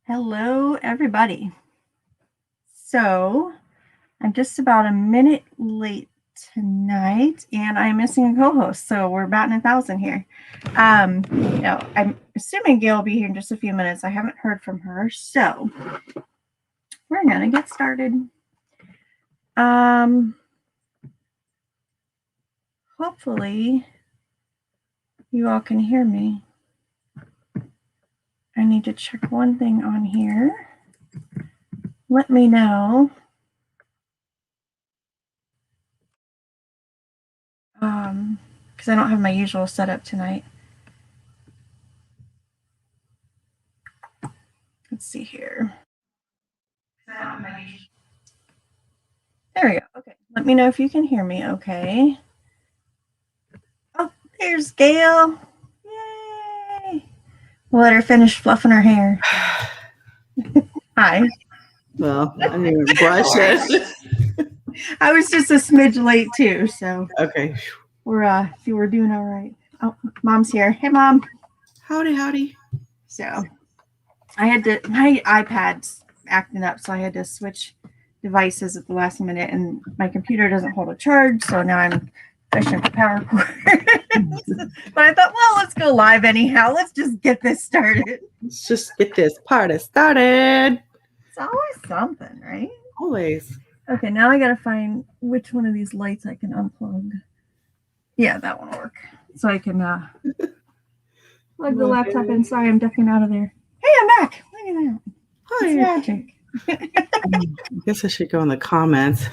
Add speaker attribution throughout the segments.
Speaker 1: Hello, everybody. So I'm just about a minute late tonight, and I'm missing a co-host. So we're batting 1,000 here. I'm assuming Gayle will be here in just a few minutes. I haven't heard from her, so we're gonna get started. Hopefully you all can hear me. I need to check one thing on here. Let me know. Because I don't have my usual setup tonight. Let's see here. There we go. Okay. Let me know if you can hear me okay. Oh, there's Gayle. Yay. We'll let her finish fluffing her hair. Hi.
Speaker 2: Well, I didn't even brush it.
Speaker 1: I was just a smidge late too, so
Speaker 2: Okay.
Speaker 1: we're doing all right. Oh, Mom's here. Hey, Mom.
Speaker 2: Howdy.
Speaker 1: So I had to, my iPad's acting up, so I had to switch devices at the last minute, and my computer doesn't hold a charge, so now I'm fishing for power cords. But I thought, well, let's go live anyhow. Let's just get this started.
Speaker 2: Let's just get this party started.
Speaker 1: It's always something, right?
Speaker 2: Always.
Speaker 1: Okay, now I gotta find which one of these lights I can unplug. Yeah, that one will work. So I can plug the laptop in. Sorry, I'm ducking out of there. Hey, I'm back. Look at that.
Speaker 2: Hi.
Speaker 1: It's magic.
Speaker 2: I guess I should go in the comments.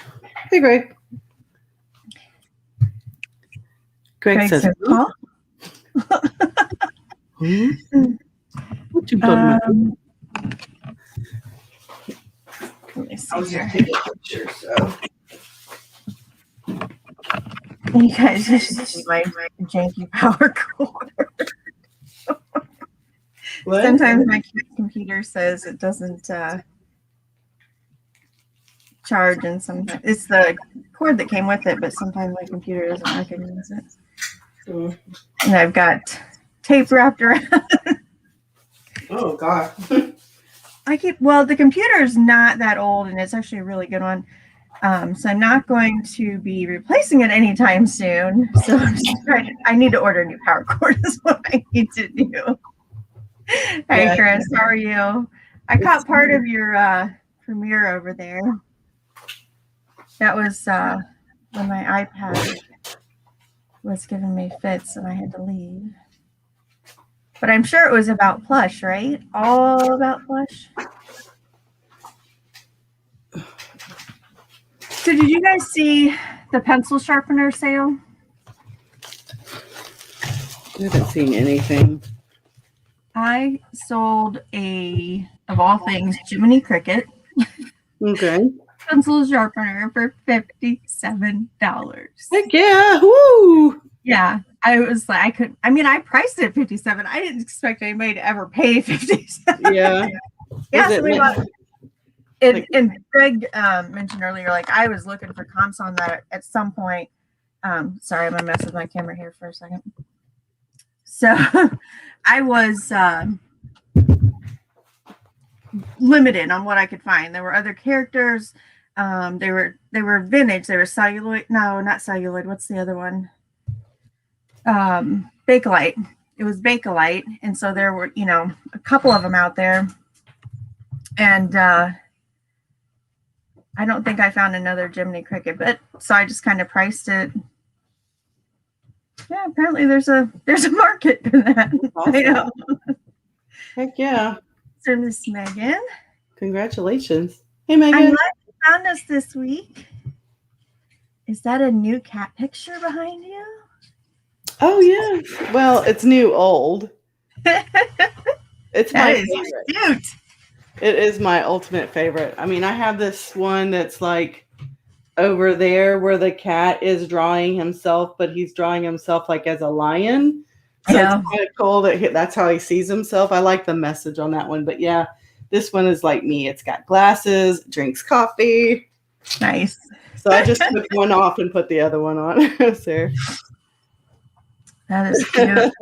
Speaker 2: Hey, Greg. Greg says,
Speaker 1: huh?
Speaker 2: What you talking about?
Speaker 1: Let me see
Speaker 2: I was
Speaker 1: here.
Speaker 2: just taking a picture, so.
Speaker 1: You guys should see my janky power cord.
Speaker 2: What?
Speaker 1: Sometimes my computer says it doesn't charge, and sometimes it's the cord that came with it, but sometimes my computer doesn't recognize it. And I've got tape wrapped around.
Speaker 2: Oh, God.
Speaker 1: The computer is not that old, and it's actually a really good one. So I'm not going to be replacing it anytime soon. So I need to order a new power cord is what I need to do. Hey, Chris, how are you? I caught part of your premiere over there. That was when my iPad was giving me fits and I had to leave. But I'm sure it was about plush, right? All about plush. So did you guys see the pencil sharpener sale?
Speaker 2: I haven't seen anything.
Speaker 1: I sold of all things, Jiminy Cricket.
Speaker 2: Okay.
Speaker 1: Pencil sharpener for $57.
Speaker 2: Heck yeah. Woo!
Speaker 1: Yeah. I was like, I priced it at $57. I didn't expect anybody to ever pay $57.
Speaker 2: Yeah.
Speaker 1: Yeah. And Greg mentioned earlier, like I was looking for comps on that at some point. Sorry, I'm gonna mess with my camera here for a second. So I was limited on what I could find. There were other characters. They were vintage. They were celluloid. No, not celluloid. What's the other one? Bakelite. It was Bakelite, and so there were a couple of them out there, and I don't think I found another Jiminy Cricket, but so I just kind of priced it. Yeah, apparently there's a market for that.
Speaker 2: Awesome.
Speaker 1: I know.
Speaker 2: Heck yeah.
Speaker 1: So Miss Megan.
Speaker 2: Congratulations. Hey, Megan.
Speaker 1: I'm glad you found us this week. Is that a new cat picture behind you?
Speaker 2: Oh, yeah. Well, it's new old. It's my favorite.
Speaker 1: Cute.
Speaker 2: It is my ultimate favorite. I mean, I have this one that's like over there where the cat is drawing himself, but he's drawing himself like as a lion. So it's kind of cool that's how he sees himself. I like the message on that one. But yeah, this one is like me. It's got glasses, drinks coffee.
Speaker 1: Nice.
Speaker 2: So I just took one off and put the other one on. There.
Speaker 1: That is cute.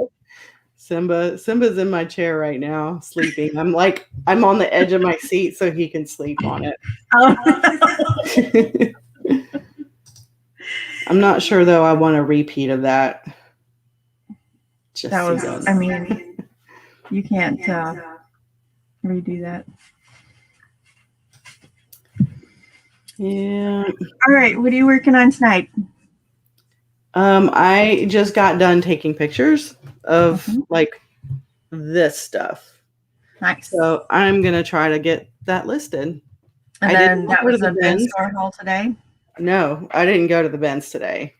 Speaker 2: Simba's in my chair right now, sleeping. I'm on the edge of my seat so he can sleep on it. I'm not sure though. I want a repeat of that. Just
Speaker 1: That was,
Speaker 2: so
Speaker 1: I mean, you can't redo that.
Speaker 2: yeah.
Speaker 1: All right, what are you working on tonight?
Speaker 2: I just got done taking pictures of like this stuff.
Speaker 1: Nice.
Speaker 2: So I'm gonna try to get that listed.
Speaker 1: And
Speaker 2: I
Speaker 1: then
Speaker 2: didn't
Speaker 1: that
Speaker 2: go to
Speaker 1: was
Speaker 2: the
Speaker 1: a bin
Speaker 2: bins.
Speaker 1: store haul today.
Speaker 2: No, I didn't go to the bins today.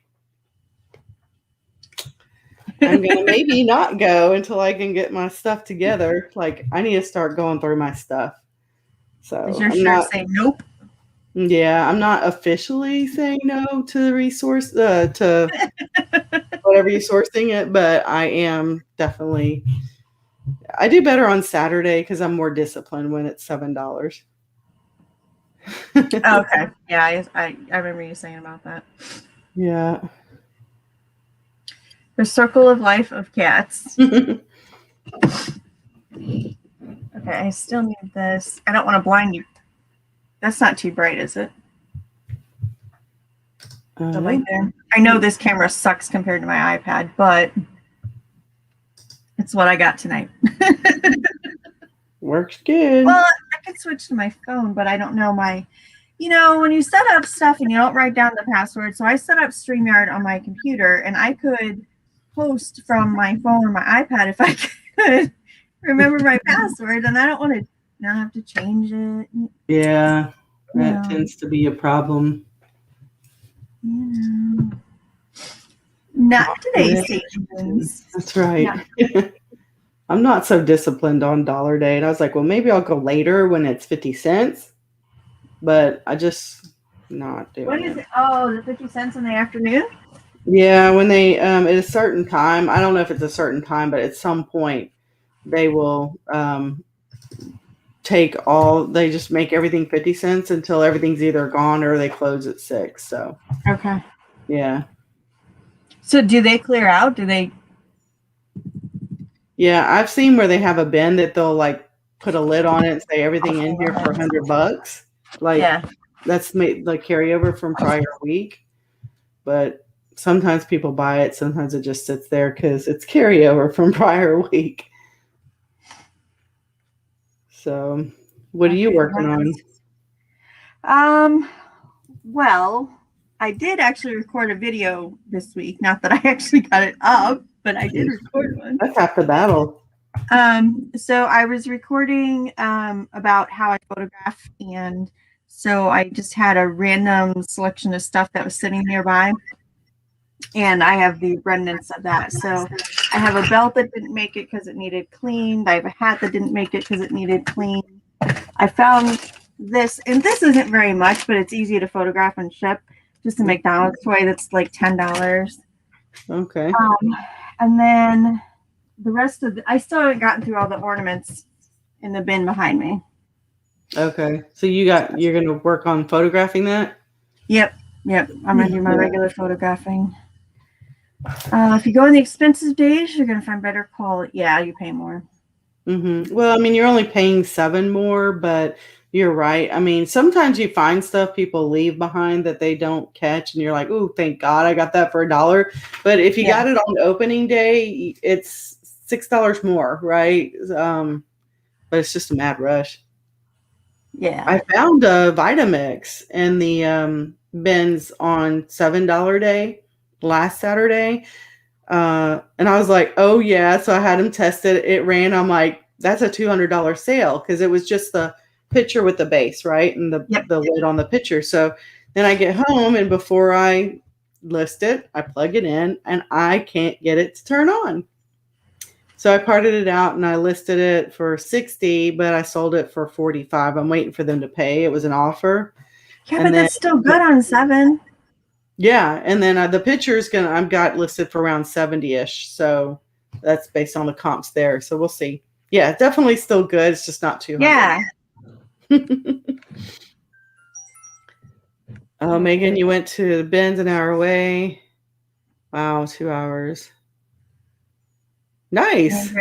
Speaker 2: I'm gonna maybe not go until I can get my stuff together. Like I need to start going through my stuff. So
Speaker 1: Is your
Speaker 2: I'm
Speaker 1: shirt
Speaker 2: not.
Speaker 1: say nope?
Speaker 2: Yeah, I'm not officially saying no to the resource to whatever you're sourcing it, but I am definitely. I do better on Saturday because I'm more disciplined when it's $7.
Speaker 1: Okay. Yeah, I remember you saying about that.
Speaker 2: Yeah.
Speaker 1: The circle of life of cats. Okay, I still need this. I don't want to blind you. That's not too bright, is it? The light there. I know this camera sucks compared to my iPad, but it's what I got tonight.
Speaker 2: Works good.
Speaker 1: Well, I could switch to my phone, but I don't know my, when you set up stuff and you don't write down the password. So I set up StreamYard on my computer and I could host from my phone or my iPad if I could remember my password, and I don't want to now have to change it.
Speaker 2: Yeah, that tends to be a problem.
Speaker 1: Not today, Satans.
Speaker 2: That's right. I'm not so disciplined on Dollar Day. And I was like, well, maybe I'll go later when it's 50 cents. But I just not doing it.
Speaker 1: What is it? Oh, the 50 cents in the afternoon?
Speaker 2: Yeah, when they at a certain time, I don't know if it's a certain time, but at some point they will they just make everything 50 cents until everything's either gone or they close at 6. So
Speaker 1: okay.
Speaker 2: Yeah.
Speaker 1: So do they clear out? Do they?
Speaker 2: Yeah, I've seen where they have a bin that they'll like put a lid on it and say everything in here for $100. Like that's made the carryover from prior week. But sometimes people buy it. Sometimes it just sits there because it's carryover from prior week. So, what are you working
Speaker 1: on? Well, I did actually record a video this week. Not that I actually got it up, but I did record one.
Speaker 2: That's half the battle.
Speaker 1: So I was recording about how I photograph, and so I just had a random selection of stuff that was sitting nearby, and I have the remnants of that. So I have a belt that didn't make it because it needed cleaned. I have a hat that didn't make it because it needed cleaned. I found this, and this isn't very much, but it's easy to photograph and ship. Just a McDonald's toy that's like $10.
Speaker 2: Okay.
Speaker 1: And then the rest of I still haven't gotten through all the ornaments in the bin behind me.
Speaker 2: Okay. So you're gonna work on photographing that?
Speaker 1: Yep. I'm gonna do my regular photographing. If you go on the expensive days, you're gonna find better quality. Yeah, you pay more.
Speaker 2: Mm-hmm. Well, I mean, you're only paying $7 more, but you're right. I mean, sometimes you find stuff people leave behind that they don't catch, and you're like, "Oh, thank God, I got that for $1." But if you got it on opening day, it's $6 more, right? But it's just a mad rush.
Speaker 1: Yeah.
Speaker 2: I found a Vitamix in the bins on $7 day last Saturday. And I was like, oh yeah. So I had him tested. It ran. I'm like, that's a $200 sale because it was just the pitcher with the base, right? And the lid on the pitcher. So then I get home, and before I list it, I plug it in and I can't get it to turn on. So I parted it out and I listed it for 60, but I sold it for 45. I'm waiting for them to pay. It was an offer.
Speaker 1: Yeah, and but that's still good on 7.
Speaker 2: Yeah, and then the picture's I've got listed for around 70-ish. So that's based on the comps there. So we'll see. Yeah, definitely still good. It's just not too high.
Speaker 1: Yeah.
Speaker 2: Oh, Megan, you went to the bins an hour away. Wow, 2 hours. Nice.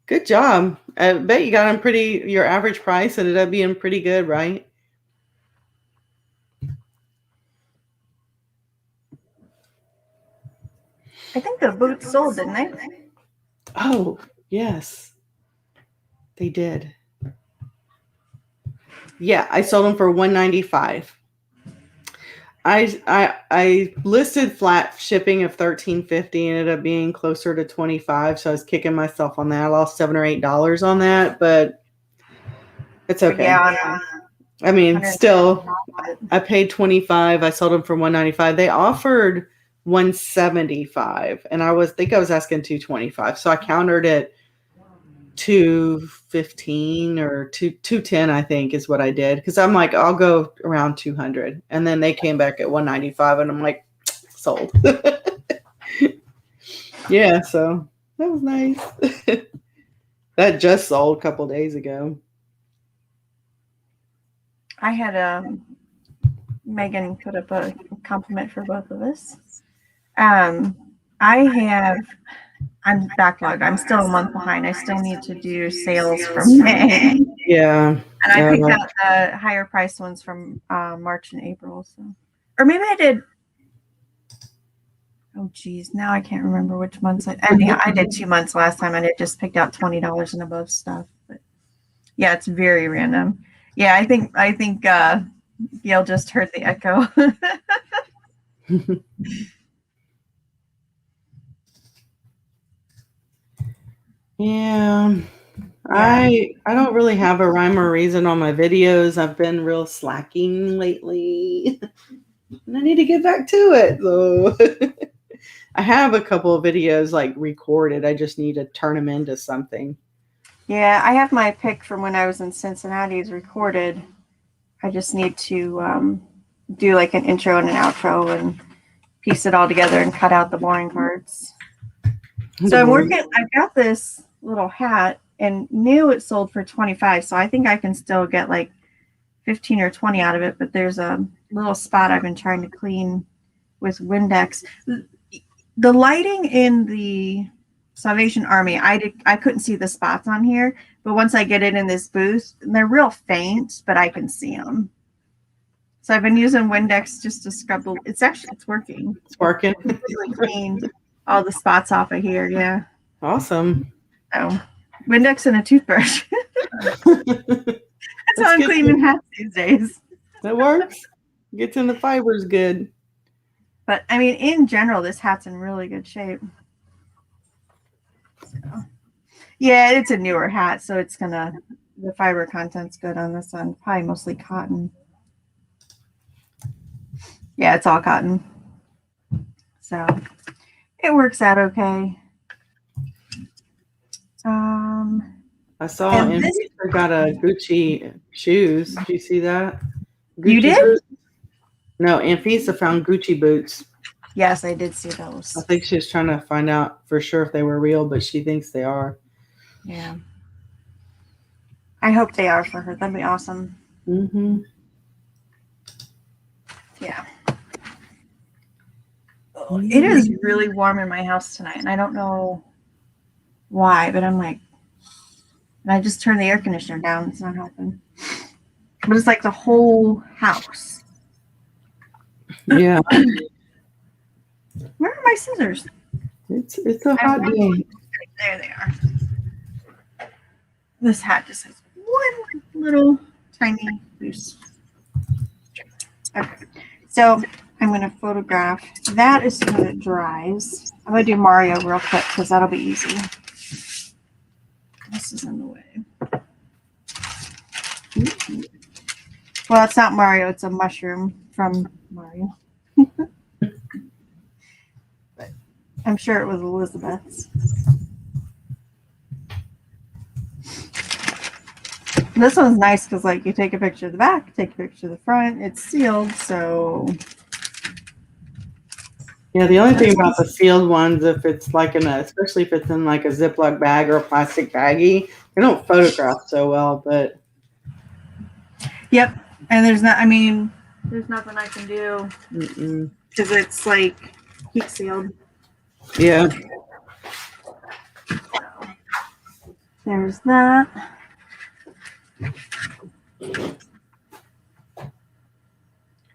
Speaker 2: Good job. I bet you got them your average price ended up being pretty good, right?
Speaker 1: I think the boots sold, didn't they?
Speaker 2: Oh, yes. They did. Yeah, I sold them for $195. I listed flat shipping of $13.50, ended up being closer to $25, so I was kicking myself on that. I lost $7 or $8 on that, but it's okay.
Speaker 1: Yeah.
Speaker 2: I mean, still, I paid $25. I sold them for $195. They offered $175, and I think I was asking $225, so I countered it $215 or $210, I think is what I did, because I'm like, I'll go around $200, and then they came back at $195, and I'm like, sold. Yeah, so that was nice. That just sold a couple days ago.
Speaker 1: I had Megan put up a compliment for both of us. I'm backlog. I'm still a month behind. I still need to do sales from May.
Speaker 2: Yeah.
Speaker 1: And I picked out the higher priced ones from March and April. So, or maybe I did. Oh, geez. Now I can't remember which months. I did 2 months last time. And I just picked out $20 and above stuff. But yeah, it's very random. Yeah, I think Gayle just heard the echo.
Speaker 2: Yeah. I don't really have a rhyme or reason on my videos. I've been real slacking lately. And I need to get back to it. So I have a couple of videos like recorded. I just need to turn them into something.
Speaker 1: Yeah, I have my pick from when I was in Cincinnati's recorded. I just need to do like an intro and an outro and piece it all together and cut out the boring parts. So I've got this little hat and knew it sold for $25. So I think I can still get like 15 or 20 out of it. But there's a little spot I've been trying to clean with Windex. The lighting in the Salvation Army, I couldn't see the spots on here. But once I get it in this booth, they're real faint, but I can see them. So I've been using Windex just to scrub it's working.
Speaker 2: It's working.
Speaker 1: It's really cleaned all the spots off of here. Yeah.
Speaker 2: Awesome.
Speaker 1: Oh, Windex and a toothbrush. That's how I'm cleaning hats these days.
Speaker 2: That works. Gets in the fibers good.
Speaker 1: But I mean, in general, this hat's in really good shape. So, yeah, it's a newer hat, so the fiber content's good on this one. Probably mostly cotton. Yeah, it's all cotton. So it works out okay.
Speaker 2: I saw Anfisa got a Gucci shoes. Did you see that? Gucci
Speaker 1: you did?
Speaker 2: Boots? No, Anfisa found Gucci boots.
Speaker 1: Yes, I did see those.
Speaker 2: I think she was trying to find out for sure if they were real, but she thinks they are.
Speaker 1: Yeah. I hope they are for her. That'd be awesome.
Speaker 2: Mm-hmm.
Speaker 1: Yeah. It is really warm in my house tonight, and I don't know why, but I'm like, and I just turned the air conditioner down. It's not helping. But it's like the whole house.
Speaker 2: Yeah.
Speaker 1: Where are my scissors?
Speaker 2: It's a hot day.
Speaker 1: There they are. This hat just has one little tiny loose. Okay. So I'm going to photograph that as soon as it dries. I'm going to do Mario real quick because that'll be easy. This is in the way. Well, it's not Mario. It's a mushroom from Mario. But I'm sure it was Elizabeth's. This one's nice because, like, you take a picture of the back, take a picture of the front. It's sealed, so.
Speaker 2: Yeah, the only thing about the sealed ones, if it's like especially if it's in like a Ziploc bag or a plastic baggie, they don't photograph so well. But.
Speaker 1: Yep, and there's nothing I can do because it's like heat sealed.
Speaker 2: Yeah.
Speaker 1: There's that.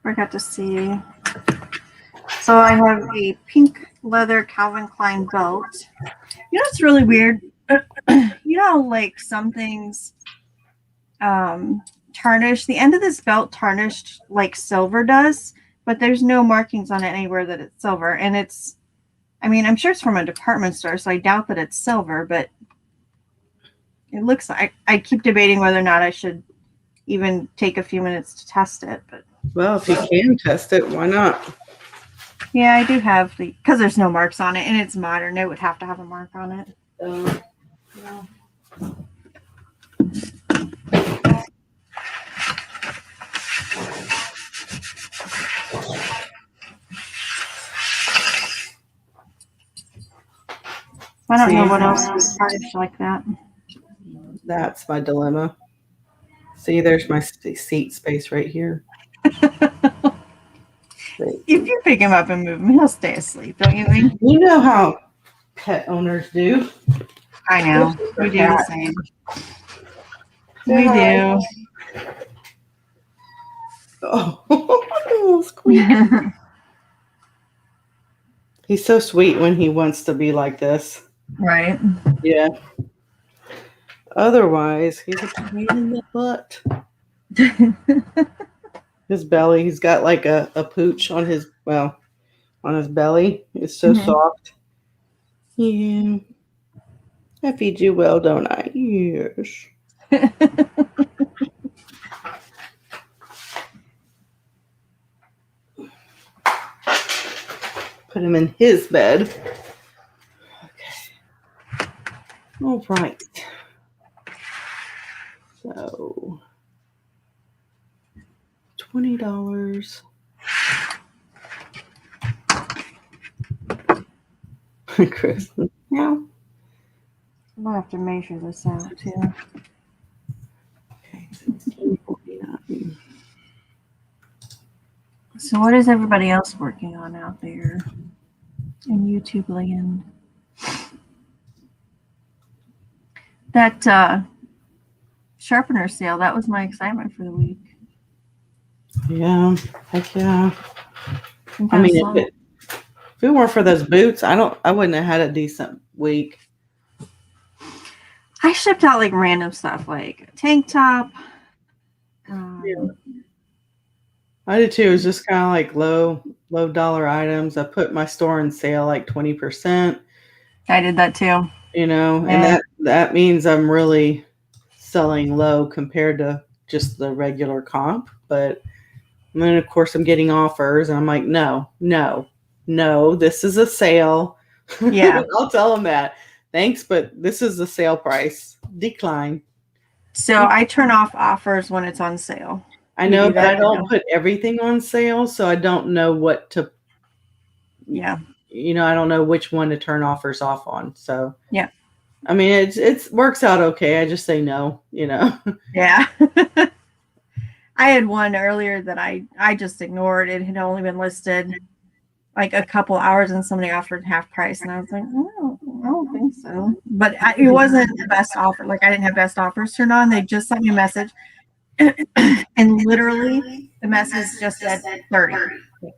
Speaker 1: Forgot to see. So I have a pink leather Calvin Klein belt. You know, it's really weird. You know, like some things tarnish. The end of this belt tarnished like silver does, but there's no markings on it anywhere that it's silver. And it's, I mean, I'm sure it's from a department store, so I doubt that it's silver, but it looks like I keep debating whether or not I should even take a few minutes to test it. But
Speaker 2: Well, if you can test it, why not?
Speaker 1: yeah, I do have because there's no marks on it and it's modern. It would have to have a mark on it.
Speaker 2: Yeah.
Speaker 1: I don't know what else is tarnished like that.
Speaker 2: That's my dilemma. See, there's my seat space right here.
Speaker 1: If you pick him up and move him, he'll stay asleep, don't you think?
Speaker 2: You know how pet owners do.
Speaker 1: I know. We do the same. We do.
Speaker 2: Oh, squeak. He's so sweet when he wants to be like this.
Speaker 1: Right.
Speaker 2: Yeah. Otherwise, he's a pain in the butt. His belly, he's got like a pooch on his, on his belly. It's so soft. Yeah. I feed you well, don't I? Yes. Put him in his bed. Okay. All right. So $20. Chris. Yeah.
Speaker 1: I'm gonna have to measure this out too.
Speaker 2: Okay. $16.49.
Speaker 1: So what is everybody else working on out there in YouTube land? That sharpener sale, that was my excitement for the week.
Speaker 2: Yeah. Heck yeah. I mean, if it weren't for those boots, I wouldn't have had a decent week.
Speaker 1: I shipped out like random stuff, like a tank top.
Speaker 2: Yeah. I did too. It was just kind of like low dollar items. I put my store on sale like 20%.
Speaker 1: I did that too.
Speaker 2: You know, and that means I'm really selling low compared to just the regular comp. But then of course I'm getting offers and I'm like, no, this is a sale.
Speaker 1: Yeah.
Speaker 2: I'll tell them that. Thanks, but this is the sale price. Decline.
Speaker 1: So I turn off offers when it's on sale.
Speaker 2: I know, but I don't put everything on sale, so I don't know what to.
Speaker 1: Yeah.
Speaker 2: You know, I don't know which one to turn offers off on. So
Speaker 1: yeah.
Speaker 2: I mean, it works out okay. I just say no. You know.
Speaker 1: Yeah. I had one earlier that I just ignored. It had only been listed like a couple hours and somebody offered half price. And I was like, oh, I don't think so. But it wasn't the best offer. Like I didn't have best offers turned on. They just sent me a message. And literally the message just said 30.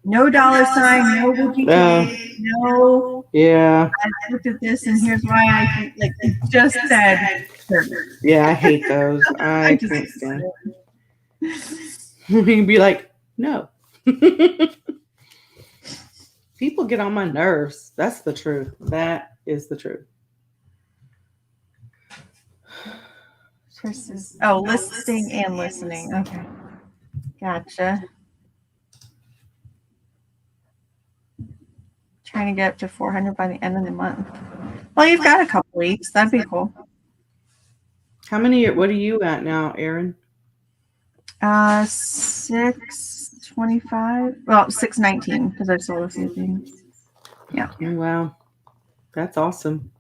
Speaker 1: No dollar sign, no boutique, no.
Speaker 2: Yeah.
Speaker 1: I looked at this and here's why I like it just said 30.
Speaker 2: Yeah, I hate those. I can't stand it. You can be like, no. People get on my nerves. That's the truth. That is the truth.
Speaker 1: Listing and listening. Okay. Gotcha. Trying to get up to 400 by the end of the month. Well, you've got a couple weeks. That'd be cool.
Speaker 2: What are you at now, Erin?
Speaker 1: 625. Well, 619 because I've sold a few things. Yeah.
Speaker 2: Oh, wow. That's awesome.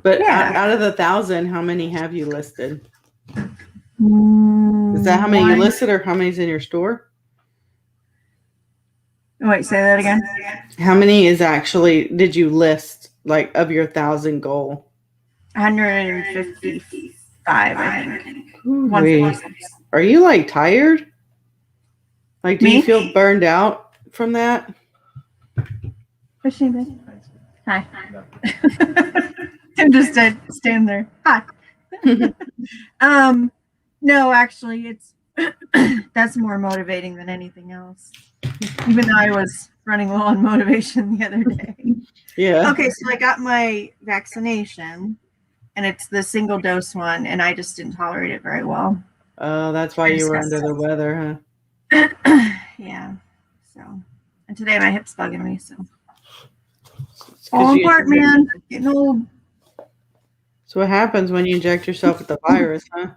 Speaker 2: But out of the 1,000, how many have you listed? Is that how many you listed or how many's in your store?
Speaker 1: Wait, say that again.
Speaker 2: How many did you list like of your 1,000 goal?
Speaker 1: 155, I think.
Speaker 2: Ooh-wee.
Speaker 1: 156.
Speaker 2: Are you like tired? Like, do you
Speaker 1: Me?
Speaker 2: feel burned out from that?
Speaker 1: What's she doing? Hi. Tim just stand there. Hi. No, actually, it's that's more motivating than anything else. Even though I was running low on motivation the other day.
Speaker 2: Yeah.
Speaker 1: Okay, so I got my vaccination, and it's the single dose one, and I just didn't tolerate it very well.
Speaker 2: Oh, that's why you were under the weather,
Speaker 1: huh? Yeah. So, and today my hip's bugging me. So, falling apart, man. Getting old.
Speaker 2: So what happens when you inject yourself with the virus, huh?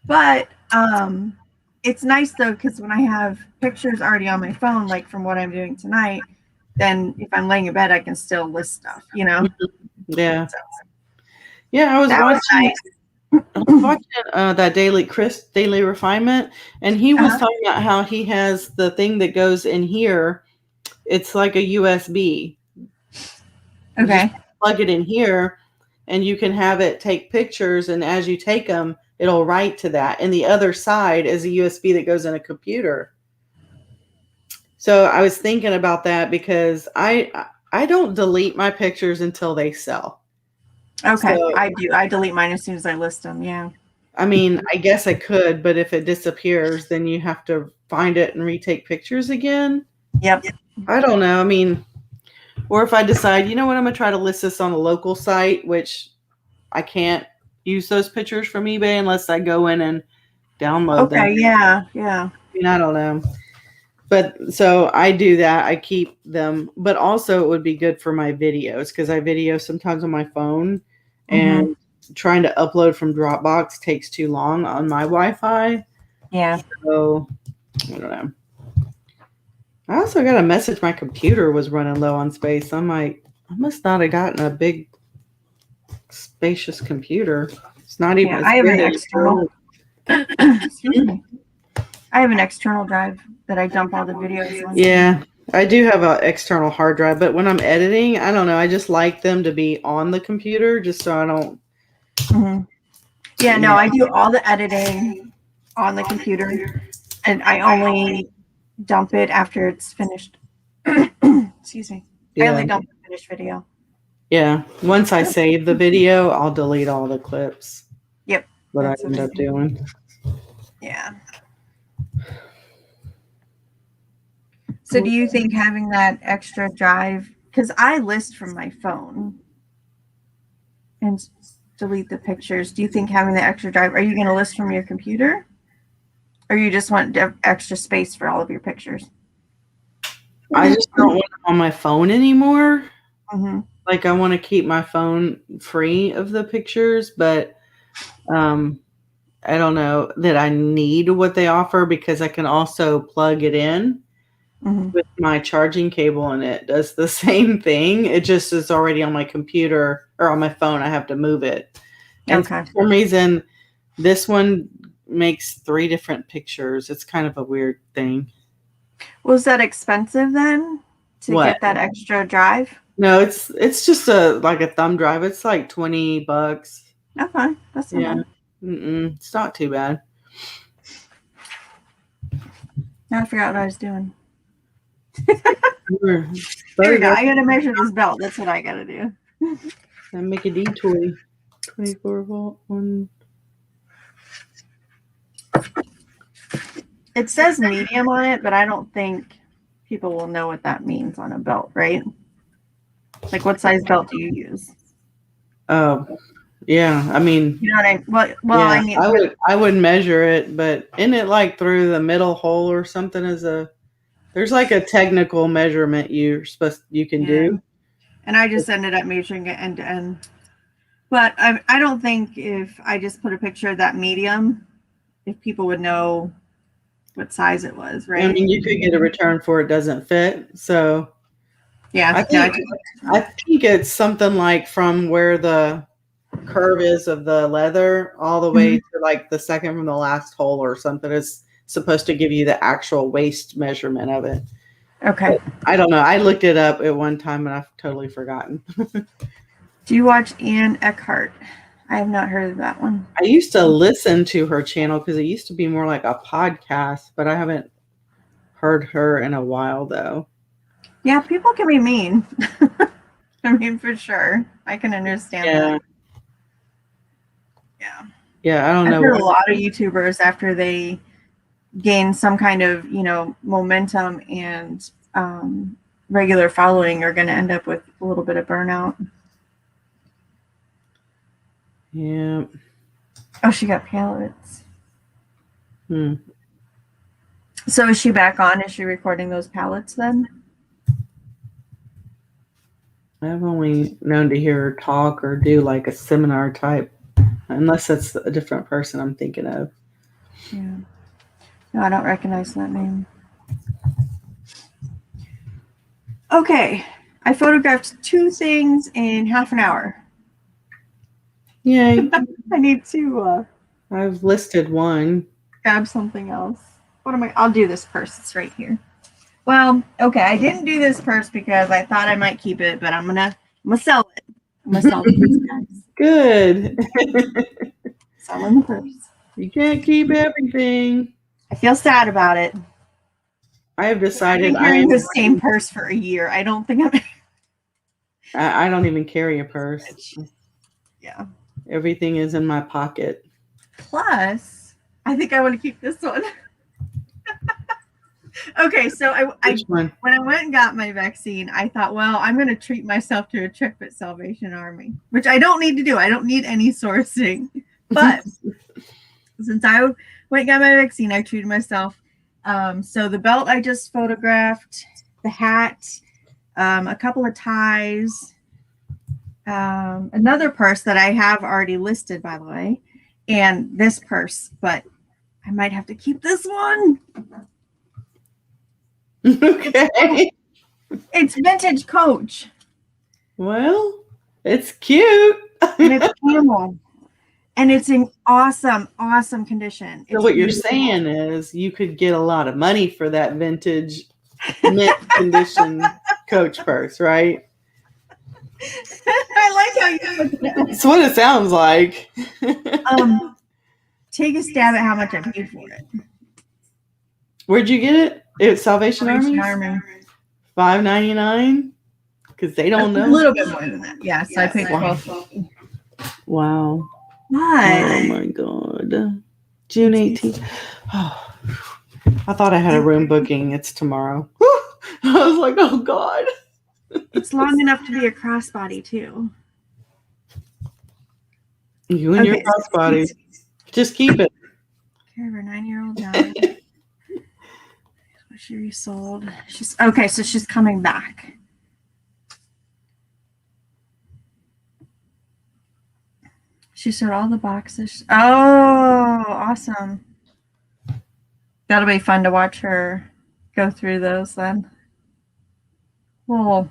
Speaker 1: But it's nice though, because when I have pictures already on my phone, like from what I'm doing tonight, then if I'm laying in bed, I can still list stuff, you know?
Speaker 2: Yeah.
Speaker 1: So,
Speaker 2: Yeah, I was
Speaker 1: that was
Speaker 2: watching
Speaker 1: nice.
Speaker 2: that daily refinement, and he was
Speaker 1: Uh-huh.
Speaker 2: talking about how he has the thing that goes in here. It's like a USB. You
Speaker 1: Okay.
Speaker 2: just plug it in here, and you can have it take pictures, and as you take them, it'll write to that. And the other side is a USB that goes in a computer. So I was thinking about that because I don't delete my pictures until they sell.
Speaker 1: Okay.
Speaker 2: So,
Speaker 1: I do. I delete mine as soon as I list them. Yeah.
Speaker 2: I mean, I guess I could, but if it disappears, then you have to find it and retake pictures again.
Speaker 1: Yep.
Speaker 2: I don't know. I mean, or if I decide, you know what, I'm going to try to list this on a local site, which I can't use those pictures from eBay unless I go in and download them.
Speaker 1: Okay. Yeah. Yeah.
Speaker 2: I mean, I don't know. But so I do that. I keep them, but also it would be good for my videos because I video sometimes on my phone, and trying to upload from Dropbox takes too long on my Wi-Fi.
Speaker 1: Yeah.
Speaker 2: So I don't know. I also got a message my computer was running low on space. I'm like, I must not have gotten a big spacious computer. It's not even.
Speaker 1: Yeah. I have an external. Excuse me. I have an external drive that I dump all the videos on.
Speaker 2: Yeah, I do have an external hard drive, but when I'm editing, I don't know. I just like them to be on the computer just so I don't.
Speaker 1: Yeah, no, I do all the editing on the computer, and I only dump it after it's finished. Excuse me. I only dump the finished video.
Speaker 2: Yeah, once I save the video, I'll delete all the clips.
Speaker 1: Yep.
Speaker 2: What I end up doing.
Speaker 1: Yeah. So do you think having that extra drive, because I list from my phone and delete the pictures, do you think having the extra drive, are you going to list from your computer? Or you just want extra space for all of your pictures?
Speaker 2: I just don't want it on my phone anymore.
Speaker 1: Mm-hmm.
Speaker 2: Like, I want to keep my phone free of the pictures, but I don't know that I need what they offer because I can also plug it in with my charging cable, and it does the same thing. It just is already on my computer or on my phone. I have to move it. And for some reason, this one makes 3 different pictures. It's kind of a weird thing.
Speaker 1: Was that expensive then to get that extra drive?
Speaker 2: No, it's just a thumb drive. It's like $20.
Speaker 1: Okay, that's not bad.
Speaker 2: It's not too bad.
Speaker 1: Now I forgot what I was doing. There we go. I gotta measure this belt. That's what I gotta do.
Speaker 2: And make a detour. 24-volt one.
Speaker 1: It says medium on it, but I don't think people will know what that means on a belt, right? Like, what size belt do you use?
Speaker 2: Oh, yeah. I mean,
Speaker 1: you know what I well,
Speaker 2: yeah,
Speaker 1: I mean,
Speaker 2: I would measure it, but isn't it like through the middle hole or something? There's like a technical measurement you can do.
Speaker 1: And I just ended up measuring it end to end. But I don't think if I just put a picture of that medium, if people would know what size it was, right?
Speaker 2: I mean, you could get a return for it doesn't fit. So
Speaker 1: yeah,
Speaker 2: I think it's something like from where the curve is of the leather all the way to like the second from the last hole or something is supposed to give you the actual waist measurement of it.
Speaker 1: Okay.
Speaker 2: But I don't know. I looked it up at one time and I've totally forgotten.
Speaker 1: Do you watch Anne Eckhart? I have not heard of that one.
Speaker 2: I used to listen to her channel because it used to be more like a podcast, but I haven't heard her in a while though.
Speaker 1: Yeah, people can be mean. I mean, for sure. I can understand that. Yeah.
Speaker 2: Yeah, I don't
Speaker 1: I've
Speaker 2: know.
Speaker 1: heard a lot of YouTubers after they gain some kind of, momentum and regular following are going to end up with a little bit of burnout.
Speaker 2: Yeah.
Speaker 1: Oh, she got pallets.
Speaker 2: Hmm.
Speaker 1: So is she back on? Is she recording those pallets then?
Speaker 2: I've only known to hear her talk or do like a seminar type, unless that's a different person I'm thinking of.
Speaker 1: Yeah. No, I don't recognize that name. Okay. I photographed 2 things in half an hour.
Speaker 2: Yay.
Speaker 1: I need to
Speaker 2: I've listed one.
Speaker 1: grab something else. I'll do this purse. It's right here. Well, okay, I didn't do this purse because I thought I might keep it, but I'm gonna sell it. I'm gonna sell the purse, guys.
Speaker 2: Good.
Speaker 1: Selling the purse.
Speaker 2: You can't keep everything.
Speaker 1: I feel sad about it.
Speaker 2: I have
Speaker 1: I've
Speaker 2: decided
Speaker 1: been carrying the same purse for a year. I don't think
Speaker 2: I don't even carry a purse.
Speaker 1: Yeah.
Speaker 2: Everything is in my pocket.
Speaker 1: Plus, I think I want to keep this one. Okay, so
Speaker 2: Which one?
Speaker 1: when I went and got my vaccine, I thought, well, I'm going to treat myself to a trip at Salvation Army, which I don't need to do. I don't need any sourcing. But since I went and got my vaccine, I treated myself. So the belt I just photographed, the hat, a couple of ties, another purse that I have already listed, by the way, and this purse, but I might have to keep this one.
Speaker 2: Okay.
Speaker 1: It's vintage Coach.
Speaker 2: Well, it's cute.
Speaker 1: And it's camel. And it's in awesome, awesome condition.
Speaker 2: So what you're saying is you could get a lot of money for that vintage mint condition Coach purse, right?
Speaker 1: I like how you put that.
Speaker 2: That's what it sounds like.
Speaker 1: Take a stab at how much I paid for it.
Speaker 2: Where'd you get it? It's Salvation Army? $5.99? Because they don't know.
Speaker 1: A little bit more than that. Yeah, so I paid $12.50.
Speaker 2: Wow.
Speaker 1: What?
Speaker 2: Oh my God. June 18th. Oh, I thought I had a room booking. It's tomorrow. I was like, oh God.
Speaker 1: It's long enough to be a crossbody too.
Speaker 2: You and your crossbody. Just keep it.
Speaker 1: Care of her 9-year-old daughter. She resold. So she's coming back. She sold all the boxes. Oh, awesome. That'll be fun to watch her go through those then. Well,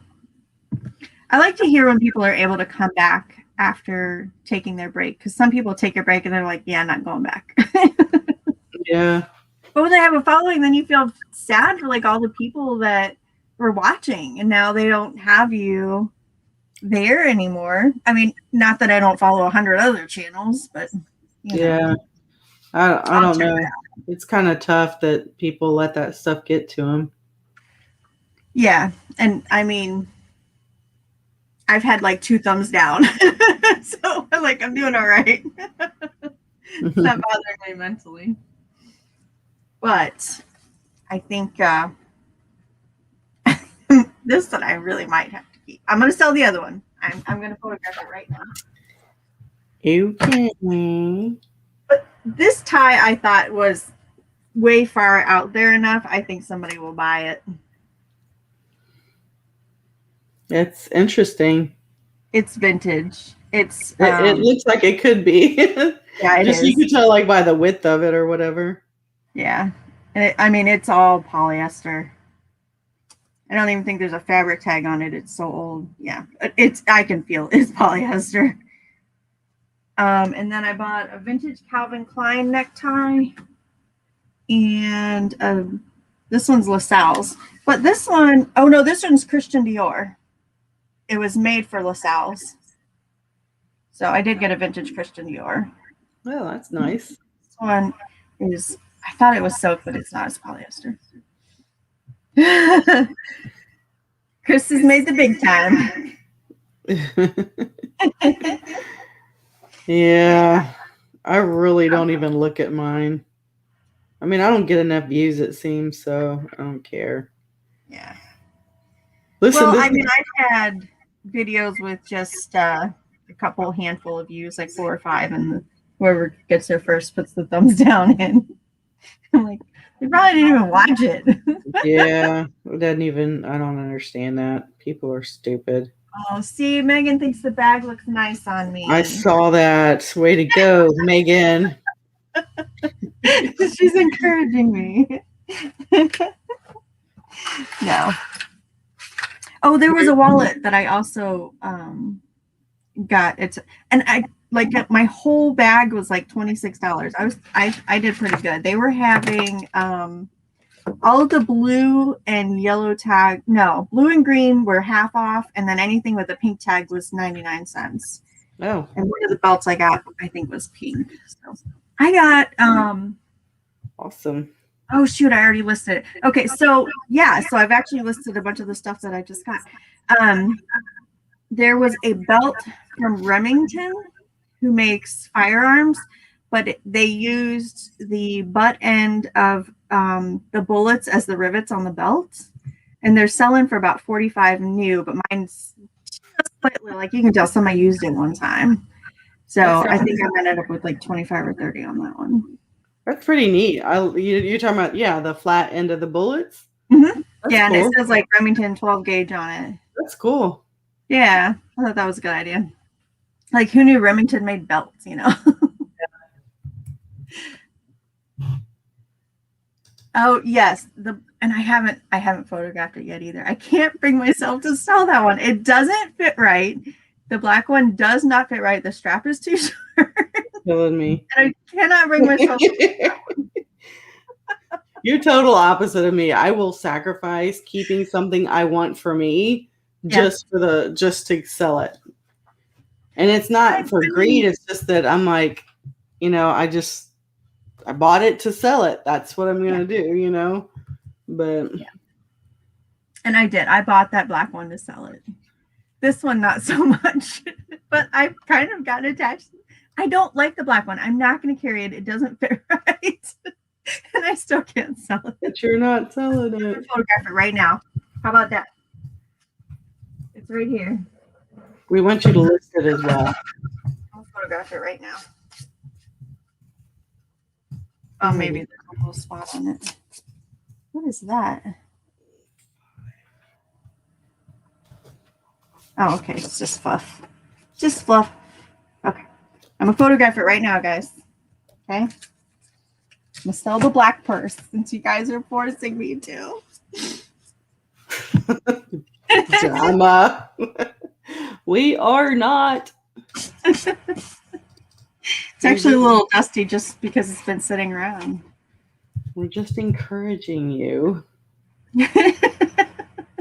Speaker 1: I like to hear when people are able to come back after taking their break, because some people take a break and they're like, yeah, I'm not going back.
Speaker 2: Yeah.
Speaker 1: But when they have a following, then you feel sad for like all the people that were watching and now they don't have you there anymore. I mean, not that I don't follow 100 other channels, but
Speaker 2: yeah, I don't know. It's kind of tough that people let that stuff get to them. Yeah,
Speaker 1: and I mean, I've had like 2 thumbs down, so I'm doing all right. It's not bothering me mentally, but I think this one I really might have to keep. I'm going to sell the other one. I'm going to photograph it right now.
Speaker 2: Okay.
Speaker 1: But this tie I thought was way far out there enough. I think somebody will buy it.
Speaker 2: It's interesting.
Speaker 1: It's vintage. It
Speaker 2: looks like it could be.
Speaker 1: Yeah, it is.
Speaker 2: You could tell like by the width of it or whatever.
Speaker 1: Yeah. And it's all polyester. I don't even think there's a fabric tag on it. It's so old. Yeah. I can feel it's polyester. And then I bought a vintage Calvin Klein necktie. And this one's LaSalle's. But this one, oh no, this one's Christian Dior. It was made for LaSalle's. So I did get a vintage Christian Dior.
Speaker 2: Oh, that's nice.
Speaker 1: This one is, I thought it was silk, but it's not. It's polyester. Chris has made the big time.
Speaker 2: Yeah, I really don't even look at mine. I mean, I don't get enough views, it seems, so I don't care.
Speaker 1: Yeah.
Speaker 2: Listen,
Speaker 1: Well,
Speaker 2: this
Speaker 1: I mean, I've had videos with just a couple handful of views, like 4 or 5, and whoever gets there first puts the thumbs down in. I'm like, they probably didn't even watch it.
Speaker 2: yeah, it doesn't even. I don't understand that. People are stupid.
Speaker 1: Oh, see, Megan thinks the bag looks nice on me.
Speaker 2: I saw that. Way to go, Megan.
Speaker 1: She's encouraging me. No. Oh, there was a wallet that I also got. And I like my whole bag was like $26. I did pretty good. They were having all of the blue and yellow tag. No, blue and green were half off, and then anything with a pink tag was 99 cents.
Speaker 2: Oh,
Speaker 1: And one of the belts I got, I think, was pink. So I got
Speaker 2: awesome.
Speaker 1: oh shoot, I already listed it. Okay, so yeah, so I've actually listed a bunch of the stuff that I just got. There was a belt from Remington who makes firearms, but they used the butt end of the bullets as the rivets on the belt, and they're selling for about 45 new, but mine's slightly, like, you can tell somebody used it one time. So I think I ended up with like 25 or 30 on that one.
Speaker 2: That's pretty neat. You're talking about, yeah, the flat end of the bullets?
Speaker 1: Mm-hmm. Yeah,
Speaker 2: cool.
Speaker 1: And it says like Remington 12 gauge on it.
Speaker 2: That's cool.
Speaker 1: Yeah, I thought that was a good idea. Like, who knew Remington made belts, you know? Oh yes, and I haven't photographed it yet either. I can't bring myself to sell that one. It doesn't fit right. The black one does not fit right. The strap is too short.
Speaker 2: Killing me.
Speaker 1: And I cannot bring myself to
Speaker 2: You're total opposite of me. I will sacrifice keeping something I want for me just to sell it. And it's not for greed, it's just that I'm like, I bought it to sell it. That's what I'm going to do, But
Speaker 1: and I did. I bought that black one to sell it. This one, not so much, but I've kind of gotten attached. I don't like the black one. I'm not going to carry it. It doesn't fit right. And I still can't sell it.
Speaker 2: But you're not selling it.
Speaker 1: I'll photograph it right now. How about that? It's right here.
Speaker 2: We want you to list it as well.
Speaker 1: I'll photograph it right now. Oh, maybe there's a little spot on it. What is that? Oh, okay. It's just fluff. Just fluff. Okay. I'm going to photograph it right now, guys. Okay. I'm going to sell the black purse since you guys are forcing me to.
Speaker 2: Drama. We are not.
Speaker 1: It's actually a little dusty just because it's been sitting around.
Speaker 2: We're just encouraging you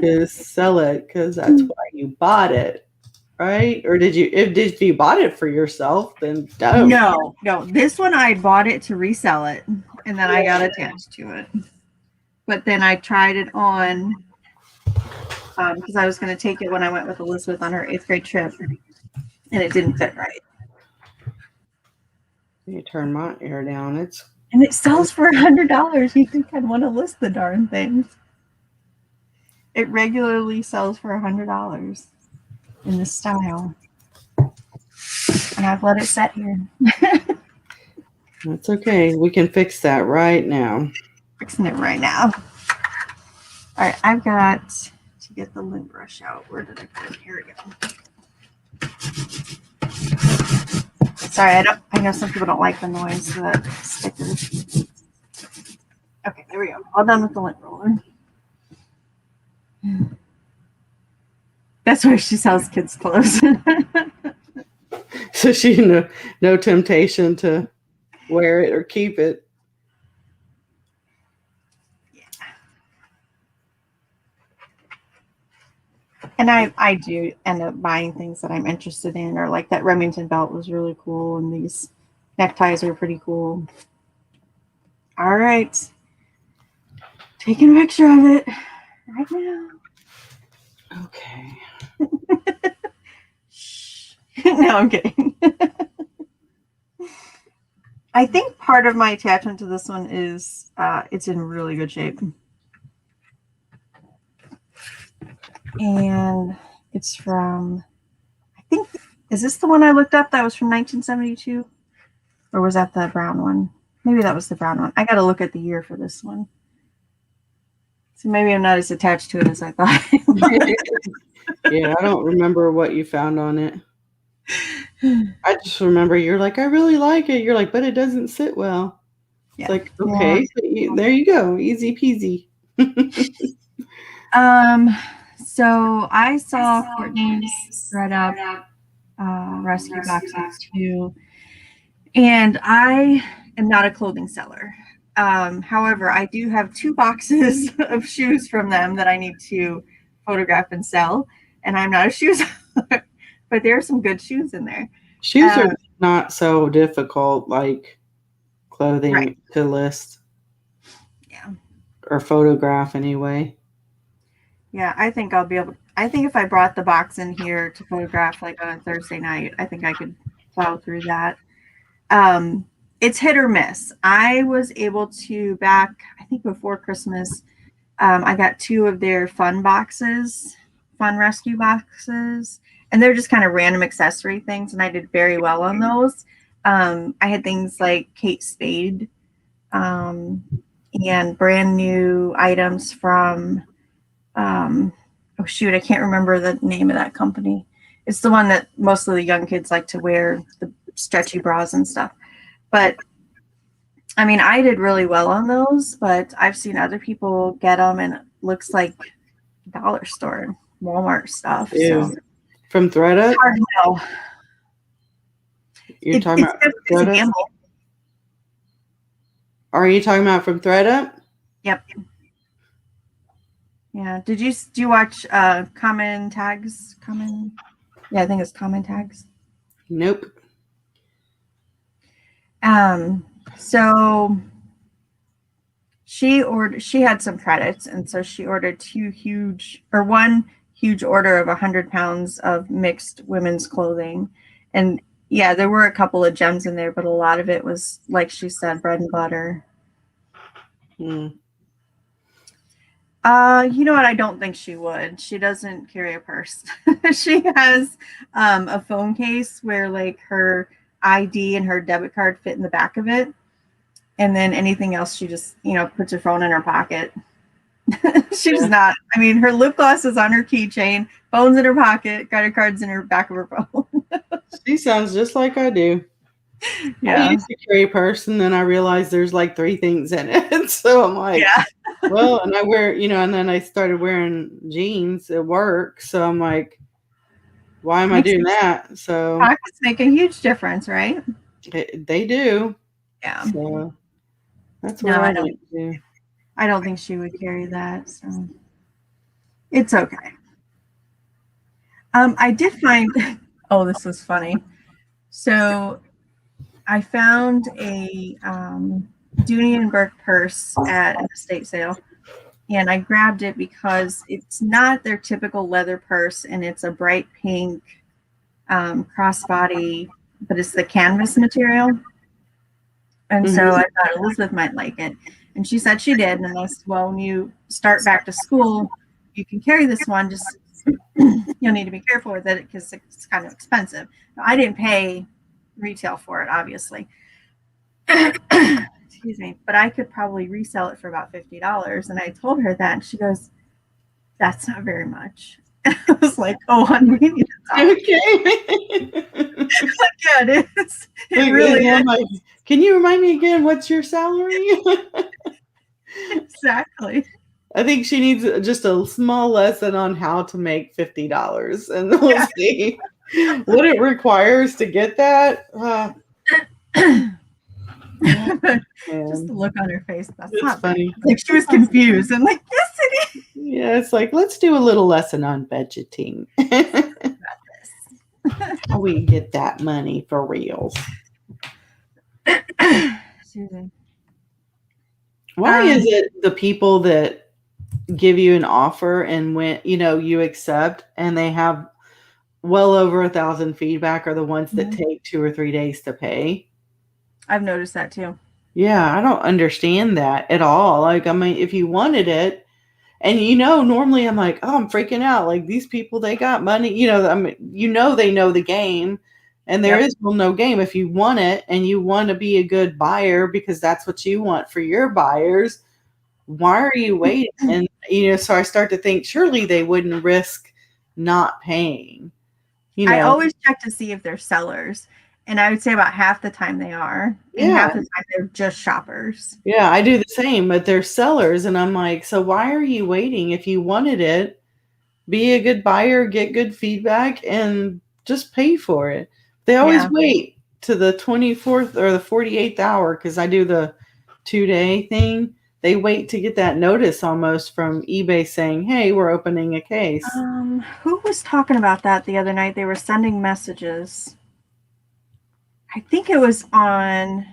Speaker 2: to sell it because that's why you bought it, right? Or if you bought it for yourself, then don't.
Speaker 1: No. This one I bought it to resell it, and then I got attached to it. But then I tried it on because I was going to take it when I went with Elizabeth on her 8th grade trip, and it didn't fit right.
Speaker 2: You turn my air down.
Speaker 1: And it sells for $100. You think I'd want to list the darn thing? It regularly sells for $100 in this style. And I've let it sit here.
Speaker 2: That's okay. We can fix that right now.
Speaker 1: Fixing it right now. All right, I've got to get the lint brush out. Where did I put it? Here we go. Sorry, I know some people don't like the noise of that sticker. Okay, there we go. All done with the lint roller. That's where she sells kids' clothes.
Speaker 2: So she no temptation to wear it or keep it.
Speaker 1: Yeah. And I do end up buying things that I'm interested in, or like that Remington belt was really cool, and these neckties are pretty cool. All right, taking a picture of it right now.
Speaker 2: Okay.
Speaker 1: Shh. No, I'm kidding. I think part of my attachment to this one is it's in really good shape. And it's from, I think, is this the one I looked up that was from 1972? Or was that the brown one? Maybe that was the brown one. I got to look at the year for this one. So maybe I'm not as attached to it as I thought.
Speaker 2: Yeah, I don't remember what you found on it. I just remember you're like, I really like it. You're like, but it doesn't sit well.
Speaker 1: Yeah.
Speaker 2: It's like, okay, so there you go. Easy peasy.
Speaker 1: So I saw Courtney's Thread Up rescue boxes too. And I am not a clothing seller. However, I do have 2 boxes of shoes from them that I need to photograph and sell. And I'm not a shoe seller, but there are some good shoes in there.
Speaker 2: Shoes are not so difficult like clothing to list.
Speaker 1: Yeah.
Speaker 2: Or photograph anyway.
Speaker 1: Yeah, I think I'll be able. I think if I brought the box in here to photograph like on a Thursday night, I think I could plow through that. It's hit or miss. I was able to back, I think before Christmas, I got 2 of their fun rescue boxes, and they're just kind of random accessory things, and I did very well on those. I had things like Kate Spade, and brand new items from, oh shoot, I can't remember the name of that company. It's the one that most of the young kids like to wear, the stretchy bras and stuff. But I mean, I did really well on those, but I've seen other people get them, and it looks like dollar store, Walmart stuff.
Speaker 2: Yeah.
Speaker 1: So
Speaker 2: From ThreadUp?
Speaker 1: it's hard to know.
Speaker 2: You're talking about
Speaker 1: it's a gamble.
Speaker 2: Are you talking about from ThreadUp?
Speaker 1: Yep. Yeah. Do you watch Common Tags? Yeah, I think it's Common Tags.
Speaker 2: Nope.
Speaker 1: So she had some credits, and so she ordered one huge order of 100 pounds of mixed women's clothing. And yeah, there were a couple of gems in there, but a lot of it was, like she said, bread and butter. You know what? I don't think she would. She doesn't carry a purse. She has a phone case where like her ID and her debit card fit in the back of it. And then anything else, she just, puts her phone in her pocket. She's not, I mean, her lip gloss is on her keychain, phone's in her pocket, credit cards in her back of her phone.
Speaker 2: She sounds just like I do.
Speaker 1: Yeah.
Speaker 2: I used to carry a purse, and then I realized there's like 3 things in it. So I'm like,
Speaker 1: yeah.
Speaker 2: Well, and I wear, and then I started wearing jeans at work. So I'm like, why am I doing that? So
Speaker 1: pockets make a huge difference, right?
Speaker 2: They do.
Speaker 1: Yeah.
Speaker 2: So that's what I don't do.
Speaker 1: I don't think she would carry that. So it's okay. I did find, oh, this was funny. So I found a Dooney and Burke purse at an estate sale, and I grabbed it because it's not their typical leather purse, and it's a bright pink crossbody, but it's the canvas material. And so I thought Elizabeth might like it, and she said she did. And I said, well, when you start back to school, you can carry this one. Just you'll need to be careful with it because it's kind of expensive. Now, I didn't pay retail for it, obviously. Excuse me, but I could probably resell it for about $50. And I told her that, and she goes, "That's not very much." I was like, "Oh, honey, we need to talk."
Speaker 2: Okay.
Speaker 1: Yeah, it is. It really is.
Speaker 2: Like, can you remind me again? What's your salary?
Speaker 1: Exactly.
Speaker 2: I think she needs just a small lesson on how to make $50, and we'll see what it requires to get that.
Speaker 1: But just
Speaker 2: And
Speaker 1: the look on her face, that's
Speaker 2: it's
Speaker 1: not bad.
Speaker 2: funny.
Speaker 1: Like she was confused. I'm like, yes, it
Speaker 2: Yeah, it's like, let's do a little lesson on budgeting. How we get that money for reals.
Speaker 1: is. Susan.
Speaker 2: Why is it the people that give you an offer and when you accept and they have well over 1,000 feedback are the ones that take 2 or 3 days to pay?
Speaker 1: I've noticed that too.
Speaker 2: Yeah, I don't understand that at all. Like, I mean, if you wanted it, and normally I'm like, oh, I'm freaking out. Like these people, they got money. I mean, they know the game, and there
Speaker 1: Yep.
Speaker 2: is no game. If you want it and you want to be a good buyer because that's what you want for your buyers, why are you waiting? And so I start to think surely they wouldn't risk not paying.
Speaker 1: I always check to see if they're sellers, and I would say about half the time they are, and
Speaker 2: Yeah.
Speaker 1: half the time they're just shoppers.
Speaker 2: Yeah, I do the same, but they're sellers, and I'm like, so why are you waiting? If you wanted it, be a good buyer, get good feedback, and just pay for it. They always wait to the 24th or the 48th hour because I do the 2-day thing. They wait to get that notice almost from eBay saying, hey, we're opening a case.
Speaker 1: Who was talking about that the other night? They were sending messages. I think it was on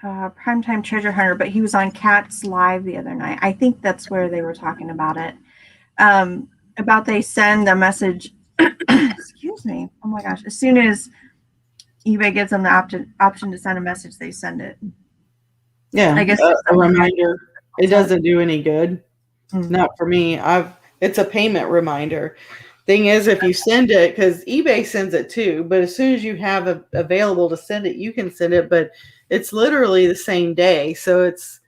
Speaker 1: Primetime Treasure Hunter, but he was on Cat's Live the other night. I think that's where they were talking about it. About they send a message. Excuse me. Oh my gosh! As soon as eBay gives them the option to send a message, they send it.
Speaker 2: Yeah,
Speaker 1: I guess
Speaker 2: a reminder. It doesn't do any good. Not for me. It's a payment reminder. Thing is, if you send it, because eBay sends it too, but as soon as you have available to send it, you can send it. But it's literally the same day, so it's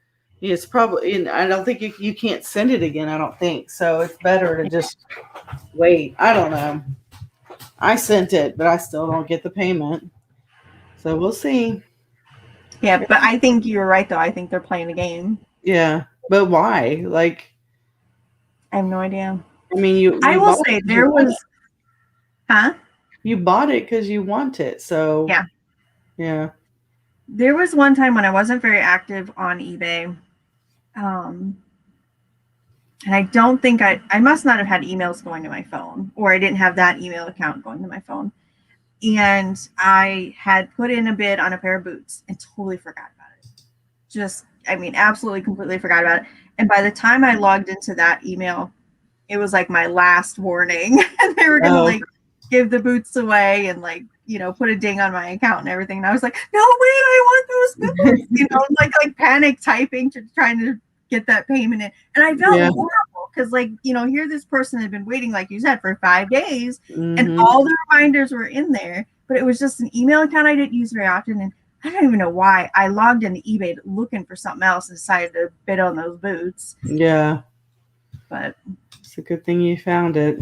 Speaker 2: probably. And I don't think you can't send it again. I don't think so. It's better to just wait. I don't know. I sent it, but I still don't get the payment. So we'll see.
Speaker 1: Yeah, but I think you're right though. I think they're playing a game.
Speaker 2: Yeah, but why? Like,
Speaker 1: I have no idea.
Speaker 2: I mean, you
Speaker 1: I will
Speaker 2: bought
Speaker 1: say
Speaker 2: it 'cause
Speaker 1: there was, huh?
Speaker 2: you bought it because you want it. So yeah.
Speaker 1: There was one time when I wasn't very active on eBay. And I don't think I must not have had emails going to my phone, or I didn't have that email account going to my phone. And I had put in a bid on a pair of boots and totally forgot about it. Absolutely, completely forgot about it. And by the time I logged into that email, it was like my last warning. And they were going to like give the boots away and put a ding on my account and everything. And I was like, no, wait, I want those boots, like panic typing to trying to get that payment in. And I felt horrible because here this person had been waiting, like you said, for 5 days and all the reminders were in there, but it was just an email account I didn't use very often. And I don't even know why I logged into eBay looking for something else and decided to bid on those boots.
Speaker 2: Yeah.
Speaker 1: But
Speaker 2: it's a good thing you found it.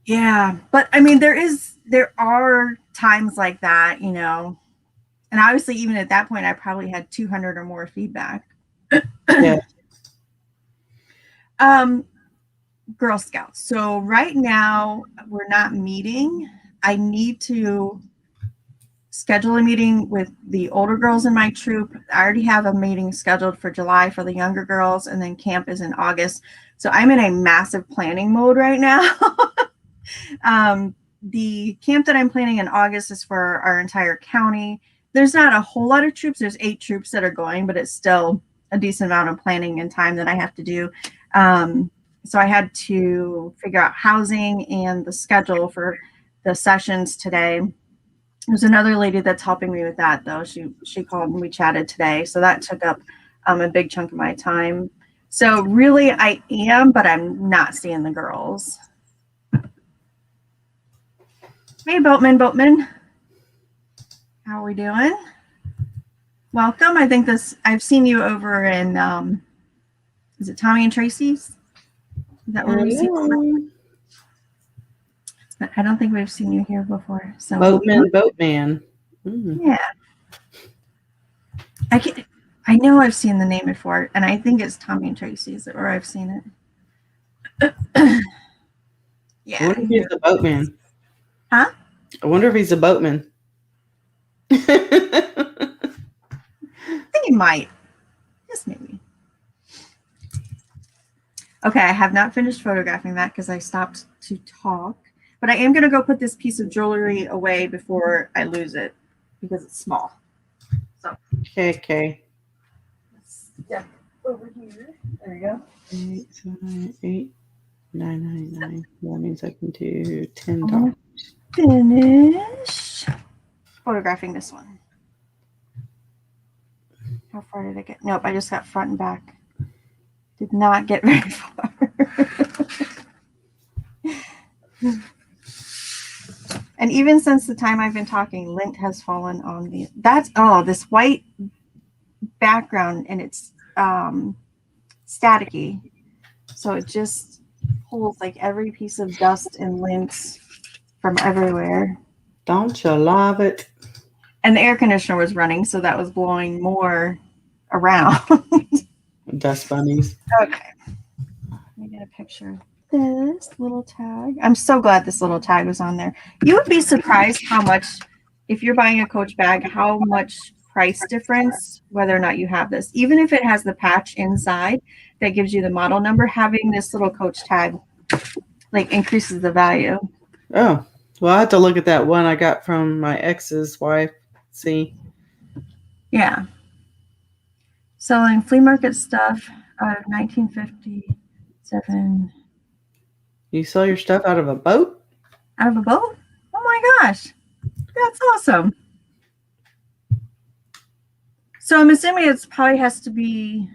Speaker 1: Yeah. But I mean, there are times like that, and obviously even at that point, I probably had 200 or more feedback.
Speaker 2: Yeah.
Speaker 1: Girl Scouts. So right now we're not meeting. I need to schedule a meeting with the older girls in my troop. I already have a meeting scheduled for July for the younger girls, and then camp is in August. So I'm in a massive planning mode right now. The camp that I'm planning in August is for our entire county. There's not a whole lot of troops. There's 8 troops that are going, but it's still a decent amount of planning and time that I have to do. So I had to figure out housing and the schedule for the sessions today. There's another lady that's helping me with that, though. She called and we chatted today. So that took up a big chunk of my time. So really I am, but I'm not seeing the girls. Hey, Boatman. How are we doing? Welcome. I think I've seen you over in, is it Tommy and Tracy's? Is that where we've seen you? I don't think we've seen you here before. So
Speaker 2: Boatman.
Speaker 1: Yeah. I know I've seen the name before, and I think it's Tommy and Tracy's, or I've seen it. Yeah.
Speaker 2: I wonder if he's a boatman.
Speaker 1: Huh?
Speaker 2: I wonder if he's a boatman.
Speaker 1: might. Just maybe. Okay, I have not finished photographing that because I stopped to talk. But I am going to go put this piece of jewelry away before I lose it because it's small. So.
Speaker 2: Okay.
Speaker 1: Step over here. There we go.
Speaker 2: 8, 7, 8, 9, 9, 9. That means I can do $10.
Speaker 1: Finish photographing this one. How far did I get? Nope, I just got front and back. Did not get very far. And even since the time I've been talking, lint has fallen on the, this white background, and it's staticky. So it just pulls like every piece of dust and lint from everywhere.
Speaker 2: Don't you love it?
Speaker 1: And the air conditioner was running, so that was blowing more around.
Speaker 2: Dust bunnies.
Speaker 1: Okay. Let me get a picture. This little tag. I'm so glad this little tag was on there. You would be surprised how much, if you're buying a Coach bag, how much price difference, whether or not you have this. Even if it has the patch inside that gives you the model number, having this little Coach tag like increases the value.
Speaker 2: Oh, well, I have to look at that one I got from my ex's wife. See.
Speaker 1: Yeah. Selling flea market stuff out of 1957.
Speaker 2: You sell your stuff out of a boat?
Speaker 1: Out of a boat? Oh my gosh. That's awesome. So I'm assuming it's probably has to be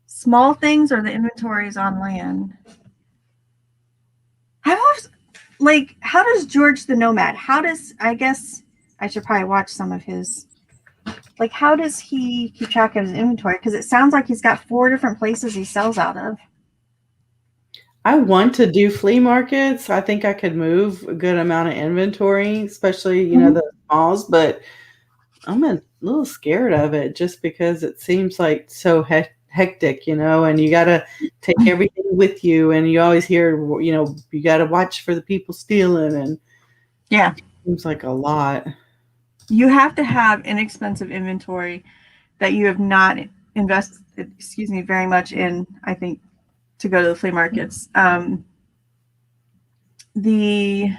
Speaker 1: small things, or the inventory is on land. How does George the Nomad, I guess I should probably watch some of his, like, how does he keep track of his inventory? Because it sounds like he's got 4 different places he sells out of.
Speaker 2: I want to do flea markets. I think I could move a good amount of inventory, especially, the smalls, but I'm a little scared of it just because it seems like so hectic, and you got to take everything with you, and you always hear, you got to watch for the people stealing, and
Speaker 1: yeah,
Speaker 2: it seems like a lot.
Speaker 1: You have to have inexpensive inventory that you have not invested, very much in, I think, to go to the flea markets. The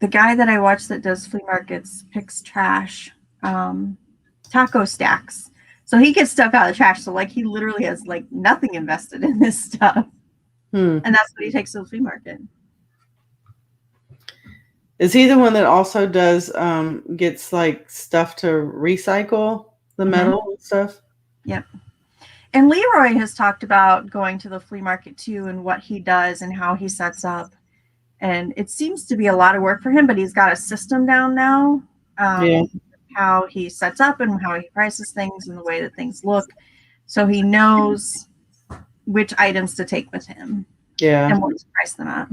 Speaker 1: guy that I watch that does flea markets picks trash, taco stacks. So he gets stuff out of the trash. So like he literally has like nothing invested in this stuff. And that's what he takes to the flea market.
Speaker 2: Is he the one that also does gets like stuff to recycle the metal and stuff?
Speaker 1: Yep. And Leroy has talked about going to the flea market too, and what he does and how he sets up. And it seems to be a lot of work for him, but he's got a system down now. How he sets up and how he prices things and the way that things look. So he knows which items to take with him.
Speaker 2: Yeah.
Speaker 1: And what to price them at.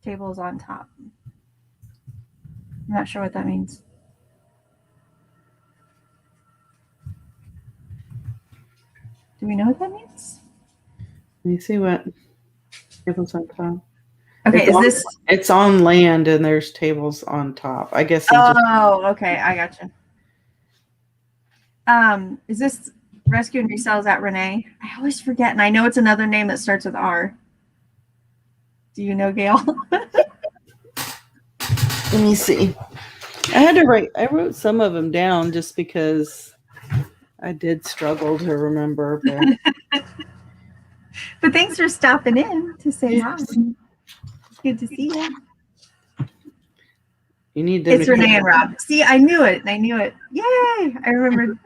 Speaker 1: Tables on top. I'm not sure what that means. Do we know what that means?
Speaker 2: Let me see what tables on top.
Speaker 1: Okay,
Speaker 2: it's on land and there's tables on top. I guess.
Speaker 1: Okay, I gotcha. Is this Rescue and Resell? Is that Renee? I always forget, and I know it's another name that starts with R. Do you know, Gayle?
Speaker 2: Let me see. I wrote some of them down just because I did struggle to remember.
Speaker 1: But thanks for stopping in to say hi. Good to see you.
Speaker 2: You need
Speaker 1: It's Renee and Rob. See, I knew it. Yay! I remembered.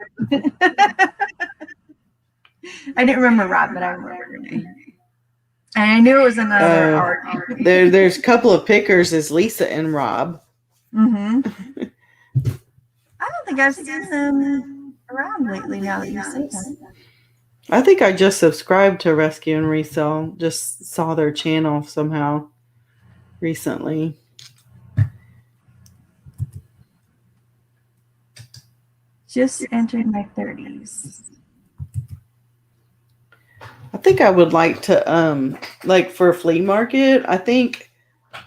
Speaker 1: I didn't remember Rob, but I remember Renee. And I knew it was another art.
Speaker 2: There's a couple of pickers is Lisa and Rob.
Speaker 1: I don't think I've seen them around lately now that you say that.
Speaker 2: I think I just subscribed to Rescue and Resell. Just saw their channel somehow recently.
Speaker 1: Just entered my 30s.
Speaker 2: I think I would like to, like for a flea market, I think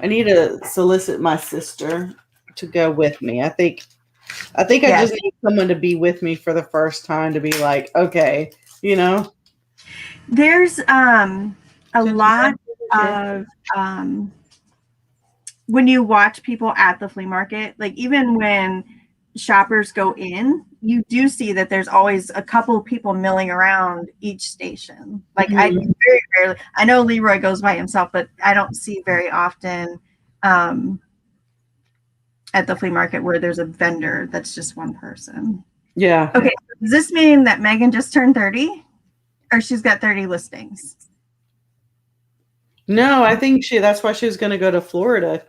Speaker 2: I need to solicit my sister to go with me. I think I think I
Speaker 1: Yes.
Speaker 2: just need someone to be with me for the first time to be like, okay, you know.
Speaker 1: There's a
Speaker 2: Just
Speaker 1: lot
Speaker 2: share.
Speaker 1: of when you watch people at the flea market, like even when shoppers go in, you do see that there's always a couple of people milling around each station. Like I
Speaker 2: Mhm.
Speaker 1: very rarely, I know Leroy goes by himself, but I don't see very often um, at the flea market where there's a vendor that's just one person.
Speaker 2: Yeah.
Speaker 1: Okay, does this mean that Megan just turned 30 or she's got 30 listings?
Speaker 2: No, I think that's why she was going to go to Florida.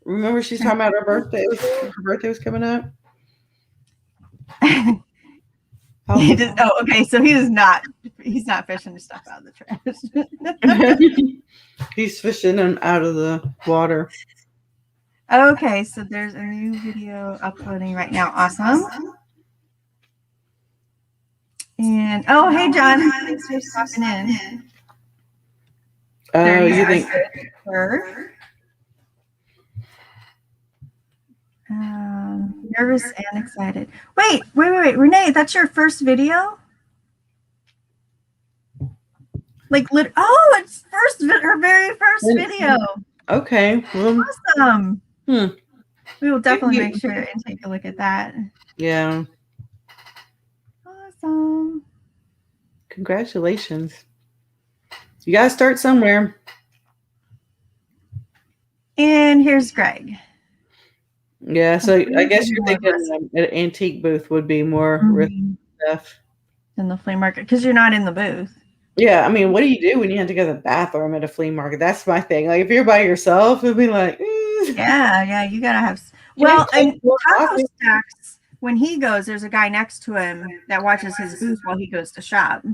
Speaker 2: Remember, she's talking about her birthday. Her birthday was coming up.
Speaker 1: He just, oh, okay. So he's not fishing the stuff out of the trash.
Speaker 2: He's fishing them out of the water.
Speaker 1: Okay, so there's a new video uploading right now. Awesome. And oh, hey John, thanks for stopping in.
Speaker 2: Oh, you think?
Speaker 1: Nervous and excited. Wait. Renee, that's your first video? Like, oh, it's her very first video.
Speaker 2: Okay. Well,
Speaker 1: awesome.
Speaker 2: We
Speaker 1: will definitely make sure and take a look at that.
Speaker 2: Yeah.
Speaker 1: Awesome.
Speaker 2: Congratulations. You gotta start somewhere.
Speaker 1: And here's Greg.
Speaker 2: Yeah, so I guess you're thinking an antique booth would be more risky stuff
Speaker 1: in the flea market because you're not in the booth.
Speaker 2: Yeah, I mean, what do you do when you have to go to the bathroom at a flea market? That's my thing. Like, if you're by yourself, it'd be like,
Speaker 1: yeah, you gotta have. Well, and Taco Stacks, when he goes, there's a guy next to him that watches his booth while he goes to shop.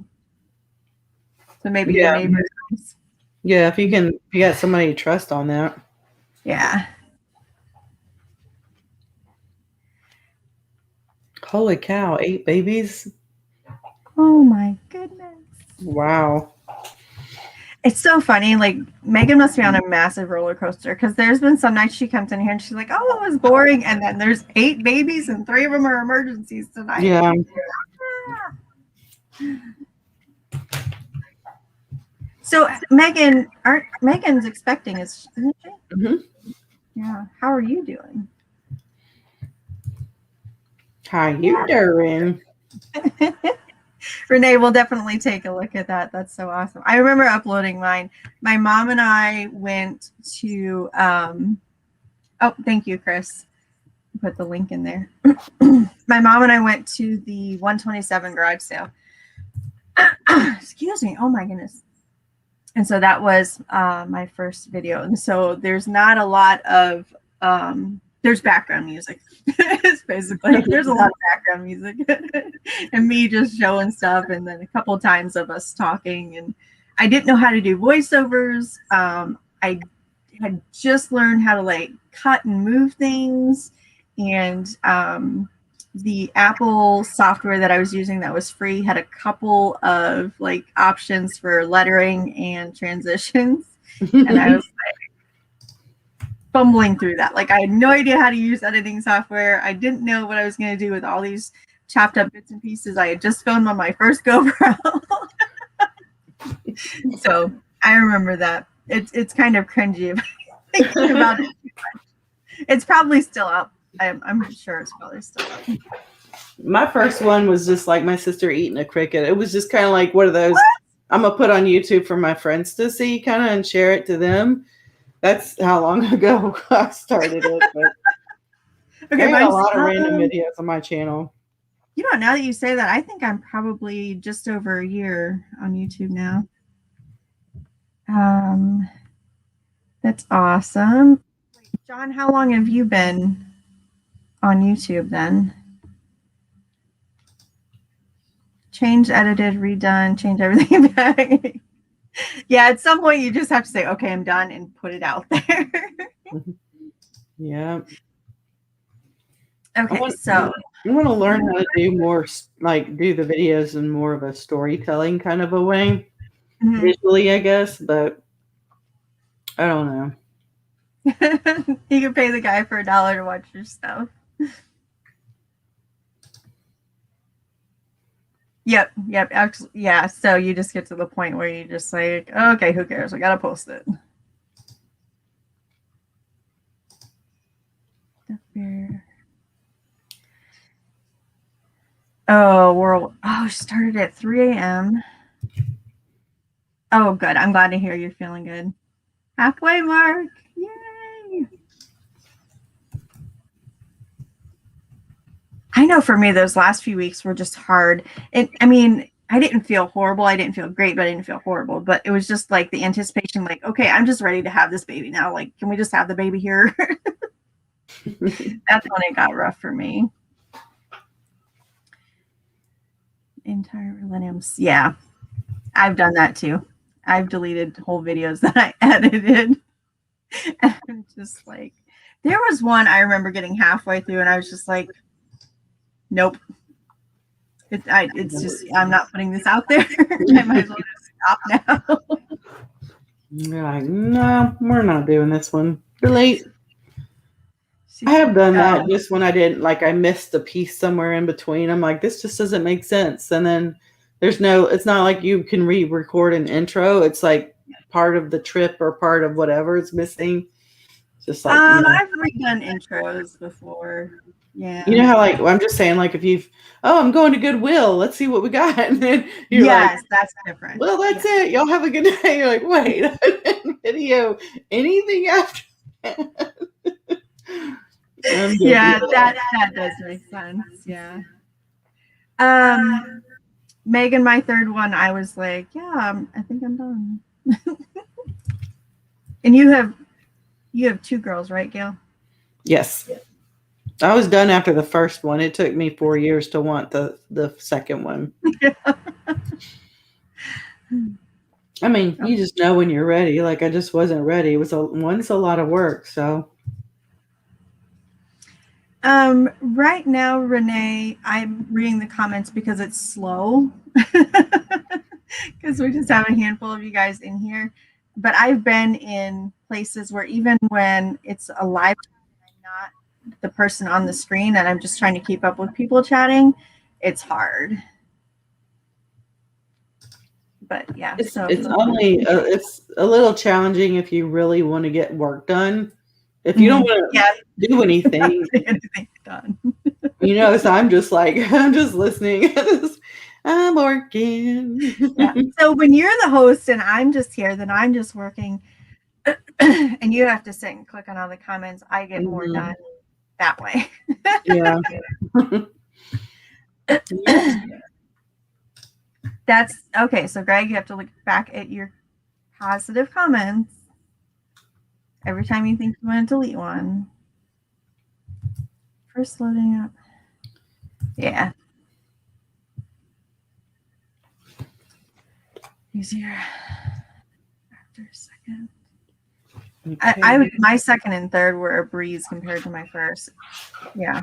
Speaker 1: So maybe your neighbors.
Speaker 2: Yeah, if you got somebody you trust on that.
Speaker 1: Yeah.
Speaker 2: Holy cow, 8 babies.
Speaker 1: Oh my goodness.
Speaker 2: Wow.
Speaker 1: It's so funny. Like, Megan must be on a massive roller coaster because there's been some nights she comes in here and she's like, oh, it was boring. And then there's 8 babies and 3 of them are emergencies tonight.
Speaker 2: Yeah.
Speaker 1: So Megan's expecting, isn't she?
Speaker 2: Mm-hmm.
Speaker 1: Yeah. How are you doing?
Speaker 2: How you doing?
Speaker 1: Renee will definitely take a look at that. That's so awesome. I remember uploading mine. My mom and I went to oh, thank you, Chris. Put the link in there. My mom and I went to the 127 garage sale. Excuse me. Oh my goodness. And so that was my first video. And so there's not a lot of there's background music. It's basically there's a lot of background music and me just showing stuff, and then a couple of times of us talking. And I didn't know how to do voiceovers. I had just learned how to like cut and move things, and the Apple software that I was using that was free had a couple of like options for lettering and transitions, and I was like fumbling through that. Like, I had no idea how to use editing software. I didn't know what I was going to do with all these chopped up bits and pieces. I had just filmed on my first GoPro. So I remember that. It's kind of cringy thinking about it. It's probably still up. I'm sure it's probably still up.
Speaker 2: My first one was just like my sister eating a cricket. It was just kind of like one of those I'm going to put on YouTube for my friends to see kind of and share it to them. That's how long ago I started it. But okay, I got a lot of random videos on my channel.
Speaker 1: You know, now that you say that, I think I'm probably just over a year on YouTube now. That's awesome. John, how long have you been on YouTube then? Change, edited, redone, change everything back. Yeah, at some point you just have to say, okay, I'm done, and put it out there.
Speaker 2: Yeah.
Speaker 1: Okay, so
Speaker 2: I want to learn how to do more, like do the videos in more of a storytelling kind of a way, visually, I guess, but I don't know.
Speaker 1: You can pay the guy for $1 to watch your stuff. Yep. Actually, yeah. So you just get to the point where you just like, okay, who cares? I gotta post it. Oh, started at 3 a.m. Oh, good. I'm glad to hear you're feeling good. Halfway mark. Yay. I know for me, those last few weeks were just hard. And I mean, I didn't feel horrible. I didn't feel great, but I didn't feel horrible. But it was just like the anticipation, like, okay, I'm just ready to have this baby now. Like, can we just have the baby here? That's when it got rough for me. Entire millenniums. Yeah, I've done that too. I've deleted whole videos that I edited. And I'm just like, there was one I remember getting halfway through, and I was just like, nope. It's just, I'm not putting this out there. I might as well just stop now.
Speaker 2: You're like, no, we're not doing this one. Delete. I have done that just when I didn't, like, I missed a piece somewhere in between. I'm like, this just doesn't make sense. And then it's not like you can re-record an intro. It's like part of the trip or part of whatever is missing. Just like,
Speaker 1: I've redone intros before. Yeah.
Speaker 2: You know how, like, I'm just saying, like, if I'm going to Goodwill, let's see what we got. And then you're like,
Speaker 1: that's different.
Speaker 2: Well, that's it. Y'all have a good day. You're like, wait, I didn't video anything after that.
Speaker 1: Yeah, that does make sense. Yeah. Megan, my third one, I was like, yeah, I think I'm done. And you have two girls, right, Gayle?
Speaker 2: Yes. I was done after the first one. It took me 4 years to want the second one. I mean, you just know when you're ready. Like, I just wasn't ready. It's a lot of work. So,
Speaker 1: right now, Renee, I'm reading the comments because it's slow. Because we just have a handful of you guys in here. But I've been in places where even when it's a live, I'm not the person on the screen and I'm just trying to keep up with people chatting, it's hard. But yeah,
Speaker 2: it's a little challenging if you really want to get work done. If you don't want to do anything
Speaker 1: done.
Speaker 2: So I'm just like, I'm just listening. I'm working.
Speaker 1: Yeah. So when you're the host and I'm just here, then I'm just working. And you have to sit and click on all the comments. I get more done that way.
Speaker 2: Yeah.
Speaker 1: That's okay. So Greg, you have to look back at your positive comments every time you think you want to delete one. First loading up. Yeah. Easier after a second. Okay. My second and third were a breeze compared to my first. Yeah.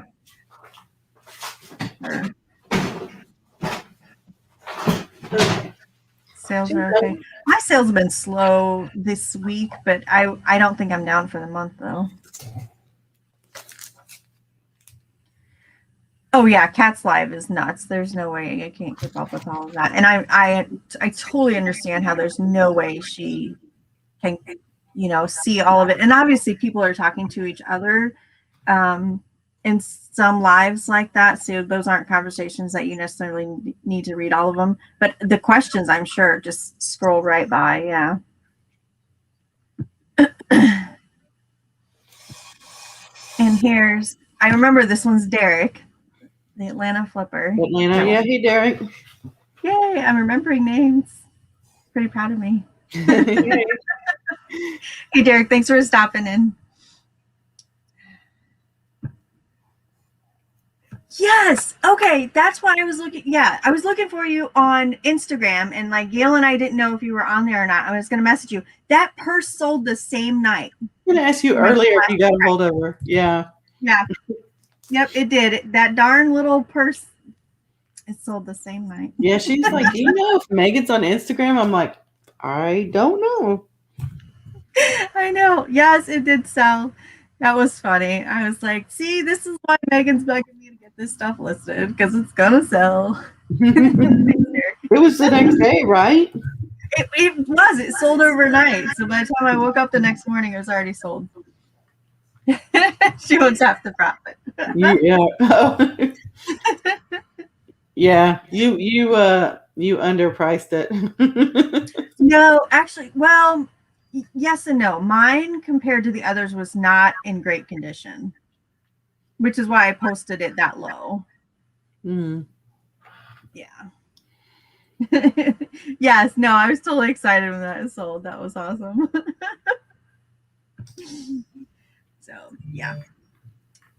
Speaker 1: Sales are okay. My sales have been slow this week, but I don't think I'm down for the month though. Oh yeah, Cat's Live is nuts. There's no way I can't keep up with all of that. And I totally understand how there's no way she can, see all of it. And obviously people are talking to each other in some lives like that. So those aren't conversations that you necessarily need to read all of them. But the questions, I'm sure, just scroll right by. Yeah. And I remember this one's Derek, the Atlanta flipper.
Speaker 2: Atlanta, yeah, hey, Derek.
Speaker 1: Yay, I'm remembering names. Pretty proud of me. Hey, Derek, thanks for stopping in. Yes. Okay. That's why I was looking. Yeah. I was looking for you on Instagram and like Gayle and I didn't know if you were on there or not. I was going to message you. That purse sold the same night.
Speaker 2: I'm going to ask you earlier if you got a hold of her. Yeah.
Speaker 1: Yeah. Yep. It did. That darn little purse. It sold the same night.
Speaker 2: Yeah. She's like, do you know if Megan's on Instagram? I'm like, I don't know.
Speaker 1: I know. Yes, it did sell. That was funny. I was like, see, this is why Megan's begging me to get this stuff listed because it's gonna sell.
Speaker 2: It was the next day, right?
Speaker 1: It was. It sold overnight. So by the time I woke up the next morning, it was already sold. She owns half the profit.
Speaker 2: Yeah. Yeah. You underpriced it.
Speaker 1: No, actually, well, yes and no. Mine compared to the others was not in great condition, which is why I posted it that low.
Speaker 2: Mm.
Speaker 1: Yeah. Yes, no, I was totally excited when that was sold. That was awesome. So, yeah.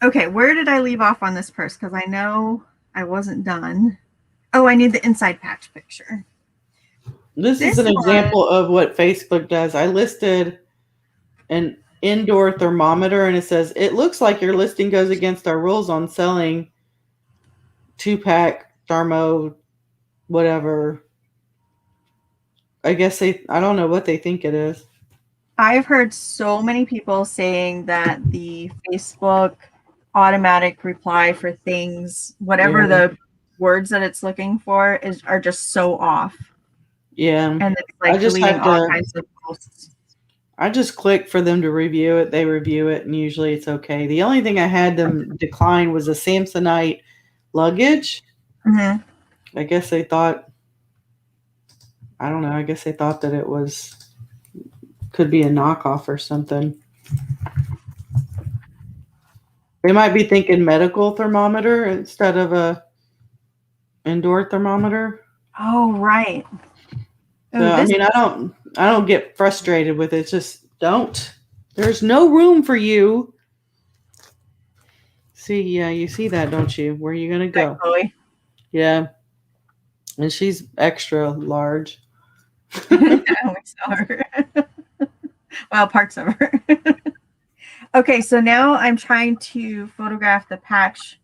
Speaker 1: Okay, where did I leave off on this purse? Because I know I wasn't done. Oh, I need the inside patch picture.
Speaker 2: This is an example of what Facebook does. I listed an indoor thermometer and it says, it looks like your listing goes against our rules on selling 2-pack thermo, whatever. I don't know what they think it is.
Speaker 1: I've heard so many people saying that the Facebook automatic reply for things, whatever the words that it's looking for, are just so off.
Speaker 2: Yeah.
Speaker 1: And it's like deleting all kinds of posts.
Speaker 2: I just click for them to review it. They review it, and usually it's okay. The only thing I had them decline was a Samsonite luggage.
Speaker 1: Mm-hmm.
Speaker 2: I guess they thought, I don't know, I guess they thought that it could be a knockoff or something. They might be thinking medical thermometer instead of a indoor thermometer.
Speaker 1: Oh, right.
Speaker 2: So, I mean, I don't get frustrated with it. Just don't. There's no room for you. See, yeah, you see that, don't you? Where are you gonna go?
Speaker 1: Chloe.
Speaker 2: Yeah. And she's extra large.
Speaker 1: We saw her. Well, parts of her. Okay, so now I'm trying to photograph the patch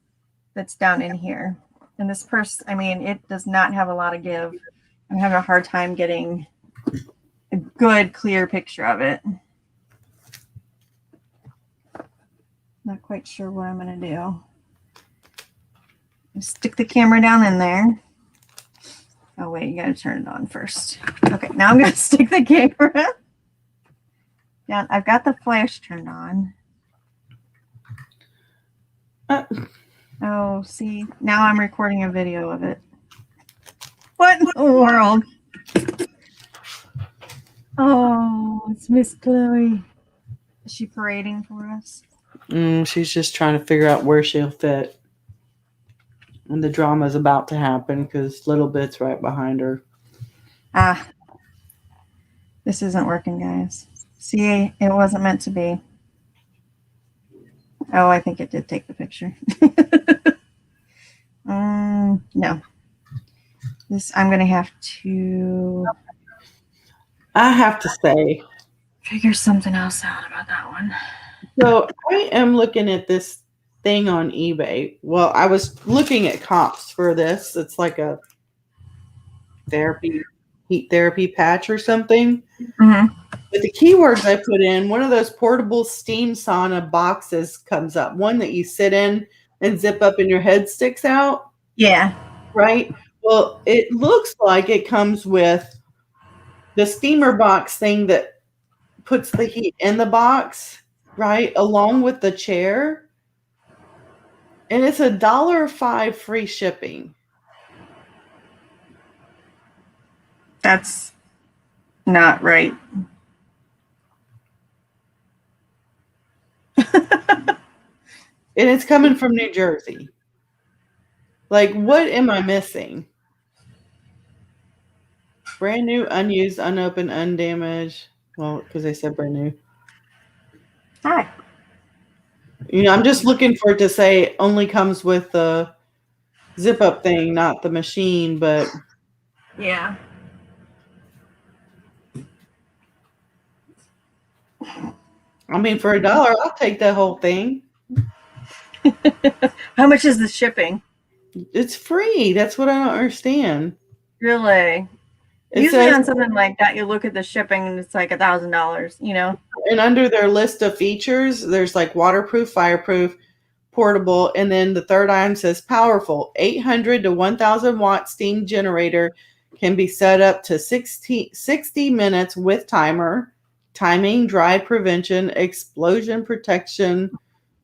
Speaker 1: that's down in here. And this purse, I mean, it does not have a lot of give. I'm having a hard time getting a good, clear picture of it. Not quite sure what I'm going to do. Stick the camera down in there. Oh, wait, you got to turn it on first. Okay, now I'm going to stick the camera down. I've got the flash turned on. Oh, see, now I'm recording a video of it. What in the world? Oh, it's Miss Chloe. Is she parading for us?
Speaker 2: She's just trying to figure out where she'll fit. And the drama's about to happen because Little Bit's right behind her.
Speaker 1: This isn't working, guys. See, it wasn't meant to be. Oh, I think it did take the picture. No. I'm going to have to...
Speaker 2: I have to say,
Speaker 1: figure something else out about that one.
Speaker 2: So I am looking at this thing on eBay. Well, I was looking at comps for this. It's like a heat therapy patch or something.
Speaker 1: Mm-hmm.
Speaker 2: But the keywords I put in, one of those portable steam sauna boxes comes up. One that you sit in and zip up and your head sticks out.
Speaker 1: Yeah.
Speaker 2: Right? Well, it looks like it comes with the steamer box thing that puts the heat in the box, right? Along with the chair. And it's $1.05 free shipping.
Speaker 1: That's not right.
Speaker 2: And it's coming from New Jersey. Like, what am I missing? Brand new, unused, unopened, undamaged. Well, because they said brand new.
Speaker 1: Hi.
Speaker 2: You know, I'm just looking for it to say only comes with the zip up thing, not the machine, but
Speaker 1: yeah.
Speaker 2: I mean, for $1, I'll take that whole thing.
Speaker 1: How much is the shipping?
Speaker 2: It's free. That's what I don't understand.
Speaker 1: Really? Usually on something like that, you look at the shipping and it's like $1,000, you know?
Speaker 2: And under their list of features, there's like waterproof, fireproof, portable. And then the third item says powerful 800 to 1000 watt steam generator can be set up to 60 minutes with timer, timing, dry prevention, explosion protection,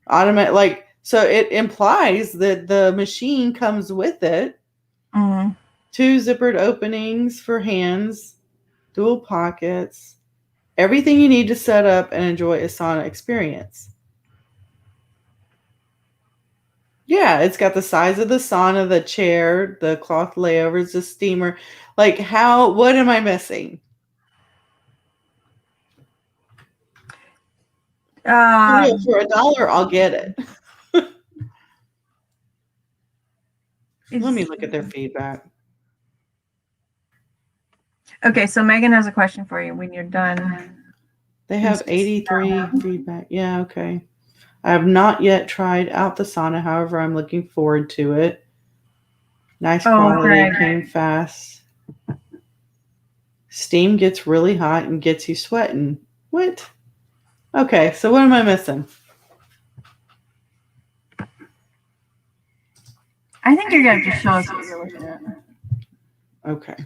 Speaker 2: automatic. Like, so it implies that the machine comes with it.
Speaker 1: Mm-hmm.
Speaker 2: 2 zippered openings for hands, dual pockets, everything you need to set up and enjoy a sauna experience. Yeah, it's got the size of the sauna, the chair, the cloth layovers, the steamer. Like, what am I missing? For $1, I'll get it. Let me look at their feedback.
Speaker 1: Okay, so Megan has a question for you when you're done.
Speaker 2: They have 83 feedback. Yeah, okay. I have not yet tried out the sauna. However, I'm looking forward to it. Nice quality, came fast. Steam gets really hot and gets you sweating. What? Okay, so what am I missing?
Speaker 1: I think you're going to have to show us what you're looking at.
Speaker 2: Okay.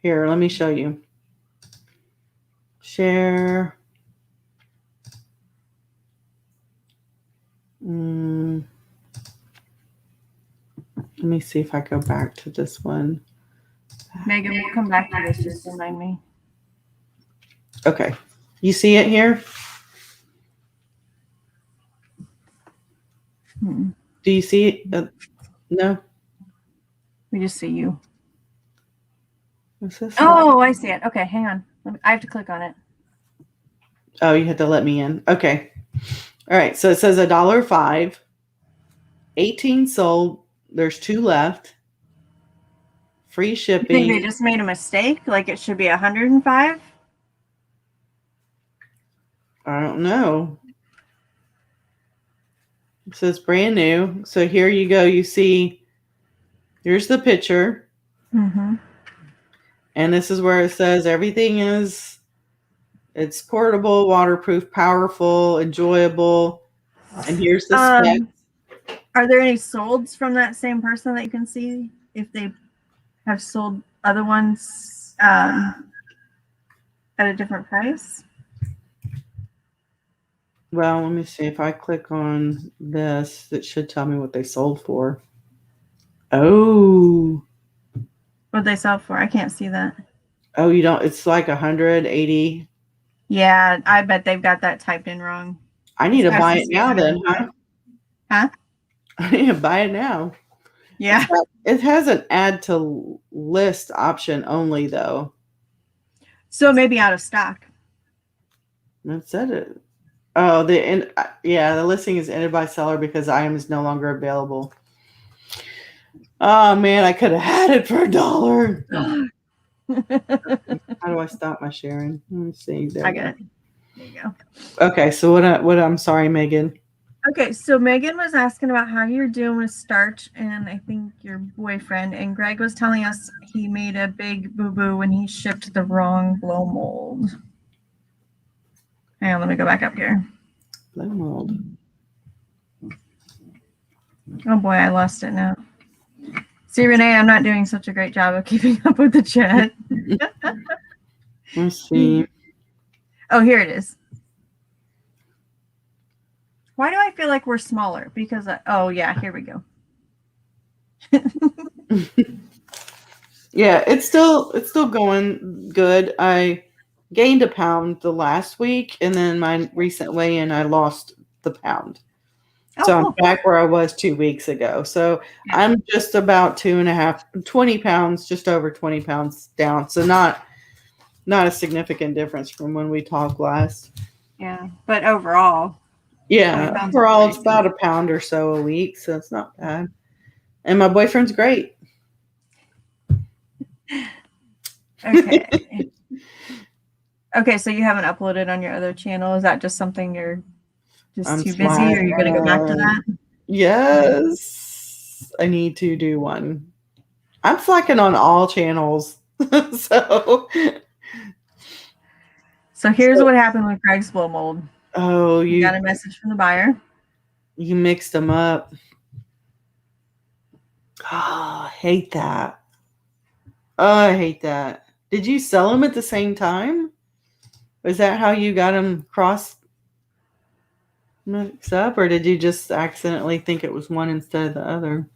Speaker 2: Here, let me show you. Share. Let me see if I go back to this one.
Speaker 1: Megan, we'll come back to this. Just remind me.
Speaker 2: Okay. You see it here? Do you see it? No?
Speaker 1: We just see you.
Speaker 2: What's this?
Speaker 1: Oh, I see it. Okay, hang on. I have to click on it.
Speaker 2: Oh, you had to let me in. Okay. All right. So it says $1.05. 18 sold. There's 2 left. Free shipping.
Speaker 1: You think they just made a mistake? Like it should be 105?
Speaker 2: I don't know. It says brand new. So here you go. You see, here's the picture.
Speaker 1: Mm-hmm. And
Speaker 2: this is where it says everything it's portable, waterproof, powerful, enjoyable. And here's the specs.
Speaker 1: Are there any solds from that same person that you can see if they have sold other ones at a different price?
Speaker 2: Well, let me see. If I click on this, it should tell me what they sold for. Oh.
Speaker 1: What they sell for? I can't see that.
Speaker 2: Oh, you don't? It's like 180.
Speaker 1: Yeah, I bet they've got that typed in wrong.
Speaker 2: I need to buy it now then, huh?
Speaker 1: Huh?
Speaker 2: I need to buy it now.
Speaker 1: Yeah.
Speaker 2: It has an add to list option only, though.
Speaker 1: So maybe out of stock.
Speaker 2: That said it. Oh, the listing is ended by seller because item is no longer available. Oh man, I could have had it for $1. How do I stop my sharing? Let me see.
Speaker 1: I got it. There you go.
Speaker 2: Okay, so what? I'm sorry, Megan.
Speaker 1: Okay, so Megan was asking about how you're doing with starch, and I think your boyfriend, and Greg was telling us he made a big boo-boo when he shipped the wrong blow mold. Hang on, let me go back up here.
Speaker 2: Blow mold.
Speaker 1: Oh boy, I lost it now. See, Renee, I'm not doing such a great job of keeping up with the chat.
Speaker 2: Let's see.
Speaker 1: Oh, here it is. Why do I feel like we're smaller? Because, oh yeah, here we go.
Speaker 2: Yeah, it's still going good. I gained a pound the last week, and then my recent weigh-in, I lost the pound. So I'm back where I was 2 weeks ago. So yeah. I'm just about 20 pounds, just over 20 pounds down. So not a significant difference from when we talked last.
Speaker 1: Yeah, but overall.
Speaker 2: Yeah, overall it's about a pound or so a week. So it's not bad. And my boyfriend's great.
Speaker 1: Okay. Okay, so you haven't uploaded on your other channel. Is that just something you're just too busy, or are you going to go back to that?
Speaker 2: Yes, I need to do one. I'm slacking on all channels. So
Speaker 1: here's what happened with Greg's blow mold.
Speaker 2: Oh,
Speaker 1: you got a message from the buyer.
Speaker 2: You mixed them up. Oh, I hate that. Oh, I hate that. Did you sell them at the same time? Was that how you got them cross mixed up, or did you just accidentally think it was one instead of the other?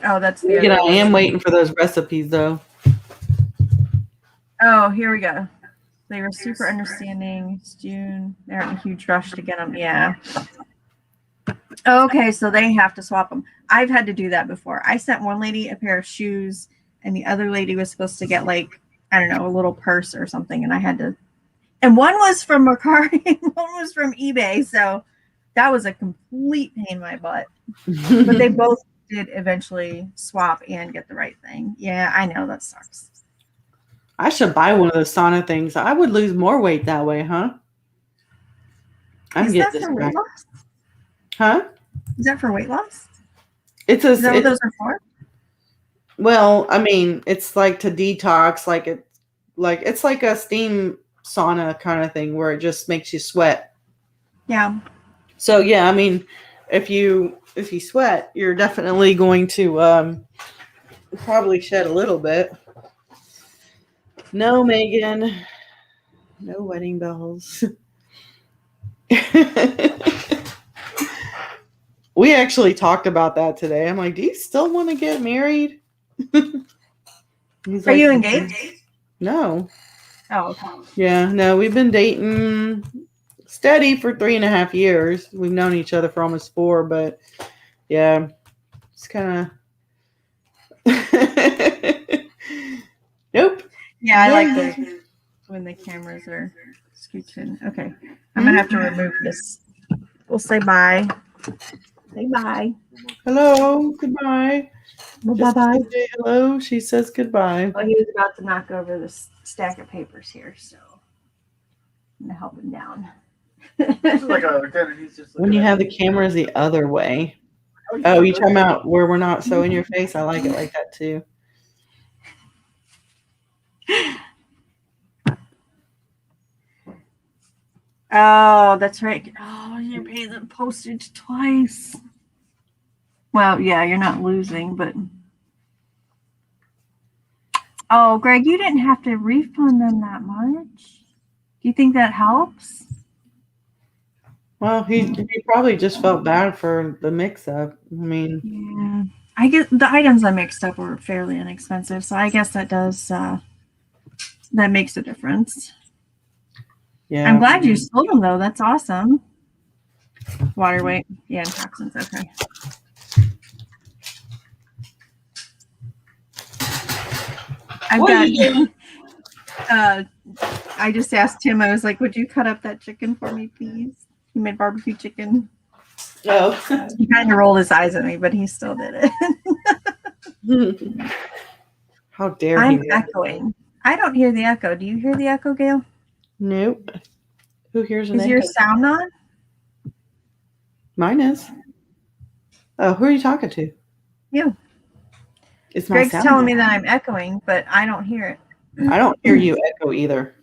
Speaker 1: Oh, that's the
Speaker 2: Megan,
Speaker 1: other
Speaker 2: I
Speaker 1: one.
Speaker 2: am waiting for those recipes though.
Speaker 1: Oh, here we go. They were super understanding. It's June. They're in a huge rush to get them. Yeah. Okay, so they have to swap them. I've had to do that before. I sent one lady a pair of shoes, and the other lady was supposed to get, like, I don't know, a little purse or something, and I had to. And one was from Mercari, one was from eBay, so that was a complete pain in my butt. But they both did eventually swap and get the right thing. Yeah, I know that sucks.
Speaker 2: I should buy one of those sauna things. I would lose more weight that way, huh? I'm
Speaker 1: Is
Speaker 2: getting
Speaker 1: that
Speaker 2: this
Speaker 1: for weight
Speaker 2: back.
Speaker 1: loss?
Speaker 2: Huh?
Speaker 1: Is that for weight loss?
Speaker 2: It's
Speaker 1: Is that what
Speaker 2: it's
Speaker 1: those are for?
Speaker 2: well, I mean, it's like to detox, it's like a steam sauna kind of thing where it just makes you sweat.
Speaker 1: Yeah.
Speaker 2: So yeah, I mean, if you sweat, you're definitely going to probably shed a little bit. No, Megan. No wedding bells. We actually talked about that today. I'm like, do you still want to get married? He's
Speaker 1: Are
Speaker 2: like,
Speaker 1: you engaged?
Speaker 2: no.
Speaker 1: Oh, okay.
Speaker 2: Yeah, no, we've been dating steady for 3.5 years. We've known each other for almost 4, but yeah, it's kind of nope.
Speaker 1: Yeah, I like those when the cameras are scooching. Okay, I'm gonna have to remove this. We'll say bye. Say bye.
Speaker 2: Hello, goodbye.
Speaker 1: Bye bye.
Speaker 2: Say hello. She says goodbye.
Speaker 1: Well, he was about to knock over this stack of papers here, so I'm gonna help him down.
Speaker 2: When you have the cameras the other way. Oh, you talking about where we're not so in your face? I like it like that too.
Speaker 1: Oh, that's right. Oh, you're paying the postage twice. Well, yeah, you're not losing, but oh, Greg, you didn't have to refund them that much. Do you think that helps?
Speaker 2: Well, he probably just felt bad for the mix-up. I mean,
Speaker 1: Yeah, I get the items I mixed up were fairly inexpensive, so I guess that does that makes a difference.
Speaker 2: yeah.
Speaker 1: I'm glad you sold them though. That's awesome. Water weight, yeah, and toxins. Okay. I've got. I just asked Tim. I was like, "Would you cut up that chicken for me, please?" He made barbecue chicken.
Speaker 2: Oh.
Speaker 1: He kind of rolled his eyes at me, but he still did it.
Speaker 2: How dare
Speaker 1: I'm
Speaker 2: he?
Speaker 1: echoing. I don't hear the echo. Do you hear the echo, Gayle?
Speaker 2: Nope. Who hears an
Speaker 1: Is
Speaker 2: echo?
Speaker 1: your sound on?
Speaker 2: Mine is. Oh, who are you talking to?
Speaker 1: You.
Speaker 2: It's my
Speaker 1: Greg's
Speaker 2: sound.
Speaker 1: telling me that I'm echoing, but I don't hear it.
Speaker 2: I don't hear you echo either.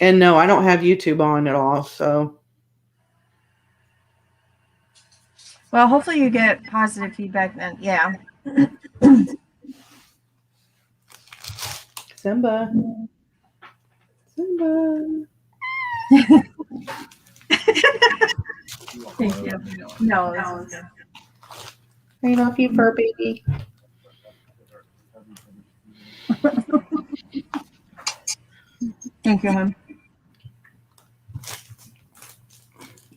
Speaker 2: And no, I don't have YouTube on at all. So.
Speaker 1: Well, hopefully you get positive feedback then. Yeah.
Speaker 2: Simba.
Speaker 1: Thank you. No, this is good.
Speaker 2: Ain't off you fur baby.
Speaker 1: Thank you, hon.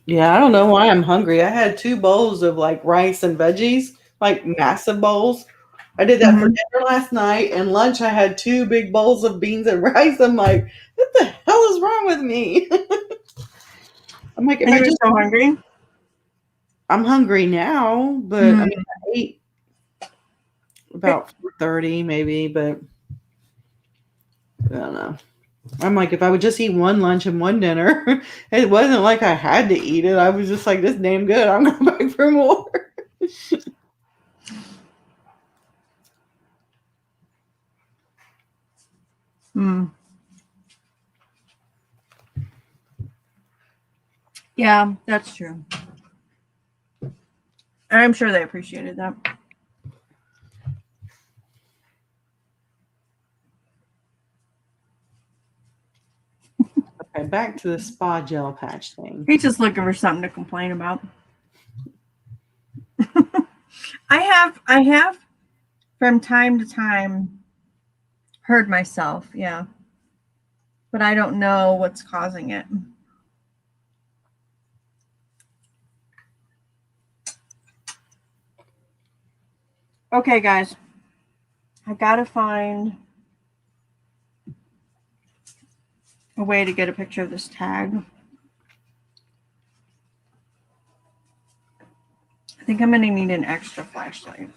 Speaker 2: Yeah, I don't know why I'm hungry. I had 2 bowls of like rice and veggies, like massive bowls. I did that for dinner last night, and lunch I had 2 big bowls of beans and rice. I'm like, what the hell is wrong with me? I'm like, if
Speaker 1: And
Speaker 2: I
Speaker 1: you were
Speaker 2: just,
Speaker 1: so hungry?
Speaker 2: I'm hungry now, but I mean, I ate about 4:30 maybe, but I don't know. I'm like, if I would just eat one lunch and one dinner, it wasn't like I had to eat it. I was just like, this damn good. I'm going back for more.
Speaker 1: Yeah, that's true. And I'm sure they appreciated that.
Speaker 2: Okay, back to the spa gel patch thing.
Speaker 1: He's just looking for something to complain about. I have from time to time heard myself, yeah. But I don't know what's causing it. Okay, guys. I gotta find a way to get a picture of this tag. I think I'm gonna need an extra flashlight.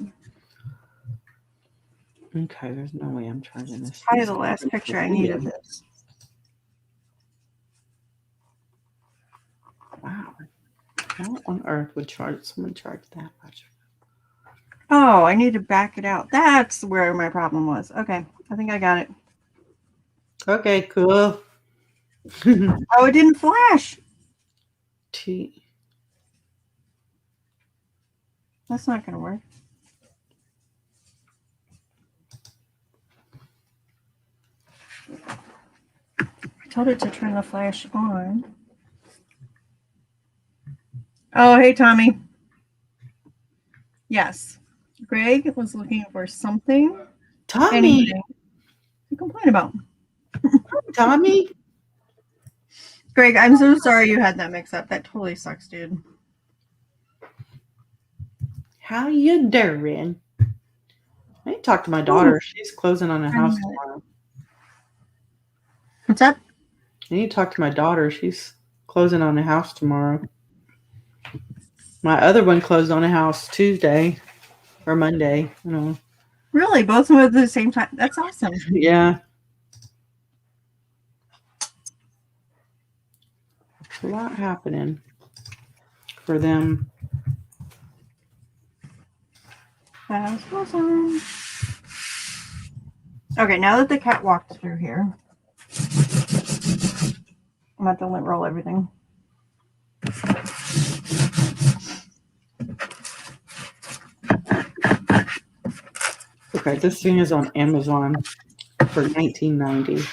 Speaker 2: Okay, there's no way I'm charging this.
Speaker 1: Probably the last picture I need of this.
Speaker 2: Wow. How on earth would someone charge that much?
Speaker 1: Oh, I need to back it out. That's where my problem was. Okay, I think I got it.
Speaker 2: Okay, cool.
Speaker 1: Oh, it didn't flash. That's not gonna work. I told it to turn the flash on. Oh, hey, Tommy. Yes. Greg was looking for something.
Speaker 2: Tommy.
Speaker 1: To complain about.
Speaker 2: Tommy.
Speaker 1: Greg, I'm so sorry you had that mix up. That totally sucks, dude.
Speaker 2: How you doing? I need to talk to my daughter.
Speaker 1: Ooh.
Speaker 2: She's closing on a house tomorrow.
Speaker 1: What's up?
Speaker 2: I need to talk to my daughter. She's closing on a house tomorrow. My other one closed on a house Tuesday or Monday. You know.
Speaker 1: Really? Both of them at the same time? That's awesome.
Speaker 2: Yeah. A lot happening for them.
Speaker 1: That's awesome. Okay, now that the cat walked through here, I'm about to lint roll everything.
Speaker 2: Okay, this thing is on Amazon for $19.90.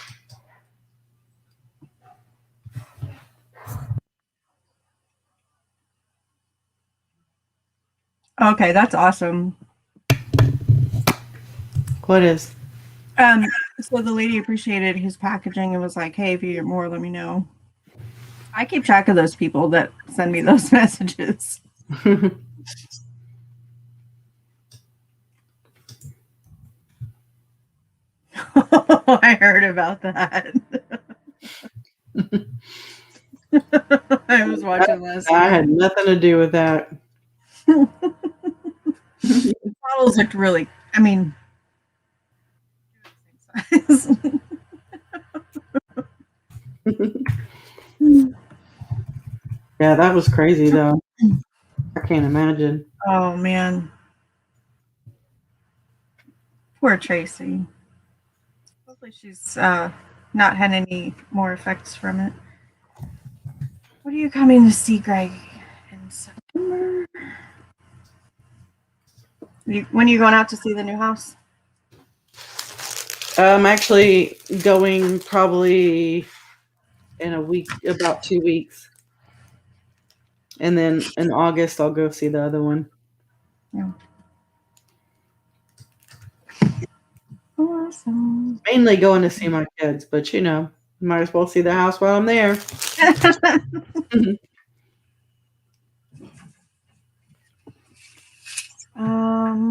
Speaker 1: Okay, that's awesome.
Speaker 2: What is?
Speaker 1: So the lady appreciated his packaging and was like, "Hey, if you get more, let me know." I keep track of those people that send me those messages. I heard about that. I was watching last
Speaker 2: I
Speaker 1: night.
Speaker 2: had nothing to do with that.
Speaker 1: The bottles looked really, I mean,
Speaker 2: Yeah, that was crazy though. I can't imagine.
Speaker 1: Oh man. Poor Tracy. Hopefully she's not had any more effects from it. What are you coming to see, Greg, in September? When are you going out to see the new house?
Speaker 2: I'm actually going probably in a week, about 2 weeks. And then in August, I'll go see the other one.
Speaker 1: Yeah. Awesome.
Speaker 2: Mainly going to see my kids, but you know, might as well see the house while I'm there.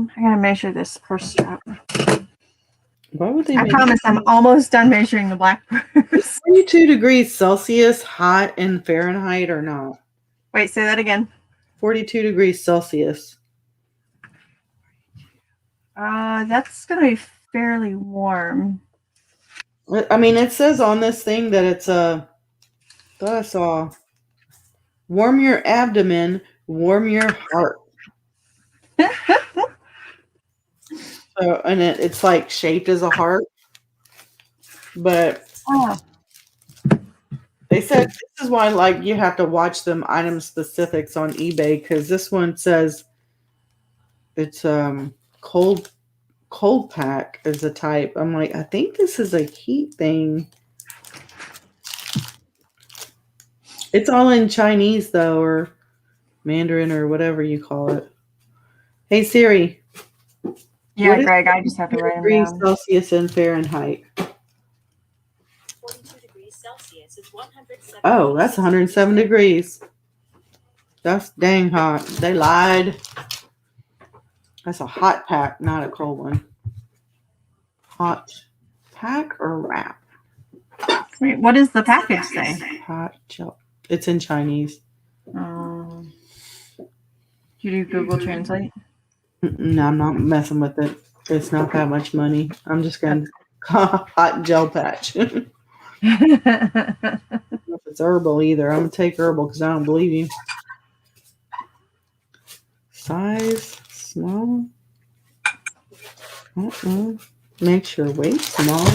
Speaker 1: I gotta measure this purse strap.
Speaker 2: Why would they?
Speaker 1: I promise I'm almost done measuring the black purse.
Speaker 2: 42 degrees Celsius hot in Fahrenheit or not?
Speaker 1: Wait, say that again.
Speaker 2: 42 degrees Celsius.
Speaker 1: That's gonna be fairly warm.
Speaker 2: I mean, it says on this thing that it's a. Thought I saw. Warm your abdomen, warm your heart. So, and it's like shaped as a heart, but They said this is why, like, you have to watch them item specifics on eBay because this one says it's cold pack is a type. I'm like, I think this is a heat thing. It's all in Chinese though, or Mandarin, or whatever you call it. Hey Siri.
Speaker 1: Yeah, Greg, I just have to write them
Speaker 2: Degrees
Speaker 1: down.
Speaker 2: Celsius in Fahrenheit.
Speaker 3: 42 degrees Celsius is 107.
Speaker 2: Oh, that's 107 degrees. That's dang hot. They lied. That's a hot pack, not a cold one. Hot pack or wrap?
Speaker 1: Wait, what does the package say?
Speaker 2: Hot gel. It's in Chinese.
Speaker 1: You do Google Translate?
Speaker 2: No, I'm not messing with it. It's not that much money. I'm just going to hot gel patch. I don't know if it's herbal either. I'm going to take herbal because I don't believe you. Size small. Makes your weight small.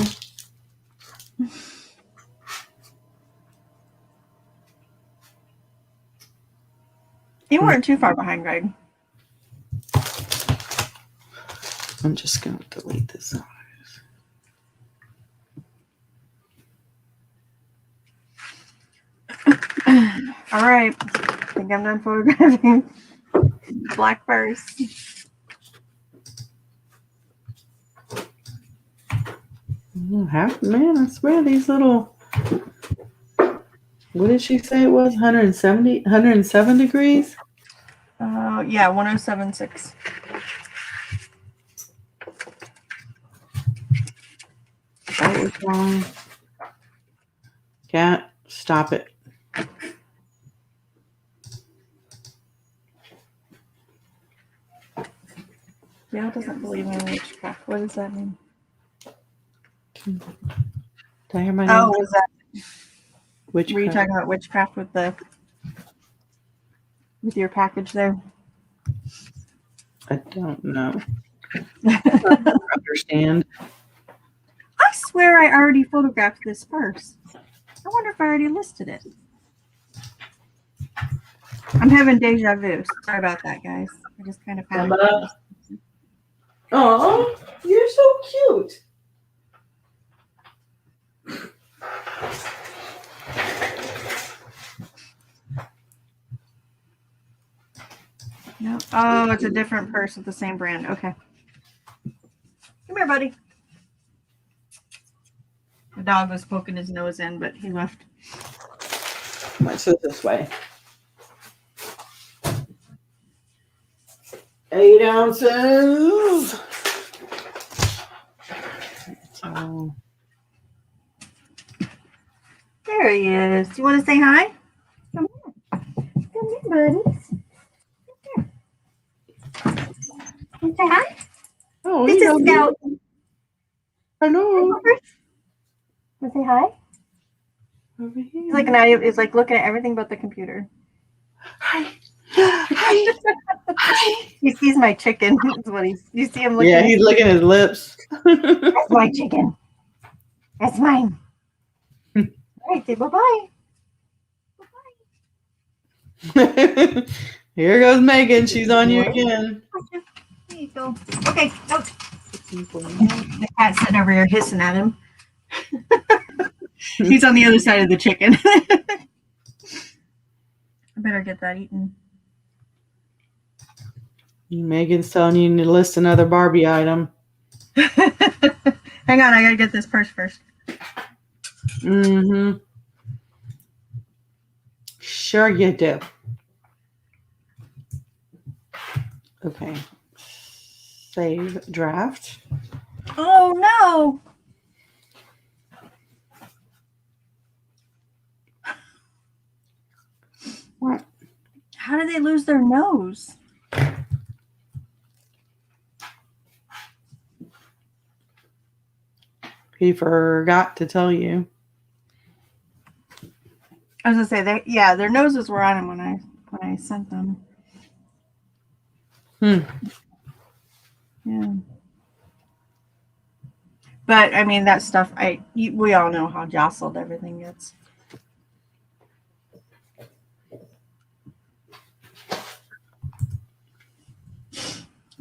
Speaker 1: You weren't too far behind, Greg.
Speaker 2: I'm just going to delete this out.
Speaker 1: All right. I think I'm done photographing black purse.
Speaker 2: Man, I swear these little. What did she say it was? 107 degrees?
Speaker 1: Yeah, 107.6.
Speaker 2: That was wrong. Cat, stop it.
Speaker 1: Gayle doesn't believe in witchcraft. What does that mean?
Speaker 2: Did I hear my name?
Speaker 1: Oh, was that? Were you
Speaker 2: Witchcraft.
Speaker 1: talking about witchcraft with your package there?
Speaker 2: I don't know. I don't understand.
Speaker 1: I swear I already photographed this purse. I wonder if I already listed it. I'm having deja vu. Sorry about that, guys. I just kind of found it.
Speaker 2: Oh, you're so cute.
Speaker 1: No. Oh, it's a different purse with the same brand. Okay. Come here, buddy. The dog was poking his nose in, but he left.
Speaker 2: Let's do it this way. 8 ounces. So,
Speaker 1: There he is. Do you want to say hi? Come here. Come here, buddies. Come here. Want to say hi?
Speaker 2: oh,
Speaker 1: This is Scout.
Speaker 2: I know.
Speaker 1: Want to say hi?
Speaker 2: Over here.
Speaker 1: He's like looking at everything but the computer.
Speaker 2: Hi. Hi. Hi.
Speaker 1: He sees my chicken. That's what you see him looking
Speaker 2: Yeah,
Speaker 1: at.
Speaker 2: he's licking his lips.
Speaker 1: That's my chicken. That's mine. All right, say bye-bye.
Speaker 2: Here goes Megan. She's on you again.
Speaker 1: There you go. Okay, go. The cat's sitting over here hissing at him. He's on the other side of the chicken. I better get that eaten.
Speaker 2: Megan's telling you to list another Barbie item.
Speaker 1: Hang on, I gotta get this purse first.
Speaker 2: Mm-hmm. Sure you do. Okay. Save draft.
Speaker 1: Oh no!
Speaker 2: What?
Speaker 1: How did they lose their nose?
Speaker 2: He forgot to tell you.
Speaker 1: I was gonna say their noses were on him when I sent them. Yeah. But I mean that stuff we all know how jostled everything gets.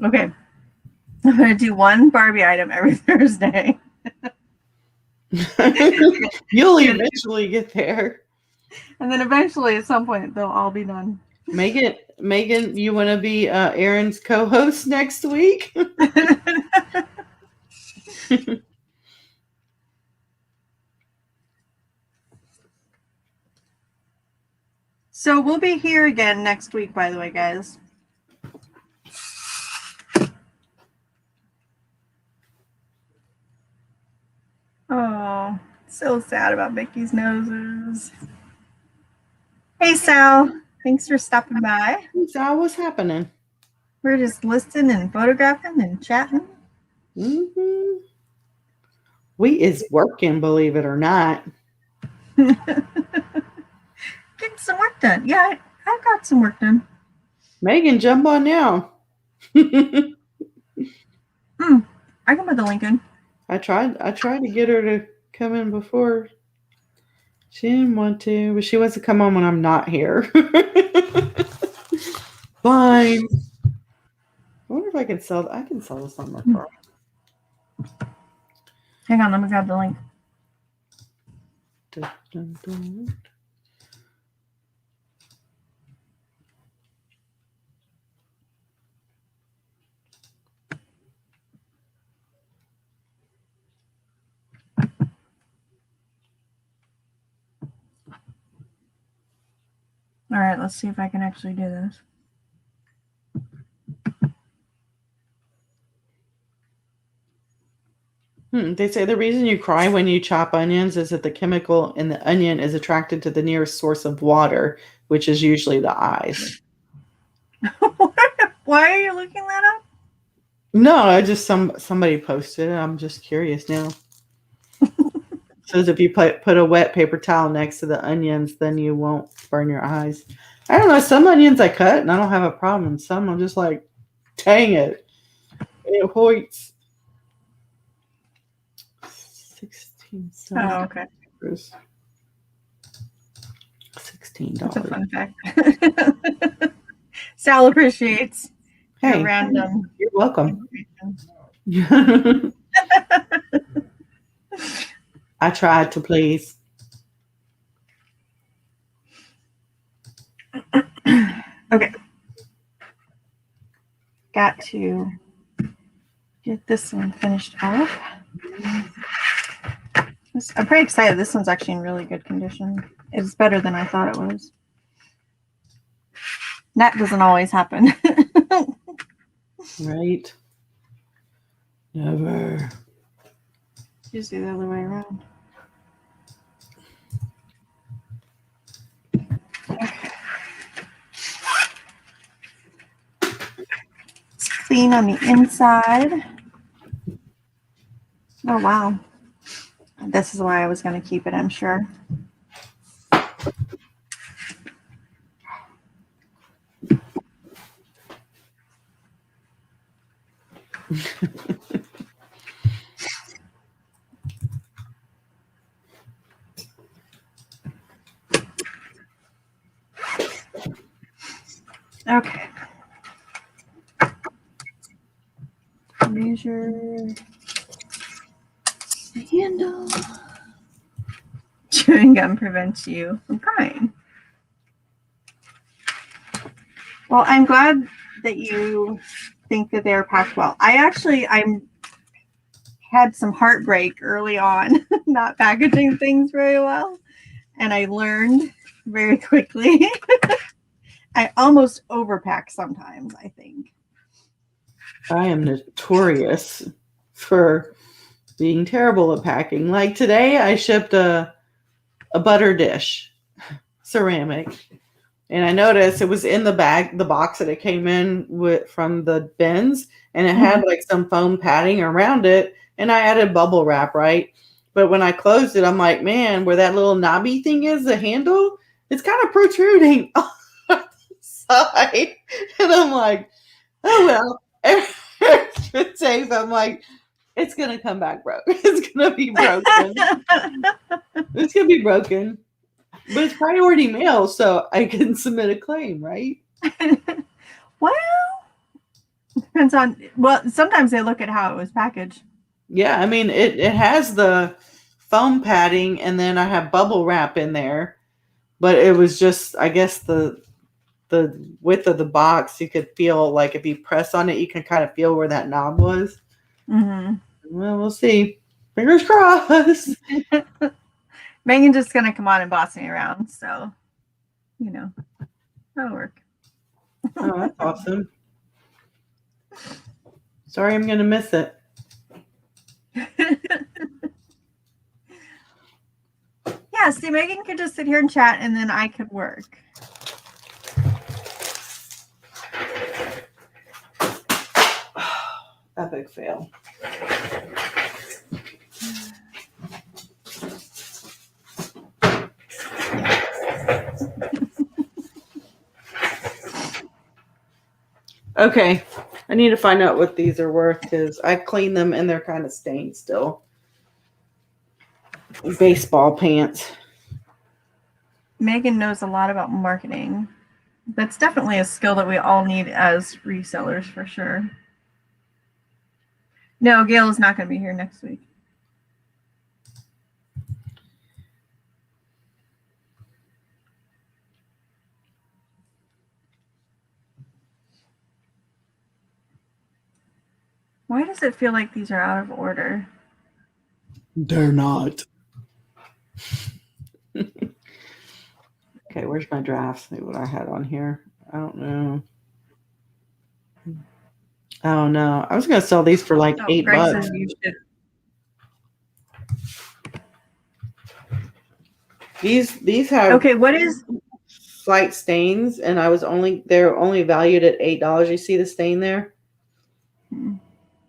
Speaker 1: Okay. I'm going to do one Barbie item every Thursday.
Speaker 2: You'll eventually get there.
Speaker 1: And then eventually, at some point, they'll all be done.
Speaker 2: Megan, you want to be Aaron's co-host next week?
Speaker 1: So we'll be here again next week, by the way, guys. Oh, so sad about Mickey's noses. Hey, Sal. Thanks for stopping by.
Speaker 2: Sal, what's happening?
Speaker 1: We're just listening and photographing and chatting.
Speaker 2: Mm-hmm. We is working, believe it or not.
Speaker 1: Getting some work done. Yeah, I got some work done.
Speaker 2: Megan, jump on now.
Speaker 1: I can put the link in.
Speaker 2: I tried to get her to come in before. She didn't want to, but she wants to come on when I'm not here. Fine. I wonder if I can sell this on my car.
Speaker 1: Hang on, let me grab the link.
Speaker 2: Dun, dun, dun.
Speaker 1: All right, let's see if I can actually do this.
Speaker 2: They say the reason you cry when you chop onions is that the chemical in the onion is attracted to the nearest source of water, which is usually the eyes.
Speaker 1: Why are you looking that up?
Speaker 2: No, I just somebody posted it. I'm just curious now. Says if you put a wet paper towel next to the onions, then you won't burn your eyes. I don't know. Some onions I cut and I don't have a problem. Some I'm just like, dang it. It hoits. 16 cents.
Speaker 1: Oh, okay.
Speaker 2: $16.
Speaker 1: That's a fun fact. Sal appreciates
Speaker 2: Hey,
Speaker 1: random.
Speaker 2: You're welcome. I tried to please.
Speaker 1: Okay. Got to get this one finished off. I'm pretty excited. This one's actually in really good condition. It's better than I thought it was. That doesn't always happen.
Speaker 2: Right? Never.
Speaker 1: Usually the other way around. Okay. It's clean on the inside. Oh, wow. This is why I was going to keep it, I'm sure. Okay. Measure the handle. Chewing gum prevents you from crying. Well, I'm glad that you think that they're packed well. I'm had some heartbreak early on, not packaging things very well, and I learned very quickly. I almost overpack sometimes, I think.
Speaker 2: I am notorious for being terrible at packing. Like today, I shipped a butter dish, ceramic, and I noticed it was in the box that it came in with from the bins, and it had like some foam padding around it, and I added bubble wrap, right? But when I closed it, I'm like, man, where that little knobby thing is, the handle, it's kind of protruding on the side, and I'm like, oh well. Extra tape. I'm like, it's gonna come back broke. It's gonna be broken. It's gonna be broken. But it's priority mail, so I can submit a claim, right?
Speaker 1: Well, depends on. Well, sometimes they look at how it was packaged.
Speaker 2: Yeah, I mean it has the foam padding, and then I have bubble wrap in there, but it was just, I guess, the width of the box. You could feel like if you press on it, you can kind of feel where that knob was.
Speaker 1: Mm-hmm.
Speaker 2: Well, we'll see. Fingers crossed.
Speaker 1: Megan's just gonna come on and boss me around, so that'll work.
Speaker 2: Oh, that's awesome. Sorry, I'm gonna miss it.
Speaker 1: Yeah, see, Megan could just sit here and chat, and then I could work.
Speaker 2: Epic fail. Okay, I need to find out what these are worth because I cleaned them and they're kind of stained still. Baseball pants.
Speaker 1: Megan knows a lot about marketing. That's definitely a skill that we all need as resellers for sure. No, Gayle is not going to be here next week. Why does it feel like these are out of order?
Speaker 2: They're not. Okay, where's my draft? See what I had on here. I don't know. Oh no, I was gonna sell these for like $8.
Speaker 1: Greg says you should.
Speaker 2: These have
Speaker 1: Okay, what is?
Speaker 2: slight stains, and they're only valued at $8. You see the stain there?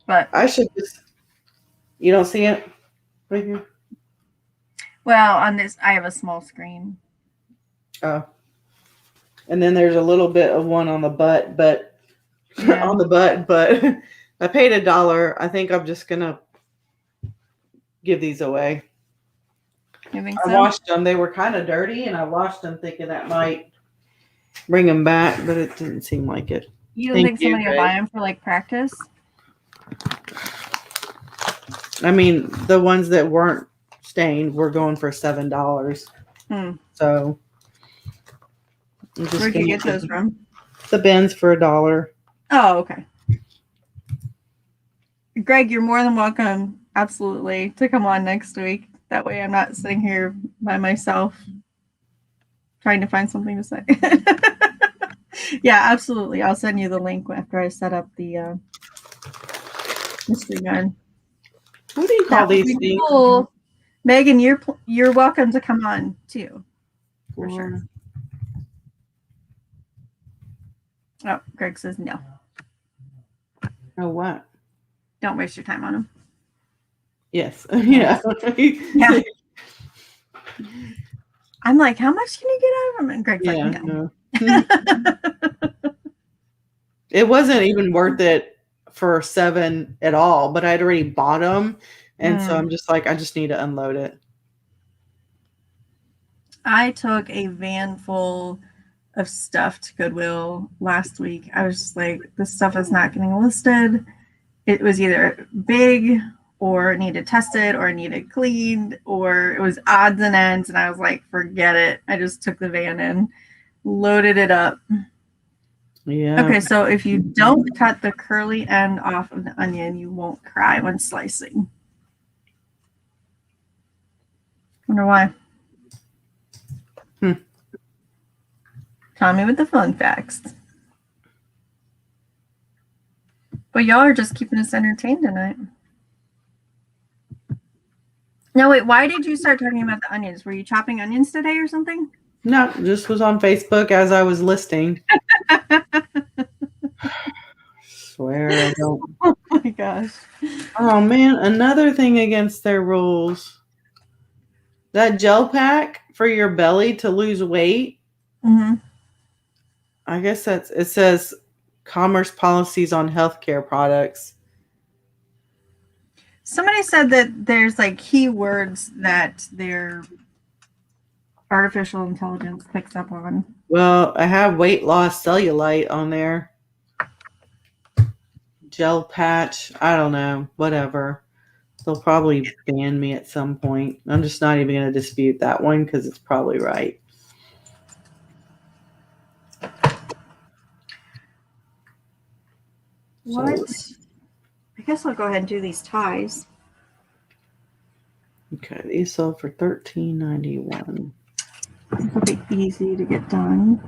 Speaker 1: But
Speaker 2: I should just. You don't see it right here.
Speaker 1: well, on this, I have a small screen.
Speaker 2: Oh. And then there's a little bit of one on the butt, but
Speaker 1: Yeah.
Speaker 2: on the butt, but I paid $1. I think I'm just gonna give these away.
Speaker 1: You think
Speaker 2: I
Speaker 1: so?
Speaker 2: washed them. They were kind of dirty, and I washed them thinking that might bring them back, but it didn't seem like it.
Speaker 1: You don't think somebody will
Speaker 2: Greg.
Speaker 1: buy them for like practice?
Speaker 2: I mean, the ones that weren't stained were going for $7. So I'm just
Speaker 1: Where'd you
Speaker 2: gonna
Speaker 1: get those from?
Speaker 2: The bins for $1.
Speaker 1: Oh, okay. Greg, you're more than welcome, absolutely, to come on next week. That way I'm not sitting here by myself trying to find something to say. Yeah, absolutely. I'll send you the link after I set up the mystery gun.
Speaker 2: What do you call these things?
Speaker 1: Cool. Megan, you're welcome to come on too. For sure. Oh, Greg says no.
Speaker 2: Oh, what?
Speaker 1: Don't waste your time on them.
Speaker 2: Yes. Yeah.
Speaker 1: Yeah. I'm like, how much can you get out of them? And Greg's like, no.
Speaker 2: It wasn't even worth it for $7 at all, but I'd already bought them. And so I'm just like, I just need to unload it.
Speaker 1: I took a van full of stuff to Goodwill last week. I was just like, this stuff is not getting listed. It was either big or needed tested or needed cleaned, or it was odds and ends. And I was like, forget it. I just took the van in, loaded it up.
Speaker 2: Yeah.
Speaker 1: Okay, so if you don't cut the curly end off of the onion, you won't cry when slicing. Wonder why. Tommy with the fun facts. But y'all are just keeping us entertained tonight. No, wait, why did you start talking about the onions? Were you chopping onions today or something?
Speaker 2: No, just was on Facebook as I was listing. Swear I don't.
Speaker 1: Oh my gosh.
Speaker 2: Oh man, another thing against their rules. That gel pack for your belly to lose weight.
Speaker 1: Mm-hmm.
Speaker 2: I guess it says commerce policies on healthcare products.
Speaker 1: Somebody said that there's like keywords that their artificial intelligence picks up on.
Speaker 2: Well, I have weight loss cellulite on there. gel patch. I don't know. Whatever. They'll probably ban me at some point. I'm just not even going to dispute that one because it's probably right.
Speaker 1: What? I guess I'll go ahead and do these ties.
Speaker 2: Okay, these sold for $13.91.
Speaker 1: It'll be easy to get done.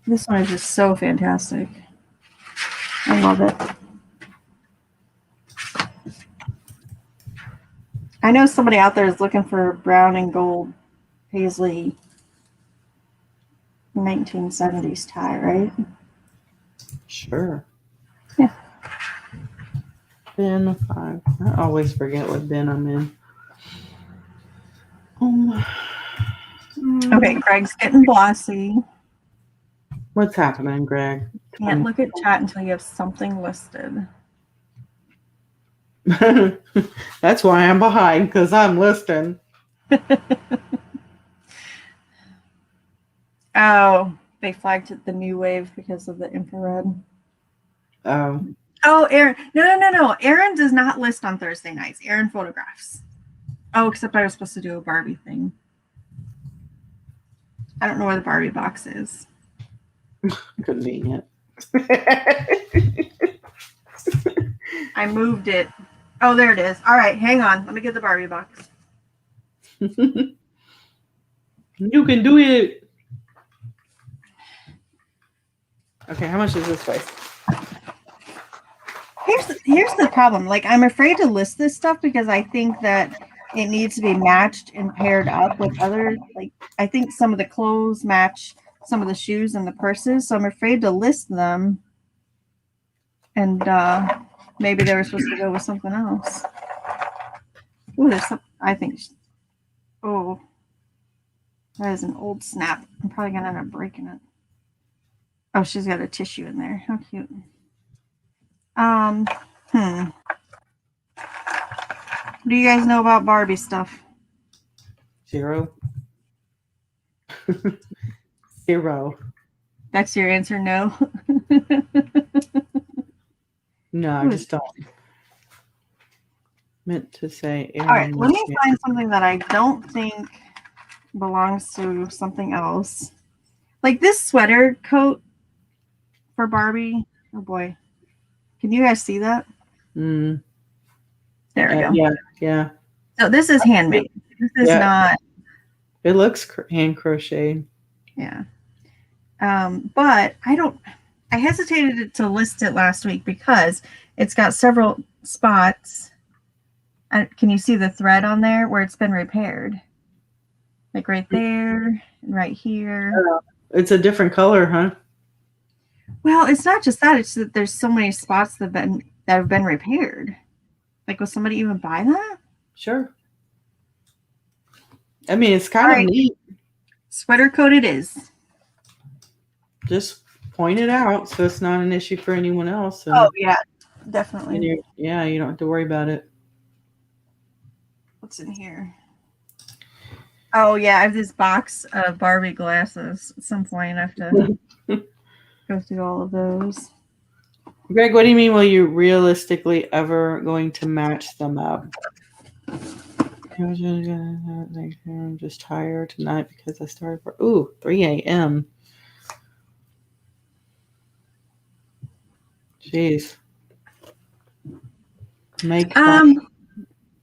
Speaker 1: This one is just so fantastic. I love it. I know somebody out there is looking for brown and gold paisley 1970s tie, right?
Speaker 2: Sure.
Speaker 1: Yeah.
Speaker 2: Bin 5. I always forget what bin I'm in.
Speaker 1: Okay, Greg's getting glossy.
Speaker 2: What's happening, Greg?
Speaker 1: Can't look at chat until you have something listed.
Speaker 2: That's why I'm behind, because I'm listening.
Speaker 1: Oh, they flagged it the new wave because of the infrared.
Speaker 2: Oh.
Speaker 1: Oh, Aaron. No. Aaron does not list on Thursday nights. Aaron photographs. Oh, except I was supposed to do a Barbie thing. I don't know where the Barbie box is.
Speaker 2: Convenient.
Speaker 1: I moved it. Oh, there it is. All right, hang on. Let me get the Barbie box.
Speaker 2: You can do it. Okay, how much is this place?
Speaker 1: Here's the problem. Like, I'm afraid to list this stuff because I think that it needs to be matched and paired up with other. Like, I think some of the clothes match some of the shoes and the purses, so I'm afraid to list them. And maybe they were supposed to go with something else. Oh, there's some. I think. Oh, that is an old snap. I'm probably gonna end up breaking it. Oh, she's got a tissue in there. How cute. Do you guys know about Barbie stuff?
Speaker 2: 0. 0.
Speaker 1: That's your answer, no?
Speaker 2: No, I just don't. Meant to say Aaron.
Speaker 1: All right, let me find something that I don't think belongs to something else. Like this sweater coat for Barbie. Oh boy. Can you guys see that?
Speaker 2: Mm.
Speaker 1: There we go.
Speaker 2: Yeah.
Speaker 1: So this is handmade. This is not.
Speaker 2: It looks hand crocheted.
Speaker 1: Yeah. But I hesitated to list it last week because it's got several spots. Can you see the thread on there where it's been repaired? Like right there and right here.
Speaker 2: It's a different color, huh?
Speaker 1: Well, it's not just that. It's that there's so many spots that have been repaired. Like, will somebody even buy that?
Speaker 2: Sure. I mean, it's kind of neat.
Speaker 1: Sweater coat it is.
Speaker 2: Just point it out so it's not an issue for anyone else.
Speaker 1: Oh, yeah, definitely.
Speaker 2: You don't have to worry about it.
Speaker 1: What's in here? Oh, yeah, I have this box of Barbie glasses. At some point, I have to go through all of those.
Speaker 2: Greg, what do you mean, will you realistically ever going to match them up? I'm just tired tonight because I started for 3 a.m. Jeez.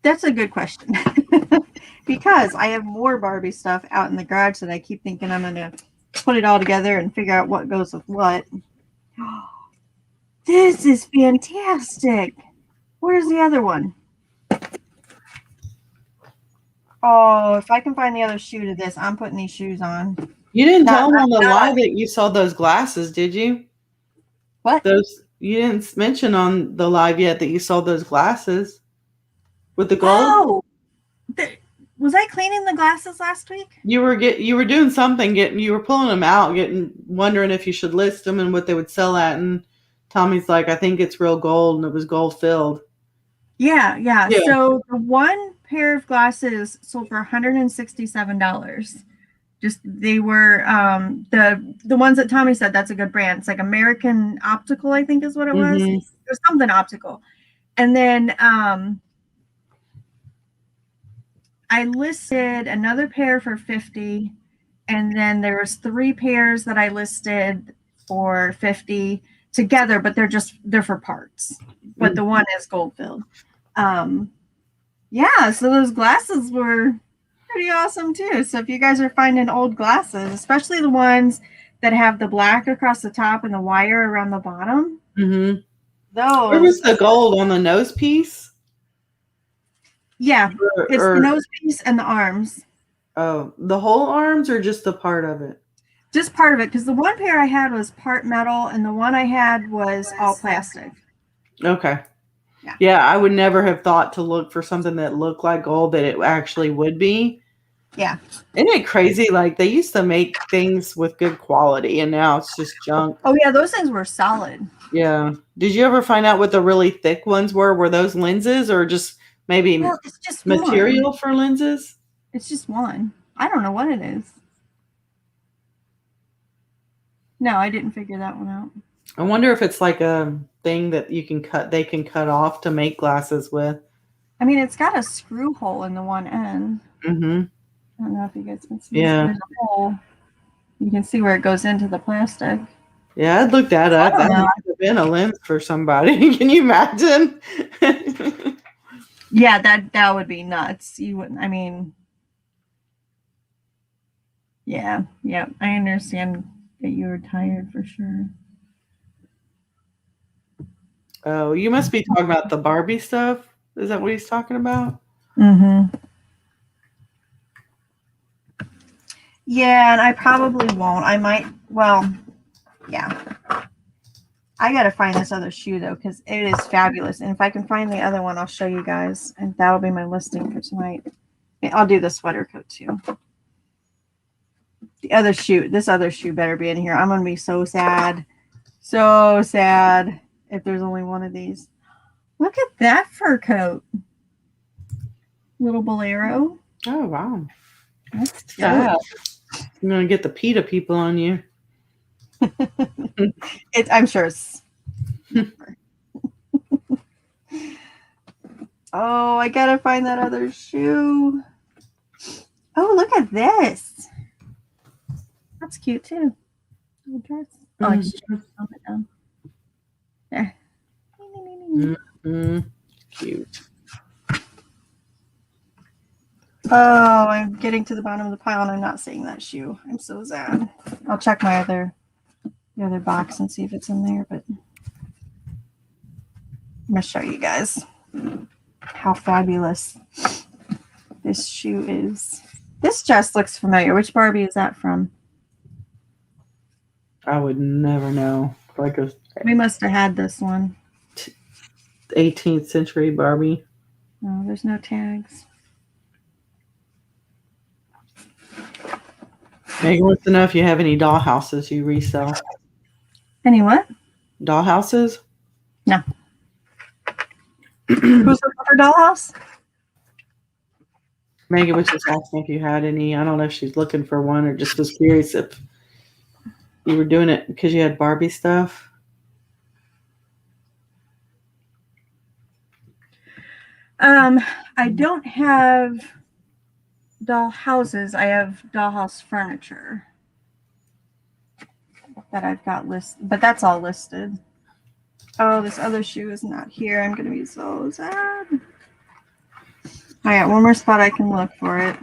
Speaker 1: That's a good question. Because I have more Barbie stuff out in the garage that I keep thinking I'm going to put it all together and figure out what goes with what. This is fantastic. Where's the other one? Oh, if I can find the other shoe to this, I'm putting these shoes on.
Speaker 2: You didn't tell them on the live that you saw those glasses, did you?
Speaker 1: What?
Speaker 2: You didn't mention on the live yet that you saw those glasses with the gold.
Speaker 1: Oh, was I cleaning the glasses last week?
Speaker 2: You were doing something, you were pulling them out, wondering if you should list them and what they would sell at, and Tommy's like, I think it's real gold, and it was gold filled.
Speaker 1: Yeah. So the one pair of glasses sold for $167. Just they were the ones that Tommy said, that's a good brand. It's like American Optical, I think is what it was.
Speaker 2: Mhm.
Speaker 1: It was something optical. And then I listed another pair for 50, and then there was 3 pairs that I listed for 50 together, but they're for parts. But the one is gold filled. Yeah, so those glasses were pretty awesome too. So if you guys are finding old glasses, especially the ones that have the black across the top and the wire around the bottom,
Speaker 2: Mhm. Where was
Speaker 1: those,
Speaker 2: the gold on the nose piece?
Speaker 1: yeah, it's the
Speaker 2: Or
Speaker 1: nose piece and the arms.
Speaker 2: oh, the whole arms or just the part of it?
Speaker 1: Just part of it, because the one pair I had was part metal and the one I had was all plastic.
Speaker 2: Okay.
Speaker 1: Yeah.
Speaker 2: Yeah, I would never have thought to look for something that looked like gold that it actually would be.
Speaker 1: Yeah.
Speaker 2: Isn't it crazy? Like they used to make things with good quality and now it's just junk.
Speaker 1: Oh yeah, those things were solid.
Speaker 2: Yeah. Did you ever find out what the really thick ones were? Were those lenses or just maybe
Speaker 1: Well, it's just
Speaker 2: material
Speaker 1: one.
Speaker 2: for lenses?
Speaker 1: It's just one. I don't know what it is. No, I didn't figure that one out.
Speaker 2: I wonder if it's like a thing that you can cut, they can cut off to make glasses with.
Speaker 1: I mean, it's got a screw hole in the one end.
Speaker 2: Mm-hmm.
Speaker 1: I don't know if you guys can see.
Speaker 2: Yeah.
Speaker 1: There's a hole. You can see where it goes into the plastic.
Speaker 2: Yeah, I'd look that up. That might have been a lens for somebody. Can you imagine?
Speaker 1: Yeah, that would be nuts. You wouldn't. I mean, yeah. I understand that you were tired for sure.
Speaker 2: Oh, you must be talking about the Barbie stuff. Is that what he's talking about?
Speaker 1: Mm-hmm. Yeah, and I probably won't. I might. Well, yeah. I gotta find this other shoe though, because it is fabulous. And if I can find the other one, I'll show you guys, and that'll be my listing for tonight. I'll do the sweater coat too. This other shoe better be in here. I'm gonna be so sad if there's only one of these. Look at that fur coat, little bolero.
Speaker 2: Oh wow,
Speaker 1: That's cute.
Speaker 2: yeah. I'm gonna get the PETA people on you.
Speaker 1: I'm sure it's. Oh, I gotta find that other shoe. Oh, look at this. That's cute too. Little dress. Oh, it's just on it down. There.
Speaker 2: Mm-hmm. Cute.
Speaker 1: Oh, I'm getting to the bottom of the pile and I'm not seeing that shoe. I'm so sad. I'll check the other box and see if it's in there, but I'm gonna show you guys how fabulous this shoe is. This dress looks familiar. Which Barbie is that from?
Speaker 2: I would never know. Like a
Speaker 1: We must have had this one.
Speaker 2: 18th century Barbie.
Speaker 1: No, there's no tags.
Speaker 2: Megan wants to know if you have any dollhouses you resell.
Speaker 1: Any what?
Speaker 2: Dollhouses?
Speaker 1: No. Who's looking for dollhouse?
Speaker 2: Megan was just asking if you had any. I don't know if she's looking for one or just was curious if you were doing it because you had Barbie stuff.
Speaker 1: I don't have doll houses. I have dollhouse furniture that I've got listed, but that's all listed. Oh, this other shoe is not here. I'm gonna be so sad. I got one more spot I can look for it.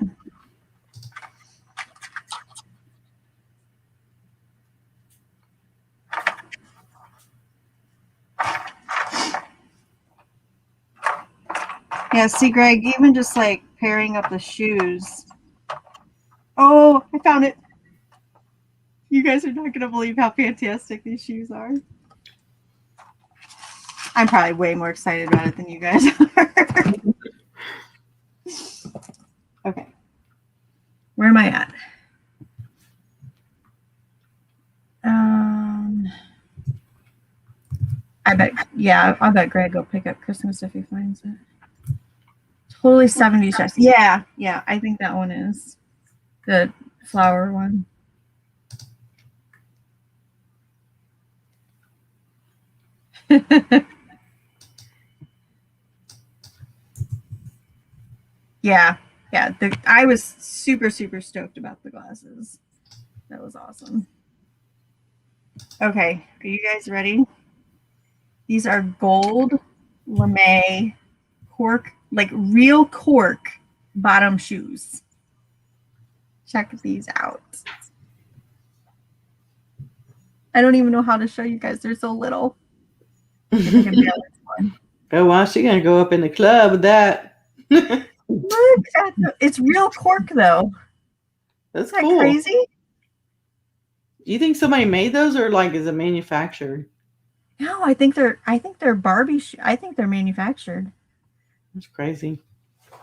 Speaker 1: Yeah, see, Greg, even just like pairing up the shoes. Oh, I found it. You guys are not going to believe how fantastic these shoes are. I'm probably way more excited about it than you guys are. Okay. Where am I at? I bet Greg will pick up Christmas if he finds it. Totally 70s dress. Yeah, I think that one is the flower one. Yeah. I was super stoked about the glasses. That was awesome. Okay, are you guys ready? These are gold lame cork, like real cork bottom shoes. Check these out. I don't even know how to show you guys. They're so little.
Speaker 2: Oh, wow, she's going to go up in the club with that.
Speaker 1: Look at it's real cork though.
Speaker 2: That's
Speaker 1: Isn't that
Speaker 2: cool.
Speaker 1: crazy?
Speaker 2: Do you think somebody made those or like is it manufactured?
Speaker 1: No, I think they're Barbie. I think they're manufactured.
Speaker 2: That's crazy.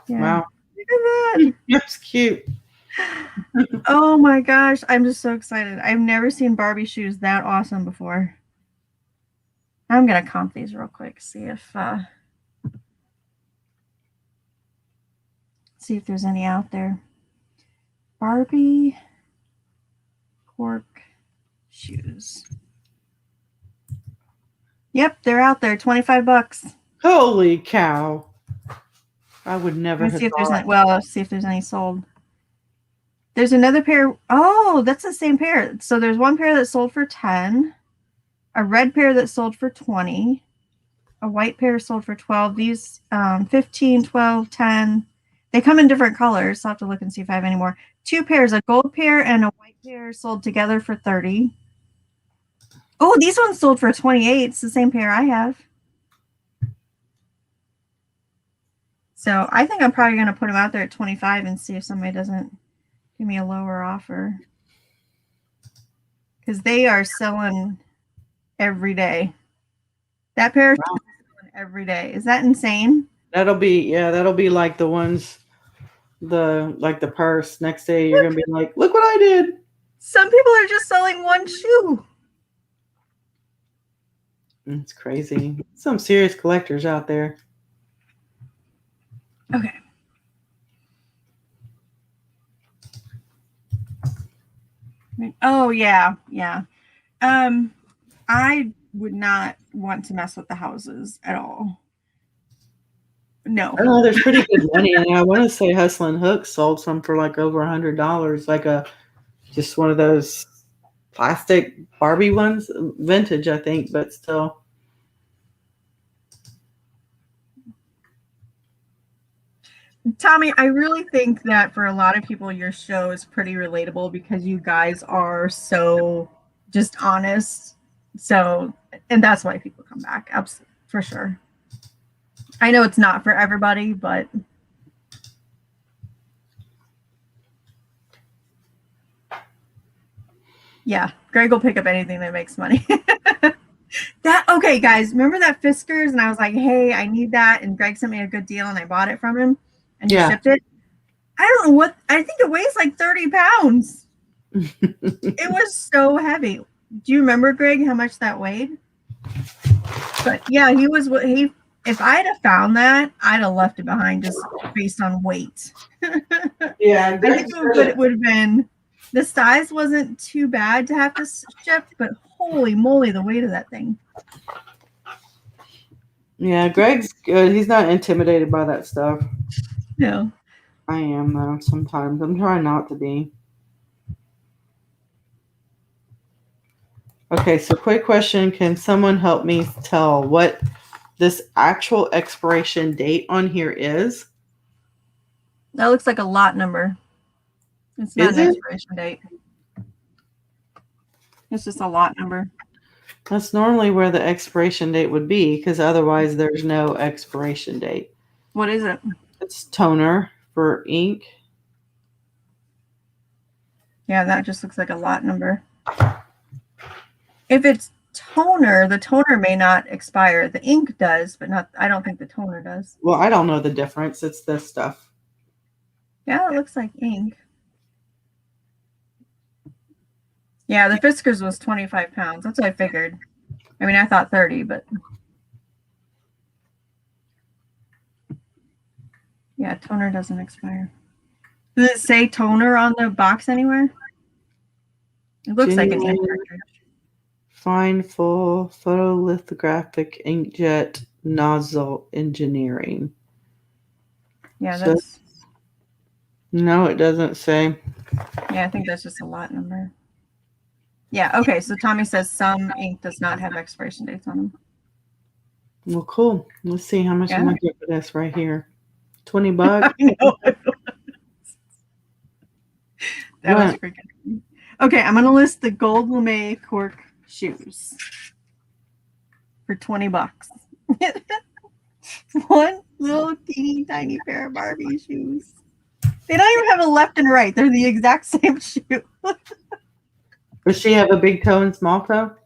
Speaker 1: Yeah.
Speaker 2: Wow.
Speaker 1: Look at that.
Speaker 2: That's cute.
Speaker 1: Oh my gosh, I'm just so excited. I've never seen Barbie shoes that awesome before. I'm gonna comp these real quick, see if there's any out there. Barbie cork shoes. Yep, they're out there. $25.
Speaker 2: Holy cow. I would never
Speaker 1: Let's
Speaker 2: have
Speaker 1: see if there's
Speaker 2: thought.
Speaker 1: any, well, let's see if there's any sold. There's another pair. Oh, that's the same pair. So there's one pair that sold for 10, a red pair that sold for 20, a white pair sold for 12. These 15, 12, 10. They come in different colors. So I'll have to look and see if I have any more. Two pairs, a gold pair and a white pair sold together for 30. Oh, these ones sold for 28. It's the same pair I have. So I think I'm probably going to put them out there at 25 and see if somebody doesn't give me a lower offer. Because they are selling every day. That pair is selling every day. Is that insane?
Speaker 2: That'll be like the ones, the purse. Next day you're gonna be like, look what I did.
Speaker 1: Some people are just selling one shoe.
Speaker 2: It's crazy. Some serious collectors out there.
Speaker 1: Okay. Oh yeah. I would not want to mess with the houses at all. No.
Speaker 2: Oh, there's pretty good money, and I want to say Hustlin' Hooks sold some for like over $100, like just one of those plastic Barbie ones, vintage, I think, but still.
Speaker 1: Tommy, I really think that for a lot of people, your show is pretty relatable because you guys are so just honest. So, and that's why people come back. Absolutely, for sure. I know it's not for everybody, but yeah, Greg will pick up anything that makes money. Okay, guys, remember that Fiskars? And I was like, hey, I need that. And Greg sent me a good deal and I bought it from him and he shipped it. I don't know what, I think it weighs like 30 pounds. It was so heavy. Do you remember, Greg, how much that weighed? But yeah, if I'd have found that, I'd have left it behind just based on weight.
Speaker 2: Yeah,
Speaker 1: I think it would have been, the size wasn't too bad to have to ship, but holy moly, the weight of that thing.
Speaker 2: Yeah, Greg's good. He's not intimidated by that stuff.
Speaker 1: No.
Speaker 2: I am, though, sometimes. I'm trying not to be. Okay, so quick question. Can someone help me tell what this actual expiration date on here is?
Speaker 1: That looks like a lot number. It's not an expiration date. It's just a lot number.
Speaker 2: That's normally where the expiration date would be, because otherwise there's no expiration date.
Speaker 1: What is it?
Speaker 2: It's toner for ink.
Speaker 1: Yeah, that just looks like a lot number. If it's toner, the toner may not expire. The ink does, but not. I don't think the toner does.
Speaker 2: Well, I don't know the difference. It's this stuff.
Speaker 1: Yeah, it looks like ink. Yeah, the Fiskars was 25 pounds. That's what I figured. I mean, I thought 30, but yeah, toner doesn't expire. Does it say toner on the box anywhere? It looks like an ink
Speaker 2: Genuine
Speaker 1: cartridge.
Speaker 2: fine full photolithographic inkjet nozzle engineering.
Speaker 1: Yeah,
Speaker 2: So
Speaker 1: that's.
Speaker 2: no, it doesn't say.
Speaker 1: Yeah, I think that's just a lot number. Yeah. Okay. So Tommy says some ink does not have expiration dates on them.
Speaker 2: Well, cool. Let's see how much
Speaker 1: Yeah.
Speaker 2: I'm gonna get for this right here. $20.
Speaker 1: I know. That was
Speaker 2: What?
Speaker 1: freaking. Okay, I'm gonna list the gold lame cork shoes for $20. One little teeny tiny pair of Barbie shoes. They don't even have a left and right. They're the exact same shoe.
Speaker 2: Does she have a big toe and small toe?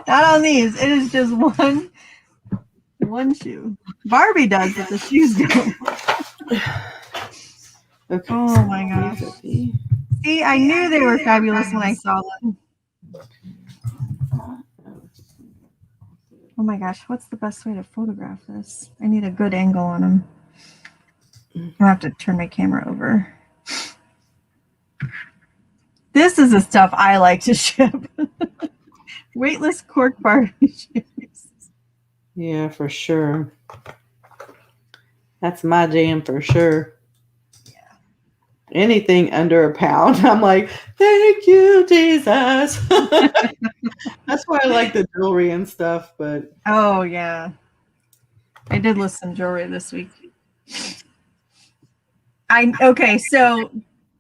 Speaker 1: Not on these. It is just one shoe. Barbie does, but the shoes don't.
Speaker 2: Okay.
Speaker 1: Oh my gosh. See, I knew they were fabulous when I saw them. Oh my gosh, what's the best way to photograph this? I need a good angle on them. I'll have to turn my camera over. This is the stuff I like to ship. Weightless cork Barbie shoes.
Speaker 2: Yeah, for sure. That's my jam for sure.
Speaker 1: Yeah.
Speaker 2: Anything under a pound, I'm like, thank you, Jesus. That's why I like the jewelry and stuff, but
Speaker 1: Oh yeah. I did list some jewelry this week. Okay, so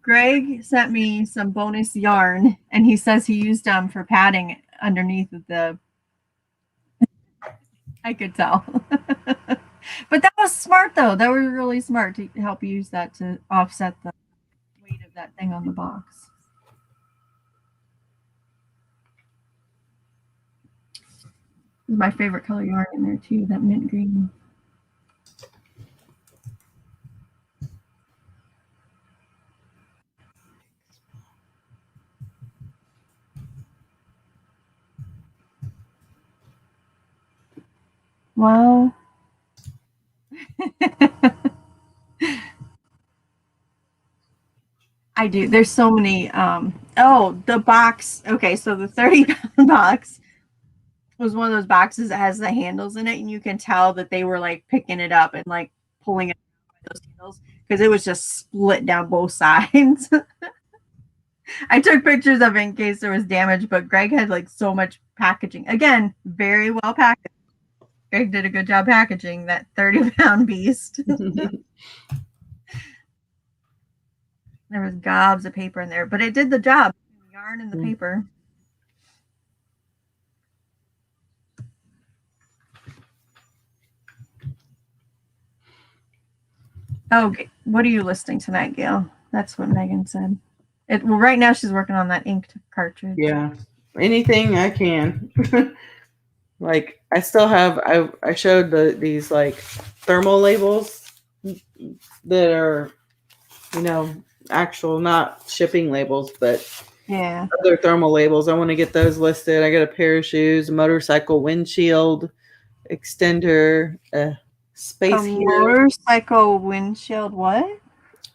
Speaker 1: Greg sent me some bonus yarn and he says he used them for padding underneath of the I could tell. But that was smart though. That was really smart to help you use that to offset the weight of that thing on the box. This is my favorite color yarn in there too, that mint green. Well, I do. There's so many. Oh, the box. Okay, so the 30-pound box was one of those boxes that has the handles in it, and you can tell that they were like picking it up and like pulling it out by those handles because it was just split down both sides. I took pictures of it in case there was damage, but Greg had like so much packaging. Again, very well packaged. Greg did a good job packaging that 30-pound beast. There was gobs of paper in there, but it did the job. The yarn and the paper. Oh, what are you listing tonight, Gayle? That's what Megan said. Well, right now she's working on that inked cartridge.
Speaker 2: yeah, anything I can. Like I still have. I showed these like thermal labels that are, actual not shipping labels, but
Speaker 1: Yeah.
Speaker 2: other thermal labels. I want to get those listed. I got a pair of shoes, a motorcycle windshield extender, space heater
Speaker 1: motorcycle windshield. What?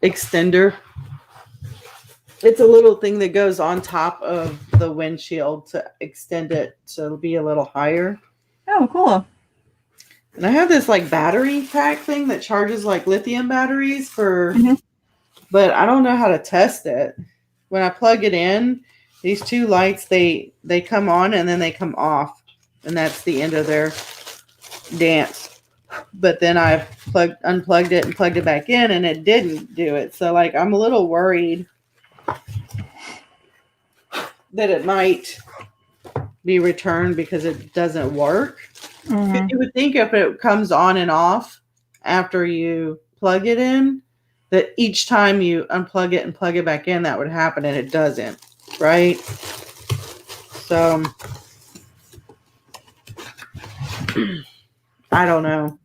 Speaker 2: extender. It's a little thing that goes on top of the windshield to extend it so it'll be a little higher.
Speaker 1: Oh, cool.
Speaker 2: And I have this like battery pack thing that charges like lithium batteries but I don't know how to test it. When I plug it in, these two lights, they come on and then they come off. And that's the end of their dance. But then I unplugged it and plugged it back in and it didn't do it. So like I'm a little worried that it might be returned because it doesn't work.
Speaker 1: Mm-hmm.
Speaker 2: You would think if it comes on and off after you plug it in, that each time you unplug it and plug it back in, that would happen, and it doesn't, right? So I don't know.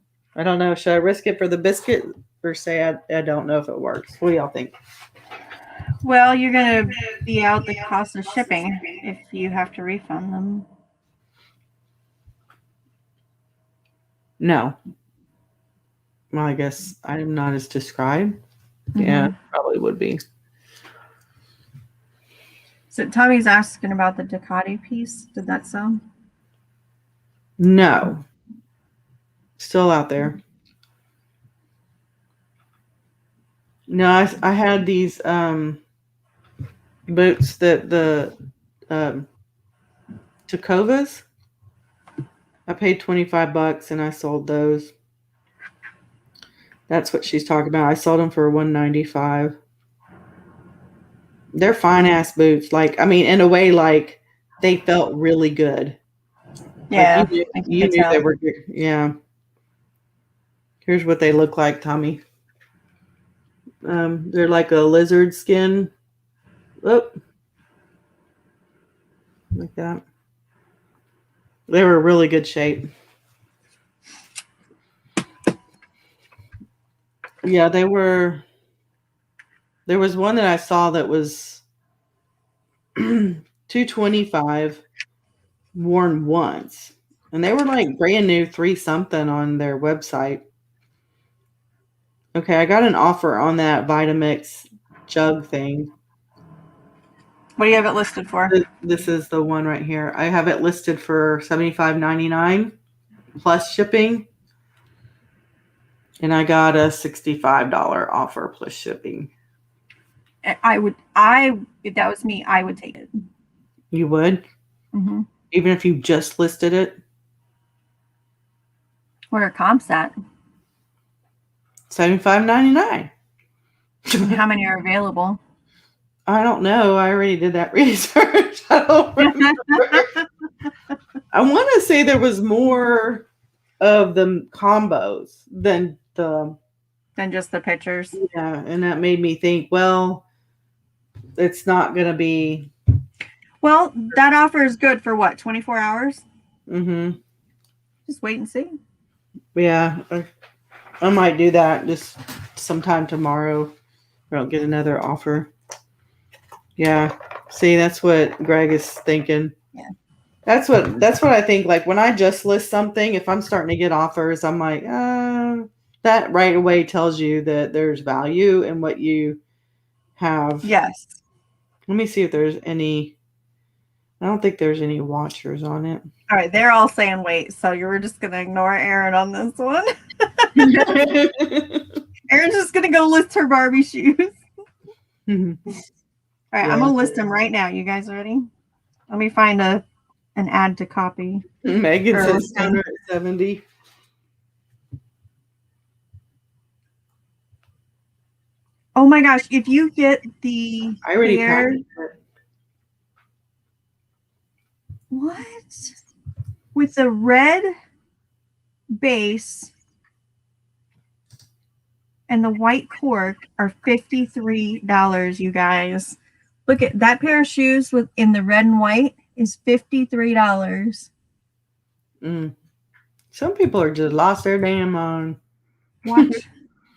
Speaker 2: Should I risk it for the biscuit or say I don't know if it works? What do y'all think?
Speaker 1: Well, you're going to be out the cost of shipping if you have to refund them.
Speaker 2: No. Well, I guess I'm not as described. Yeah, probably would be.
Speaker 1: So Tommy's asking about the Ducati piece. Did that sell?
Speaker 2: No. Still out there. No, I had these boots that the Tacovas. I paid $25 and I sold those. That's what she's talking about. I sold them for $195. They're fine ass boots. Like, I mean, in a way, like they felt really good.
Speaker 1: Yeah,
Speaker 2: Like you knew they were good. Yeah. Here's what they look like, Tommy. They're like a lizard skin. Oh, like that. They were really good shape. Yeah, they were. There was one that I saw that was $225 worn once. And they were like brand new 3-something on their website. Okay, I got an offer on that Vitamix jug thing.
Speaker 1: What do you have it listed for?
Speaker 2: This is the one right here. I have it listed for $75.99 plus shipping. And I got a $65 offer plus shipping.
Speaker 1: If that was me, I would take it.
Speaker 2: You would?
Speaker 1: Mm-hmm.
Speaker 2: Even if you just listed it?
Speaker 1: What are comps at?
Speaker 2: $75.99.
Speaker 1: How many are available?
Speaker 2: I don't know. I already did that research. I don't remember. I want to say there was more of the combos than
Speaker 1: just the pictures.
Speaker 2: Yeah, and that made me think, well, it's not going to be.
Speaker 1: Well, that offer is good for what, 24 hours?
Speaker 2: Mm-hmm.
Speaker 1: Just wait and see.
Speaker 2: Yeah, I might do that just sometime tomorrow. Or I'll get another offer. Yeah. See, that's what Greg is thinking.
Speaker 1: Yeah.
Speaker 2: That's what I think. Like when I just list something, if I'm starting to get offers, I'm like, that right away tells you that there's value in what you have.
Speaker 1: Yes.
Speaker 2: Let me see if there's any. I don't think there's any watchers on it.
Speaker 1: All right, they're all saying wait, so you're just gonna ignore Erin on this one. Erin's just gonna go list her Barbie shoes. All right, yeah. I'm gonna list them right now. You guys ready? Let me find an ad to copy.
Speaker 2: Megan says 170.
Speaker 1: Oh my gosh! If you get the
Speaker 2: I already packed it.
Speaker 1: What? With the red base and the white cork are $53, you guys. Look at that pair of shoes in the red and white is $53.
Speaker 2: Some people are just lost their damn mind.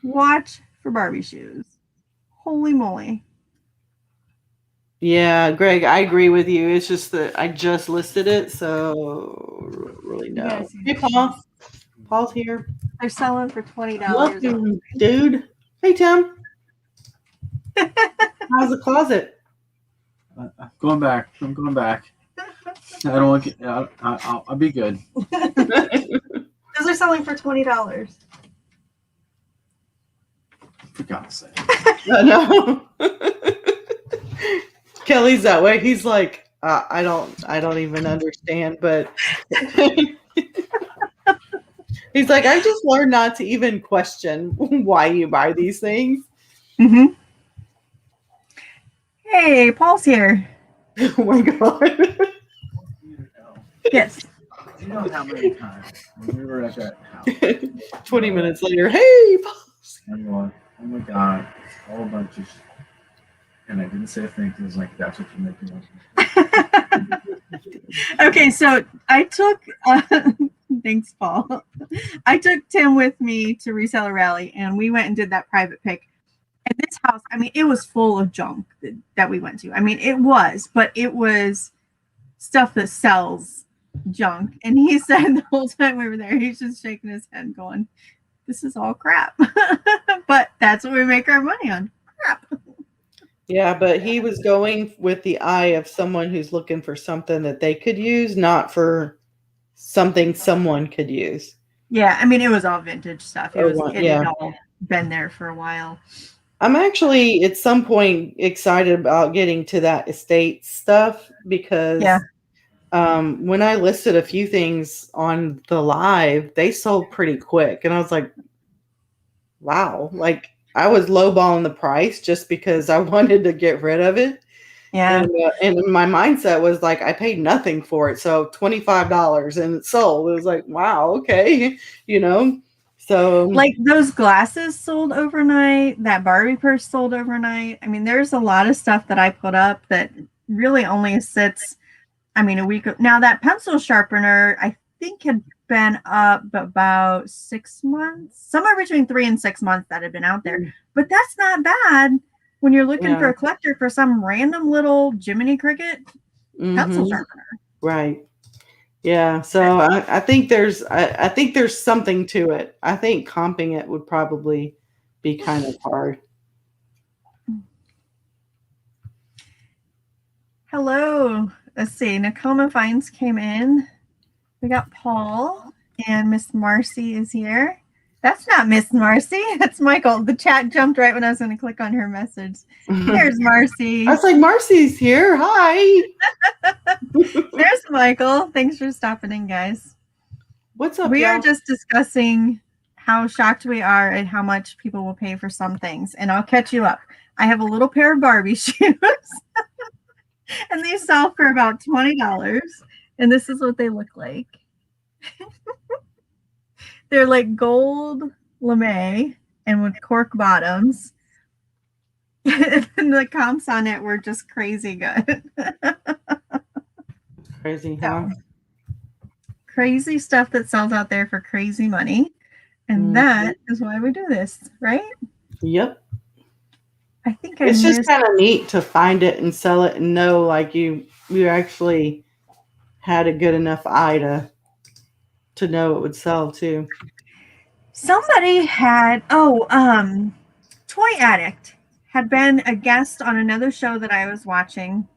Speaker 1: Watch for Barbie shoes. Holy moly.
Speaker 2: Yeah, Greg, I agree with you. It's just that I just listed it, so really no. Hey, Paul. Paul's here.
Speaker 1: They're selling for $20.
Speaker 2: Welcome, dude. Hey, Tim. How's the closet?
Speaker 4: I'm going back. I don't want to. I'll be good.
Speaker 1: Those are selling for $20.
Speaker 4: For God's sake.
Speaker 2: No. Kelly's that way. He's like, I don't even understand, but he's like, I just learned not to even question why you buy these things.
Speaker 1: Mm-hmm. Hey, Paul's here.
Speaker 2: Oh my God.
Speaker 1: Yes.
Speaker 4: Do you know how many times when we were at that house?
Speaker 2: 20 minutes later, hey, Paul.
Speaker 4: I'm going, oh my God, it's a whole bunch of shit. And I didn't say a thing because I was like, that's what you're making.
Speaker 1: Okay, so I took, thanks, Paul. I took Tim with me to Reseller Rally, and we went and did that private pick. At this house, I mean, it was full of junk that we went to. I mean, it was, but it was stuff that sells junk. And he said the whole time we were there, he's just shaking his head going, this is all crap. But that's what we make our money on. Crap.
Speaker 2: Yeah, but he was going with the eye of someone who's looking for something that they could use, not for something someone could use.
Speaker 1: Yeah, I mean, it was all vintage stuff. It
Speaker 2: Yeah.
Speaker 1: had all been there for a while.
Speaker 2: I'm actually at some point excited about getting to that estate stuff because
Speaker 1: Yeah.
Speaker 2: when I listed a few things on the live, they sold pretty quick. And I was like, wow, like I was lowballing the price just because I wanted to get rid of it.
Speaker 1: Yeah.
Speaker 2: And my mindset was like, I paid nothing for it. So $25 and it sold. It was like, wow, okay. So
Speaker 1: Like those glasses sold overnight, that Barbie purse sold overnight. I mean, there's a lot of stuff that I put up that really only sits, I mean, a week. Now that pencil sharpener, I think had been up about 6 months, somewhere between 3 and 6 months that had been out there. But that's not bad when you're looking for a collector for some random little Jiminy Cricket pencil sharpener.
Speaker 2: Right. Yeah. So I think there's something to it. I think comping it would probably be kind of hard.
Speaker 1: Hello. Let's see. Nakoma Finds came in. We got Paul and Miss Marcy is here. That's not Miss Marcy. That's Michael. The chat jumped right when I was going to click on her message. There's Marcy.
Speaker 2: I was like, Marcy's here. Hi.
Speaker 1: There's Michael. Thanks for stopping in, guys.
Speaker 2: What's up,
Speaker 1: We
Speaker 2: y'all?
Speaker 1: are just discussing how shocked we are at how much people will pay for some things. And I'll catch you up. I have a little pair of Barbie shoes. And these sell for about $20. And this is what they look like. They're like gold lame and with cork bottoms. And the comps on it were just crazy good.
Speaker 2: Crazy, huh?
Speaker 1: Crazy stuff that sells out there for crazy money. And that is why we do this, right?
Speaker 2: Yep.
Speaker 1: I think
Speaker 2: it's just kind of neat to find it and sell it and know like you actually had a good enough eye to know it would sell too.
Speaker 1: Somebody had Toy Addict had been a guest on another show that I was watching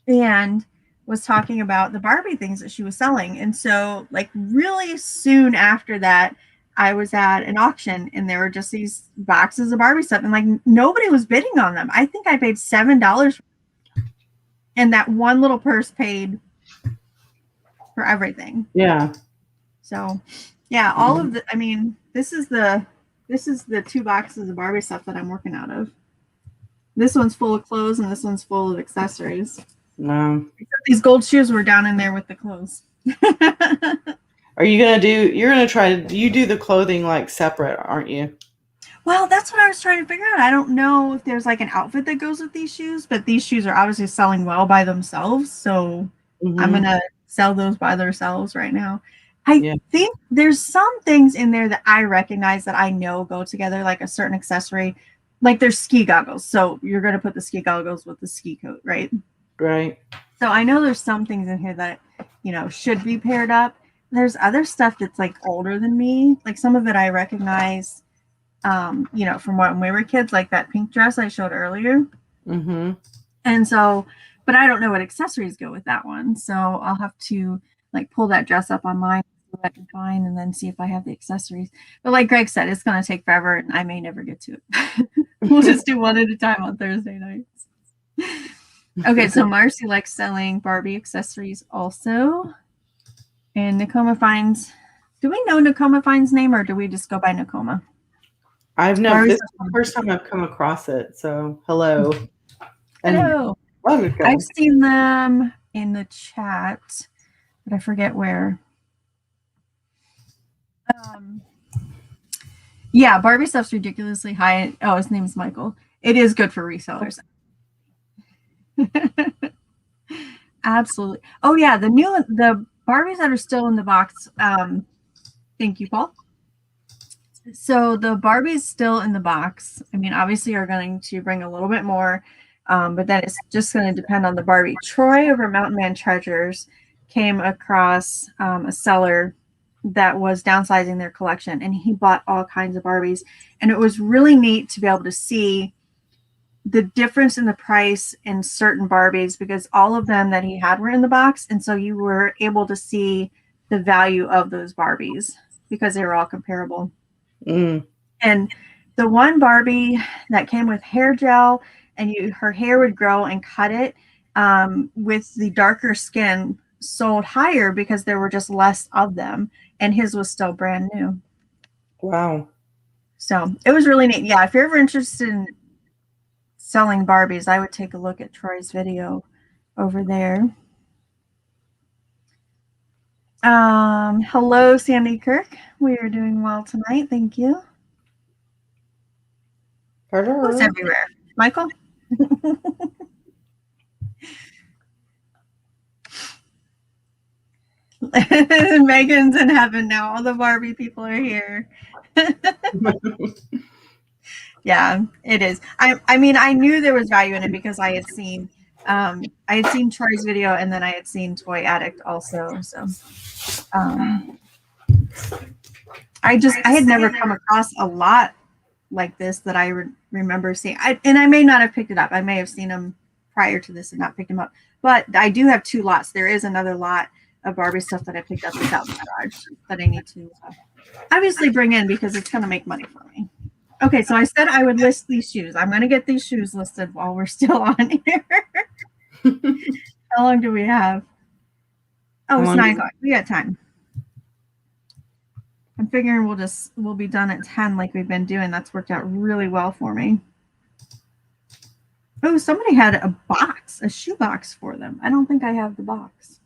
Speaker 1: and was talking about the Barbie things that she was selling. And so like really soon after that, I was at an auction and there were just these boxes of Barbie stuff and like nobody was bidding on them. I think I paid $7 and that one little purse paid for everything.
Speaker 2: Yeah.
Speaker 1: So yeah, all of the, I mean, this is the 2 boxes of Barbie stuff that I'm working out of. This one's full of clothes and this one's full of accessories.
Speaker 2: No.
Speaker 1: Except these gold shoes were down in there with the clothes.
Speaker 2: You're gonna try to, you do the clothing like separate, aren't you?
Speaker 1: Well, that's what I was trying to figure out. I don't know if there's like an outfit that goes with these shoes, but these shoes are obviously selling well by themselves. So I'm going to sell those by themselves right now. I think there's some things in there that I recognize that I know go together, like a certain accessory, like there's ski goggles. So you're going to put the ski goggles with the ski coat, right?
Speaker 2: Right.
Speaker 1: So I know there's some things in here that, should be paired up. There's other stuff that's like older than me. Like some of it I recognize, from when we were kids, like that pink dress I showed earlier.
Speaker 2: Mm-hmm.
Speaker 1: And so, but I don't know what accessories go with that one. So I'll have to like pull that dress up online so I can find and then see if I have the accessories. But like Greg said, it's going to take forever and I may never get to it. We'll just do one at a time on Thursday nights. Okay, so Marcy likes selling Barbie accessories also. And Nakoma Finds, do we know Nakoma Finds' name or do we just go by Nakoma?
Speaker 2: I've never, this is the first time I've come across it. So hello.
Speaker 1: Hello. I've seen them in the chat, but I forget where. Yeah, Barbie stuff's ridiculously high. Oh, his name is Michael. It is good for resellers. Absolutely. Oh yeah, the Barbies that are still in the box. Thank you, Paul. So the Barbies still in the box, I mean, obviously are going to bring a little bit more, but then it's just going to depend on the Barbie. Troy over Mountain Man Treasures came across a seller that was downsizing their collection, and he bought all kinds of Barbies. And it was really neat to be able to see the difference in the price in certain Barbies, because all of them that he had were in the box. And so you were able to see the value of those Barbies because they were all comparable.
Speaker 2: Mm.
Speaker 1: And the one Barbie that came with hair gel, and her hair would grow and cut it, with the darker skin, sold higher because there were just less of them, and his was still brand new.
Speaker 2: Wow.
Speaker 1: So it was really neat. Yeah, if you're ever interested in selling Barbies, I would take a look at Troy's video over there. Hello, Sandy Kirk. We are doing well tonight. Thank you. Who's everywhere? Michael? Megan's in heaven now. All the Barbie people are here. Yeah, it is. I mean, I knew there was value in it because I had seen Troy's video, and then I had seen Toy Addict also. So I had never come across a lot like this that I remember seeing. And I may not have picked it up. I may have seen them prior to this and not picked them up. But I do have 2 lots. There is another lot of Barbie stuff that I picked up without the garage that I need to obviously bring in because it's going to make money for me. Okay, so I said I would list these shoes. I'm going to get these shoes listed while we're still on here. How long do we have? Oh, it's 9 o'clock. We got time. I'm figuring we'll be done at 10 like we've been doing. That's worked out really well for me. Oh, somebody had a shoe box for them. I don't think I have the box.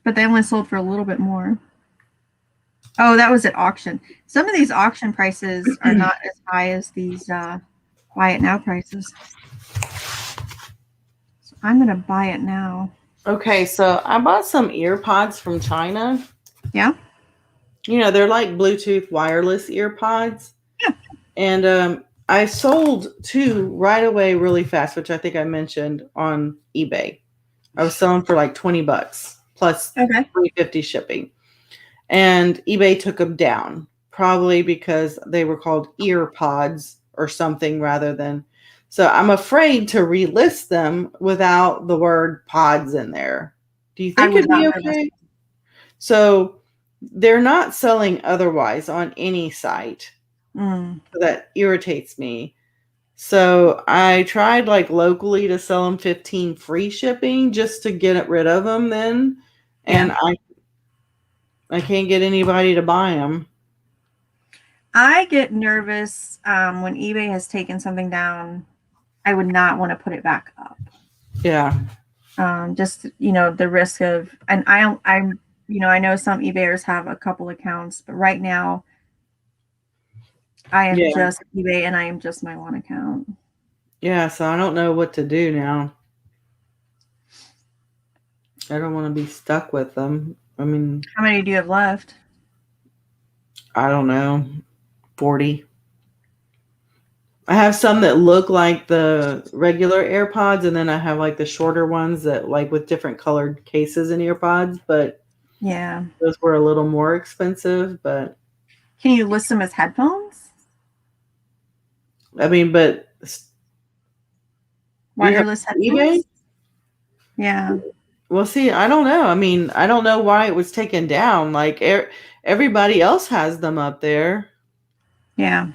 Speaker 1: But they only sold for a little bit more. Oh, that was at auction. Some of these auction prices are not as high as these buy it now prices. So I'm going to buy it now.
Speaker 2: Okay, so I bought some ear pods from China.
Speaker 1: Yeah.
Speaker 2: You know, they're like Bluetooth wireless ear pods.
Speaker 1: Yeah.
Speaker 2: And I sold 2 right away really fast, which I think I mentioned on eBay. I was selling for like $20 plus $3.50 shipping. And eBay took them down, probably because they were called ear pods or something rather than. So I'm afraid to relist them without the word pods in there. Do you think it'd be okay? So they're not selling otherwise on any site. So that irritates me. So I tried like locally to sell them 15 free shipping just to get rid of them then. And I can't get anybody to buy them.
Speaker 1: I get nervous when eBay has taken something down. I would not want to put it back up.
Speaker 2: Yeah.
Speaker 1: Just, the risk of, and I know some eBayers have a couple accounts, but right now I am just eBay and I am just my one account.
Speaker 2: Yeah. So I don't know what to do now. I don't want to be stuck with them. I mean,
Speaker 1: how many do you have left?
Speaker 2: I don't know. 40. I have some that look like the regular AirPods, and then I have like the shorter ones that like with different colored cases and AirPods, but
Speaker 1: yeah,
Speaker 2: those were a little more expensive. But
Speaker 1: can you list them as headphones?
Speaker 2: I mean, but
Speaker 1: wireless headphones? eBay? Yeah.
Speaker 2: Well, see, I don't know. I mean, I don't know why it was taken down. Like everybody else has them up there.
Speaker 1: Yeah.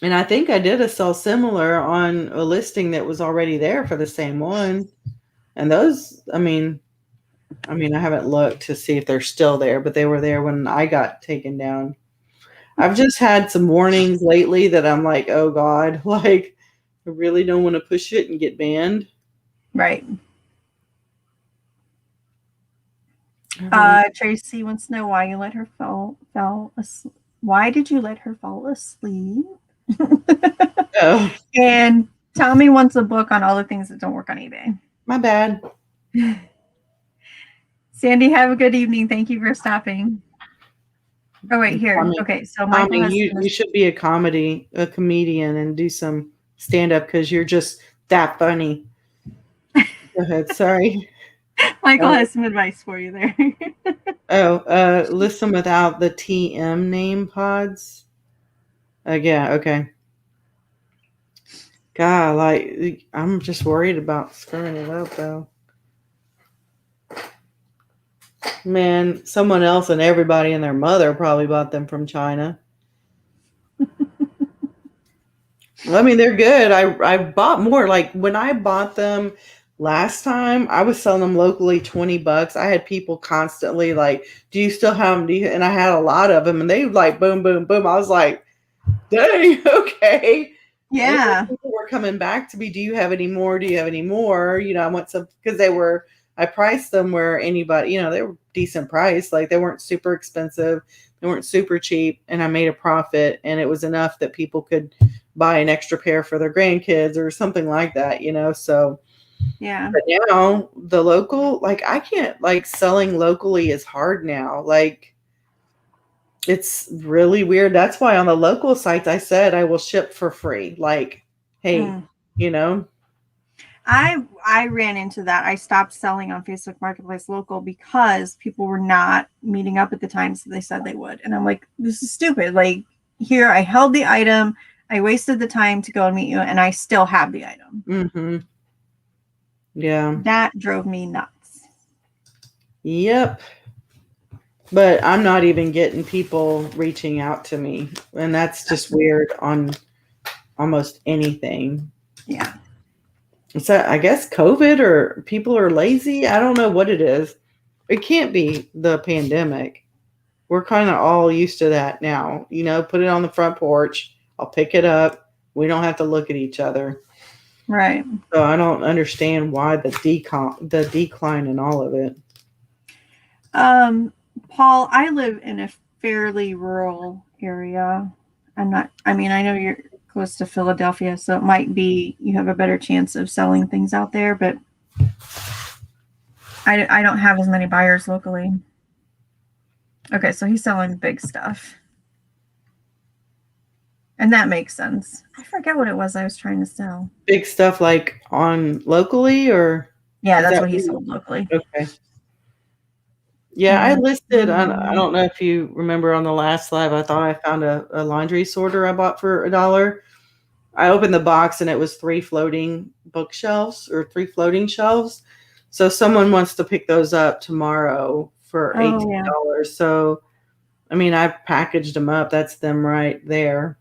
Speaker 2: And I think I did a sell similar on a listing that was already there for the same one. And those, I mean, I haven't looked to see if they're still there, but they were there when I got taken down. I've just had some warnings lately that I'm like, oh God, like I really don't want to push it and get banned.
Speaker 1: Right. Tracy wants to know why you let her fell asleep. Why did you let her fall asleep?
Speaker 2: Oh.
Speaker 1: And Tommy wants a book on all the things that don't work on eBay.
Speaker 2: My bad.
Speaker 1: Sandy, have a good evening. Thank you for stopping. Oh, wait, here.
Speaker 2: Tommy,
Speaker 1: okay, so
Speaker 2: Tommy, you should be a comedian and do some stand-up because you're just that funny. Go ahead. Sorry.
Speaker 1: Michael has some advice for you there.
Speaker 2: List them without the TM name pods. Yeah, okay. God, like I'm just worried about screwing it up though. Man, someone else and everybody and their mother probably bought them from China. I mean, they're good. I bought more. Like when I bought them last time, I was selling them locally $20. I had people constantly like, "Do you still have them?" And I had a lot of them, and they like boom, boom, boom. I was like, "Dang, okay." And then
Speaker 1: Yeah.
Speaker 2: people were coming back to me. Do you have any more? Do you have any more? I want some because I priced them where anybody, they were decent price. Like they weren't super expensive. They weren't super cheap. And I made a profit and it was enough that people could buy an extra pair for their grandkids or something like that, So,
Speaker 1: Yeah.
Speaker 2: but now the local, like I can't, like selling locally is hard now. Like, it's really weird. That's why on the local sites, I said I will ship for free. Like, hey,
Speaker 1: I ran into that. I stopped selling on Facebook Marketplace local because people were not meeting up at the times that they said they would. And I'm like, this is stupid. Like here, I held the item. I wasted the time to go and meet you, and I still have the item.
Speaker 2: Mm-hmm. Yeah.
Speaker 1: That drove me nuts.
Speaker 2: Yep. But I'm not even getting people reaching out to me. And that's just weird on almost anything.
Speaker 1: Yeah.
Speaker 2: So I guess COVID or people are lazy. I don't know what it is. It can't be the pandemic. We're kind of all used to that now. Put it on the front porch. I'll pick it up. We don't have to look at each other.
Speaker 1: Right.
Speaker 2: So I don't understand why the decline in all of it.
Speaker 1: Paul, I live in a fairly rural area. I know you're close to Philadelphia, so it might be you have a better chance of selling things out there, but I don't have as many buyers locally. Okay, so he's selling big stuff. And that makes sense. I forget what it was I was trying to sell.
Speaker 2: Big stuff like on locally or?
Speaker 1: Yeah, that's what he sold locally.
Speaker 2: Okay. Yeah, I listed, I don't know if you remember on the last live, I thought I found a laundry sorter I bought for $1. I opened the box and it was 3 floating bookshelves or 3 floating shelves. So someone wants to pick those up tomorrow for $18. Yeah. So, I mean, I packaged them up. That's them right there.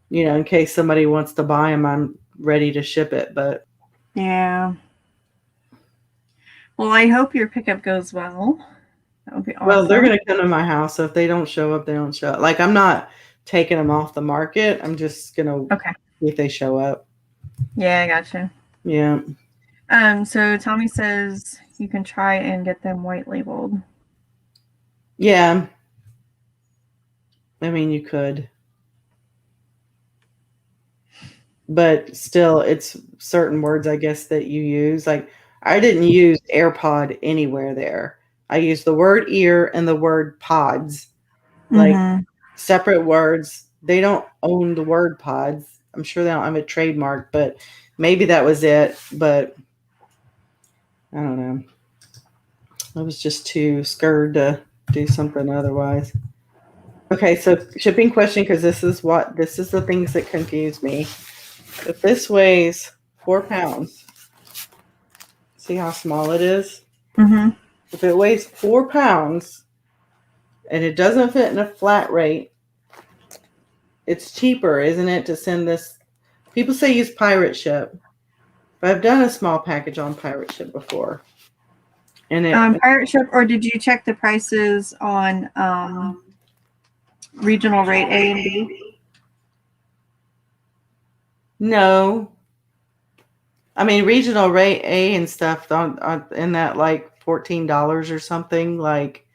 Speaker 2: In case somebody wants to buy them, I'm ready to ship it. But
Speaker 1: yeah. Well, I hope your pickup goes well. That would be awesome.
Speaker 2: Well, they're going to come to my house. So if they don't show up, they don't show up. Like, I'm not taking them off the market. I'm just going to see if they show up.
Speaker 1: Yeah, I gotcha.
Speaker 2: Yeah.
Speaker 1: So Tommy says you can try and get them white labeled.
Speaker 2: Yeah. I mean, you could. But still, it's certain words, I guess, that you use. Like, I didn't use AirPod anywhere there. I used the word ear and the word pods, like separate words. They don't own the word pods. I'm sure they don't have a trademark, but maybe that was it. But I don't know. I was just too scared to do something otherwise. Okay, so shipping question, because this is the things that confuse me. If this weighs 4 pounds, see how small it is?
Speaker 1: Mm-hmm.
Speaker 2: If it weighs 4 pounds and it doesn't fit in a flat rate, it's cheaper, isn't it, to send this? People say use pirate ship, but I've done a small package on pirate ship before. And
Speaker 1: pirate ship, or did you check the prices on regional rate A and B?
Speaker 2: No. I mean, regional rate A and stuff in that like $14 or something. Like,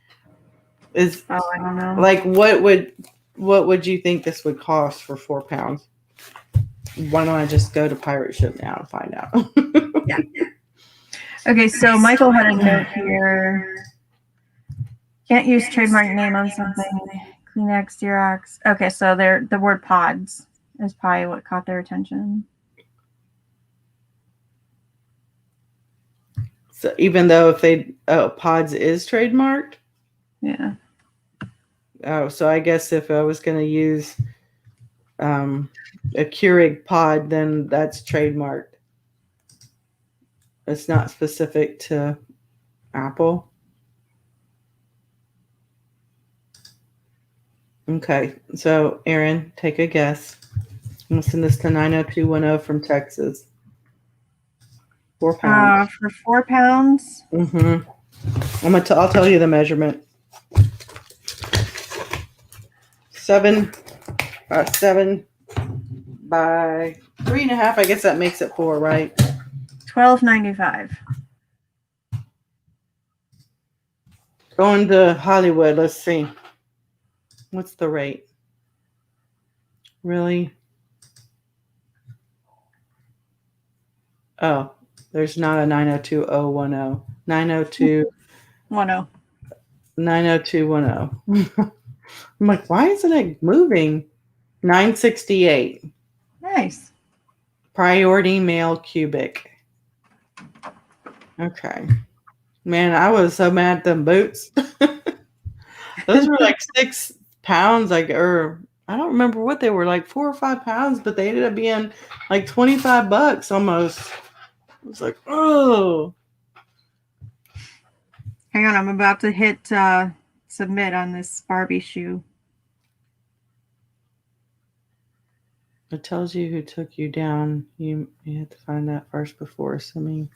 Speaker 1: I don't know.
Speaker 2: Like, what would you think this would cost for 4 pounds? Why don't I just go to pirate ship now and find out?
Speaker 1: Yeah. Okay, so Michael had a note here. Can't use trademark name on something. Kleenex, Xerox. Okay, so the word pods is probably what caught their attention.
Speaker 2: So even though if they pods is trademarked.
Speaker 1: Yeah.
Speaker 2: Oh, so I guess if I was going to use a Keurig pod, then that's trademarked. It's not specific to Apple. Okay, so Aaron, take a guess. I'm gonna send this to 90210 from Texas. 4 pounds.
Speaker 1: For 4 pounds.
Speaker 2: I'll tell you the measurement. 7 by 3.5. I guess that makes it 4, right?
Speaker 1: $12.95.
Speaker 2: Going to Hollywood. Let's see. What's the rate? Really? Oh, there's not a 90210. 90210. I'm like, why isn't it moving? 968.
Speaker 1: Nice.
Speaker 2: Priority mail cubic. Okay. Man, I was so mad at them boots. Those were like 6 pounds, or I don't remember what they were, like 4 or 5 pounds, but they ended up being like $25 almost. I was like, oh.
Speaker 1: Hang on, I'm about to hit submit on this Barbie shoe.
Speaker 2: It tells you who took you down. You have to find that first before assuming.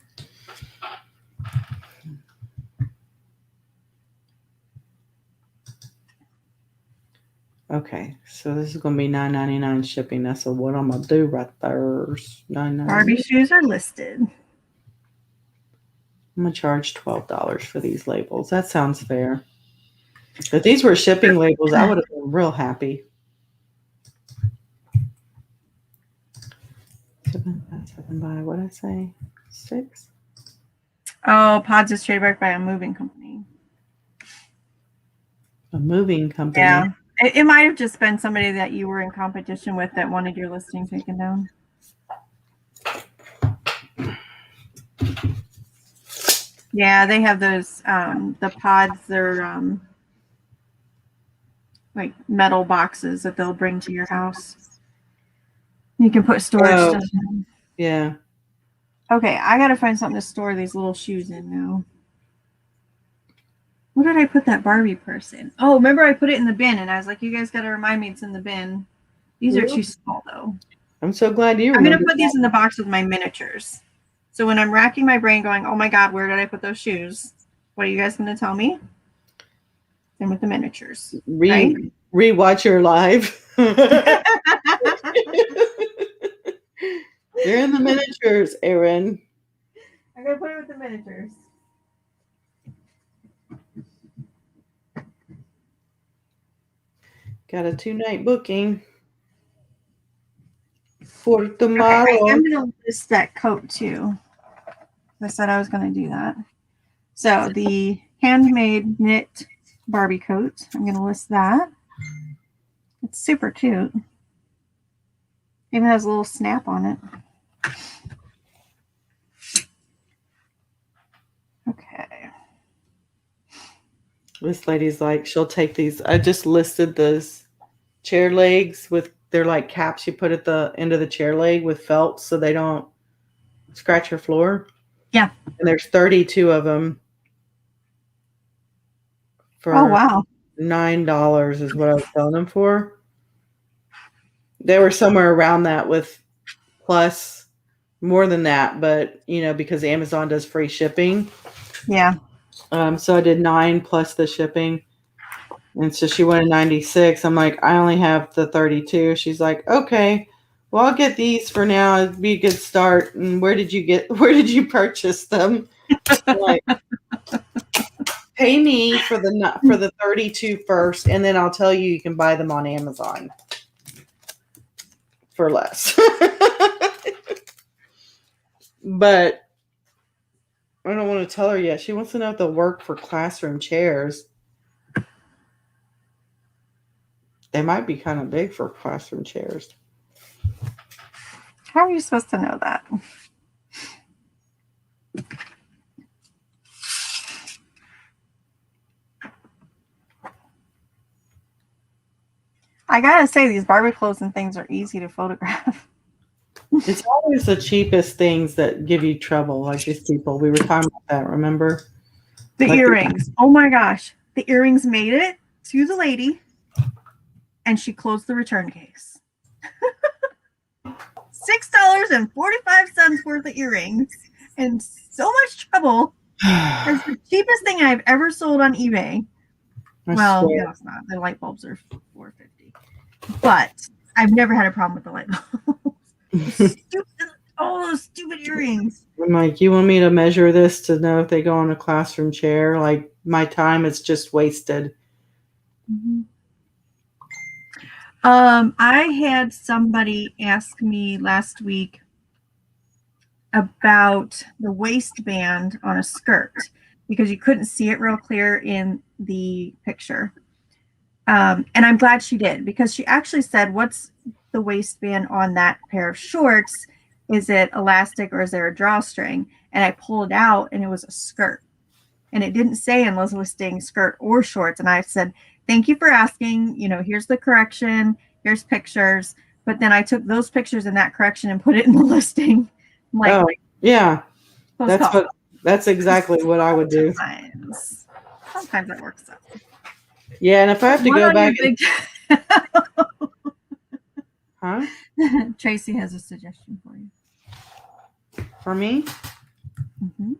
Speaker 2: Okay, so this is going to be $9.99 shipping. That's what I'm going to do right there. $9.99.
Speaker 1: Barbie shoes are listed.
Speaker 2: I'm going to charge $12 for these labels. That sounds fair. If these were shipping labels, I would have been real happy. 7 by, what did I say? 6?
Speaker 1: Oh, Pods is trademarked by a moving company.
Speaker 2: A moving company.
Speaker 1: Yeah. It might have just been somebody that you were in competition with that wanted your listing taken down. Yeah, they have those, the pods, they're like metal boxes that they'll bring to your house. You can put storage stuff in.
Speaker 2: Yeah.
Speaker 1: Okay, I gotta find something to store these little shoes in now. Where did I put that Barbie purse in? Oh, remember I put it in the bin and I was like, you guys gotta remind me it's in the bin. These are too small though.
Speaker 2: I'm so glad you
Speaker 1: I'm
Speaker 2: remember.
Speaker 1: gonna put these in the box with my miniatures. So when I'm racking my brain going, oh my God, where did I put those shoes? What are you guys gonna tell me? And with the miniatures. Right?
Speaker 2: Rewatch your live. They're in the miniatures, Aaron.
Speaker 1: I'm gonna put it with the miniatures.
Speaker 2: Got a 2-night booking for tomorrow.
Speaker 1: Okay, I'm gonna list that coat too. I said I was gonna do that. So the handmade knit Barbie coat, I'm gonna list that. It's super cute. Even has a little snap on it. Okay.
Speaker 2: This lady's like, she'll take these. I just listed those chair legs with, they're like caps you put at the end of the chair leg with felt so they don't scratch your floor.
Speaker 1: Yeah.
Speaker 2: And there's 32 of them for
Speaker 1: wow.
Speaker 2: $9 is what I was selling them for. They were somewhere around that with plus more than that, but because Amazon does free shipping.
Speaker 1: Yeah.
Speaker 2: So I did 9 plus the shipping. And so she wanted 96. I'm like, I only have the 32. She's like, okay, well, I'll get these for now. It'd be a good start. And where did you purchase them? Like, pay me for the 32 first, and then I'll tell you can buy them on Amazon for less. But I don't want to tell her yet. She wants to know if they'll work for classroom chairs. They might be kind of big for classroom chairs.
Speaker 1: How are you supposed to know that? I gotta say, these Barbie clothes and things are easy to photograph.
Speaker 2: It's always the cheapest things that give you trouble, like these people. We were talking about that, remember?
Speaker 1: The
Speaker 2: Like
Speaker 1: earrings. Oh my gosh. The earrings made it to the lady and she closed the return case. $6.45 worth of earrings and so much trouble. It's the cheapest thing I've ever sold on eBay.
Speaker 2: I
Speaker 1: Well,
Speaker 2: swear.
Speaker 1: no, it's not. The light bulbs are $4.50. But I've never had a problem with the light bulbs. Those stupid earrings.
Speaker 2: I'm like, you want me to measure this to know if they go on a classroom chair? Like, my time is just wasted.
Speaker 1: Mm-hmm. I had somebody ask me last week about the waistband on a skirt because you couldn't see it real clear in the picture. And I'm glad she did because she actually said, what's the waistband on that pair of shorts? Is it elastic or is there a drawstring? And I pulled it out and it was a skirt. And it didn't say in the listing skirt or shorts. And I said, thank you for asking. Here's the correction. Here's pictures. But then I took those pictures and that correction and put it in the listing. I'm like,
Speaker 2: oh, yeah.
Speaker 1: That's
Speaker 2: That's exactly what I would do.
Speaker 1: Sometimes that works out.
Speaker 2: Yeah, and if I have to go back huh?
Speaker 1: Tracy has a suggestion for you.
Speaker 2: For me?
Speaker 1: Mm-hmm.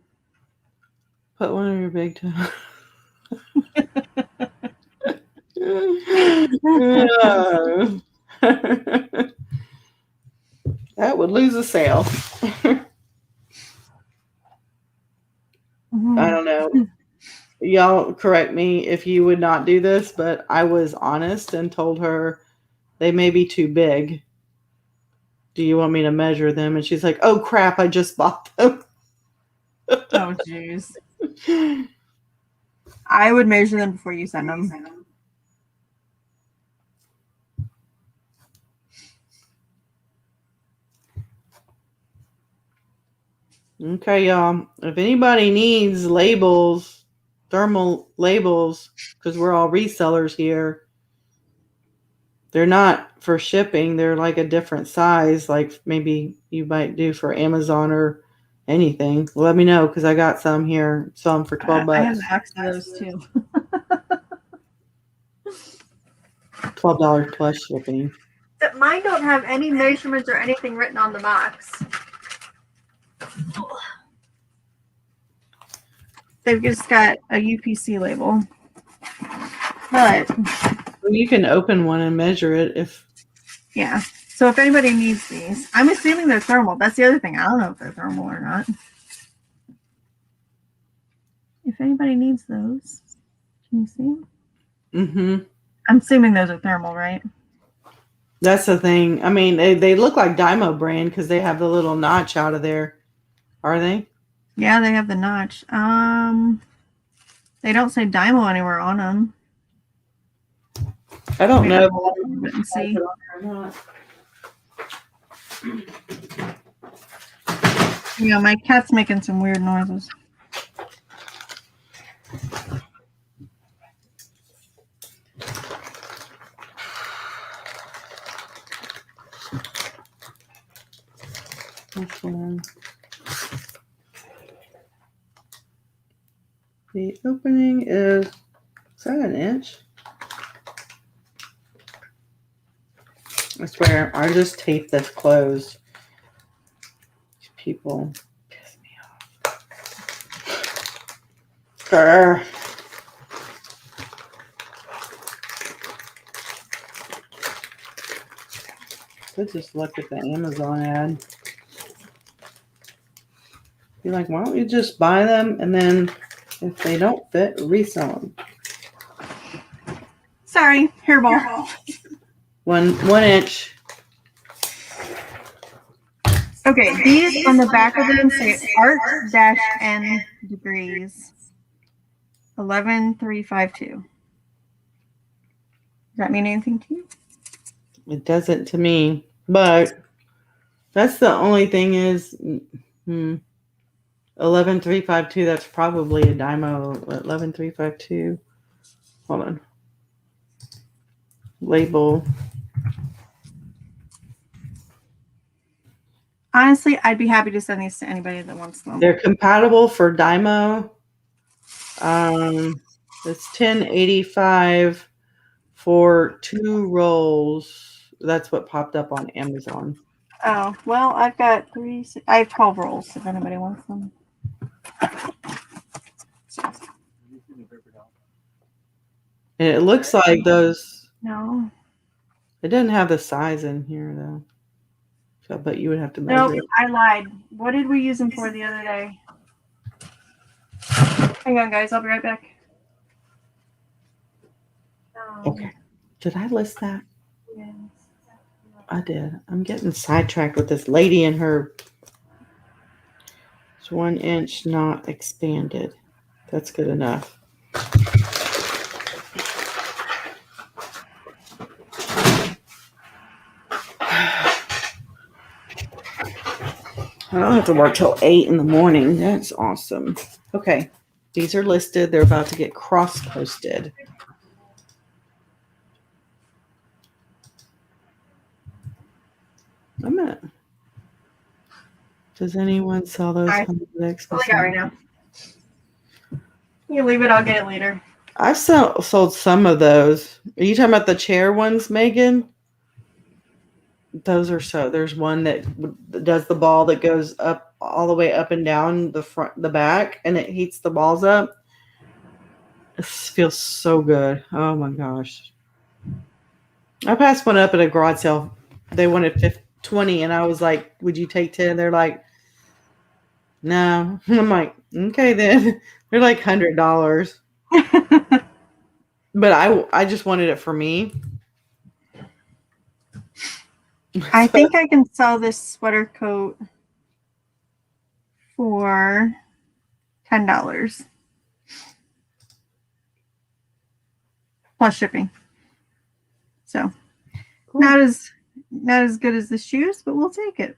Speaker 2: Put one of your big toes. That would lose a sale. I don't know. Y'all correct me if you would not do this, but I was honest and told her they may be too big. Do you want me to measure them? And she's like, oh crap, I just bought them.
Speaker 1: Oh, jeez. I would measure them before you send them.
Speaker 2: Okay, y'all. If anybody needs labels, thermal labels, because we're all resellers here, they're not for shipping. They're like a different size, like maybe you might do for Amazon or anything. Let me know because I got some here. Some for $12.
Speaker 1: I have a box of those too.
Speaker 2: $12 plus shipping.
Speaker 1: But mine don't have any measurements or anything written on the box. They've just got a UPC label. But
Speaker 2: you can open one and measure it if.
Speaker 1: Yeah. So if anybody needs these, I'm assuming they're thermal. That's the other thing. I don't know if they're thermal or not. If anybody needs those, can you see them?
Speaker 2: Mm-hmm.
Speaker 1: I'm assuming those are thermal, right?
Speaker 2: That's the thing. I mean, they look like Dymo brand because they have the little notch out of there. Are they?
Speaker 1: Yeah, they have the notch. They don't say Dymo anywhere on them.
Speaker 2: I don't know.
Speaker 1: And see. Yeah, my cat's making some weird noises.
Speaker 2: Which one? The opening is that an inch? I swear, I just taped this closed. These people piss me off. Grr. Could just look at the Amazon ad. Be like, why don't you just buy them and then if they don't fit, resell them.
Speaker 1: Sorry, hairball.
Speaker 2: 1 inch.
Speaker 1: Okay, these on the back of them say art-n degrees 11352. Does that mean anything to you?
Speaker 2: It doesn't to me, but that's the only thing is 11352. That's probably a Dymo. 11352. Hold on. label.
Speaker 1: Honestly, I'd be happy to send these to anybody that wants them.
Speaker 2: They're compatible for Dymo. It's $10.85 for 2 rolls. That's what popped up on Amazon.
Speaker 1: Oh, well, I've got I have 12 rolls if anybody wants them.
Speaker 2: And it looks like those.
Speaker 1: No.
Speaker 2: It doesn't have the size in here though. So, but you would have to measure
Speaker 1: Nope,
Speaker 2: it.
Speaker 1: I lied. What did we use them for the other day? Hang on, guys. I'll be right back.
Speaker 2: Okay. Did I list that?
Speaker 1: Yes.
Speaker 2: I did. I'm getting sidetracked with this lady and her. It's 1 inch not expanded. That's good enough. I don't have to work till 8 in the morning. That's awesome. Okay. These are listed. They're about to get cross-posted. I'm at. Does anyone sell those?
Speaker 1: I got right now. You leave it. I'll get it later.
Speaker 2: I've sold some of those. Are you talking about the chair ones, Megan? Those are so. There's one that does the ball that goes up all the way up and down the front, the back, and it heats the balls up. It feels so good. Oh my gosh! I passed one up at a garage sale. They wanted 20, and I was like, "Would you take 10?" They're like, "No." I'm like, "Okay, then." They're like $100, but I just wanted it for me.
Speaker 1: I think I can sell this sweater coat for $10 plus shipping. So
Speaker 2: Cool.
Speaker 1: not as good as the shoes, but we'll take it.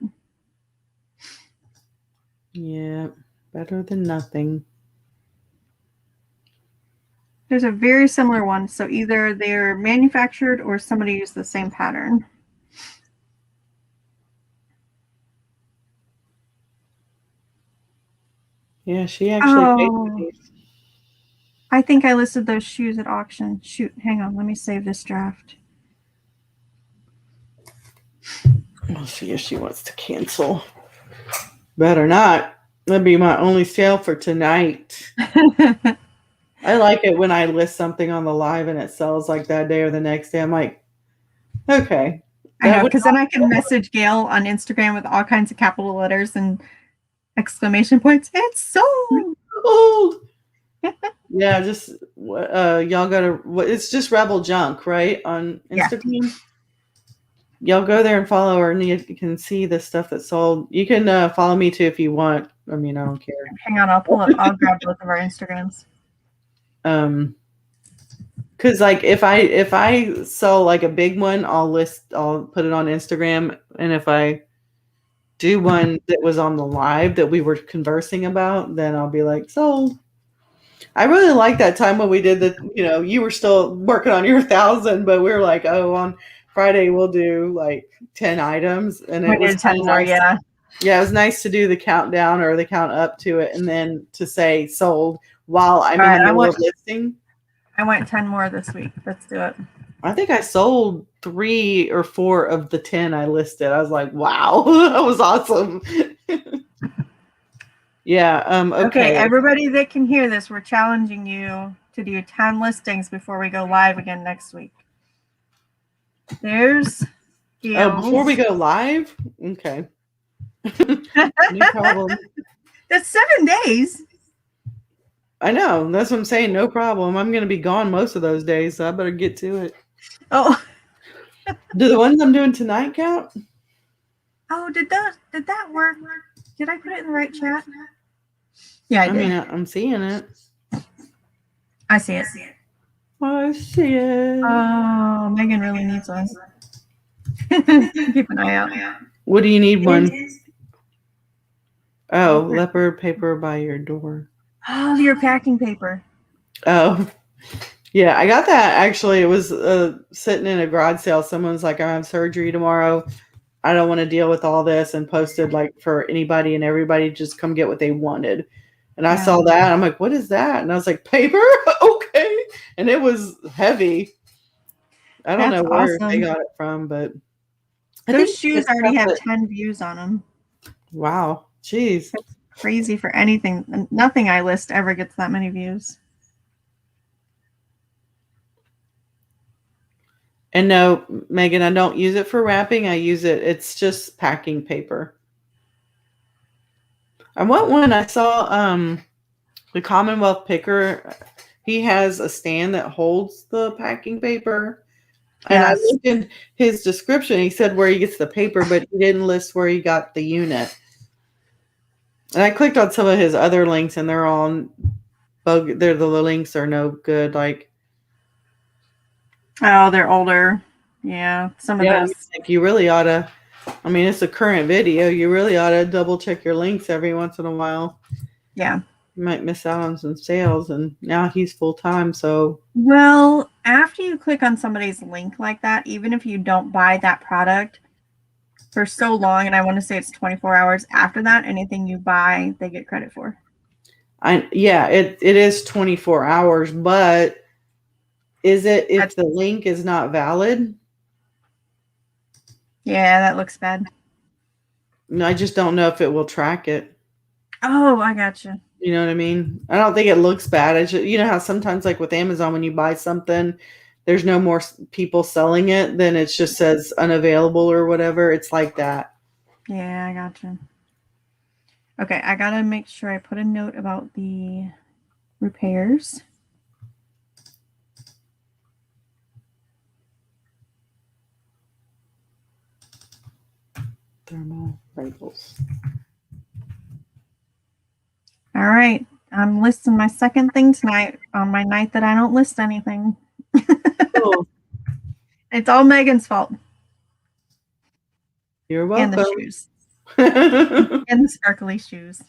Speaker 2: Yeah, better than nothing.
Speaker 1: There's a very similar one, so either they're manufactured or somebody used the same pattern.
Speaker 2: Yeah, she actually paid for
Speaker 1: Oh,
Speaker 2: these.
Speaker 1: I think I listed those shoes at auction. Shoot, hang on, let me save this draft.
Speaker 2: We'll see if she wants to cancel. Better not. That'd be my only sale for tonight. I like it when I list something on the live and it sells like that day or the next day. I'm like, okay.
Speaker 1: I know, because then I can message Gayle on Instagram with all kinds of capital letters and exclamation points. It's sold.
Speaker 2: Old. Yeah, just y'all gotta. It's just Rebel Junk, right, on Instagram. Yeah. Y'all go there and follow her, and you can see the stuff that's sold. You can follow me too if you want. I mean, I don't care.
Speaker 1: Hang on, I'll pull up. I'll grab both of our Instagrams.
Speaker 2: Because like if I sell like a big one, I'll put it on Instagram, and if I do one that was on the live that we were conversing about, then I'll be like, sold. I really like that time when we did you were still working on your 1,000, but we were like, oh, on Friday we'll do like 10 items, and it was
Speaker 1: 10 more, yeah.
Speaker 2: Yeah, it was nice to do the countdown or the count up to it, and then to say sold while I'm in the middle of listing.
Speaker 1: I went 10 more this week. Let's do it.
Speaker 2: I think I sold 3 or 4 of the 10 I listed. I was like, wow, that was awesome. Yeah. Okay.
Speaker 1: Everybody that can hear this, we're challenging you to do 10 listings before we go live again next week. There's Gayle's.
Speaker 2: Oh, before we go live? Okay. No problem.
Speaker 1: That's 7 days.
Speaker 2: I know. That's what I'm saying. No problem. I'm going to be gone most of those days, so I better get to it.
Speaker 1: Oh.
Speaker 2: Do the ones I'm doing tonight count?
Speaker 1: Oh, did that work? Did I put it in the right chat? Yeah, I did.
Speaker 2: mean, I'm seeing it.
Speaker 1: I see it.
Speaker 2: I see it.
Speaker 1: Oh, Megan really needs one. Keep an eye out.
Speaker 2: What do you need one? Oh, leopard paper by your door.
Speaker 1: Oh, your packing paper.
Speaker 2: Oh, Yeah, I got that actually. It was sitting in a garage sale. Someone's like, I have surgery tomorrow. I don't want to deal with all this, and posted like for anybody and everybody just come get what they wanted. And I saw that. I'm like, what is that? And I was like, paper? Okay. And it was heavy. I don't
Speaker 1: That's
Speaker 2: know where they
Speaker 1: awesome.
Speaker 2: got it from, but I
Speaker 1: Those
Speaker 2: think
Speaker 1: shoes
Speaker 2: it's
Speaker 1: already have
Speaker 2: stuff
Speaker 1: 10 views on them.
Speaker 2: wow. Jeez.
Speaker 1: That's crazy for anything. Nothing I list ever gets that many views.
Speaker 2: And no, Megan, I don't use it for wrapping. It's just packing paper. I want one. I saw the Commonwealth Picker. He has a stand that holds the packing paper. And I
Speaker 1: Yes.
Speaker 2: looked in his description. He said where he gets the paper, but he didn't list where he got the unit. And I clicked on some of his other links, and they're all bug. The links are no good. Like,
Speaker 1: Oh, they're older. Yeah, some of
Speaker 2: yeah,
Speaker 1: those.
Speaker 2: like you really ought to. I mean, it's a current video. You really ought to double check your links every once in a while.
Speaker 1: Yeah.
Speaker 2: You might miss out on some sales. And now he's full time, so
Speaker 1: Well, after you click on somebody's link like that, even if you don't buy that product for so long, and I want to say it's 24 hours after that, anything you buy, they get credit for.
Speaker 2: it is 24 hours, but is it if the link is not valid?
Speaker 1: Yeah, that looks bad.
Speaker 2: No, I just don't know if it will track it.
Speaker 1: Oh, I gotcha.
Speaker 2: You know what I mean? I don't think it looks bad. It's just, you know how sometimes like with Amazon, when you buy something, there's no more people selling it, then it just says unavailable or whatever. It's like that.
Speaker 1: Yeah, I gotcha. Okay, I gotta make sure I put a note about the repairs.
Speaker 2: Thermal labels.
Speaker 1: All right, I'm listing my second thing tonight on my night that I don't list anything.
Speaker 2: Cool.
Speaker 1: It's all Megan's fault.
Speaker 2: You're
Speaker 1: And
Speaker 2: welcome.
Speaker 1: the shoes. And the sparkly shoes.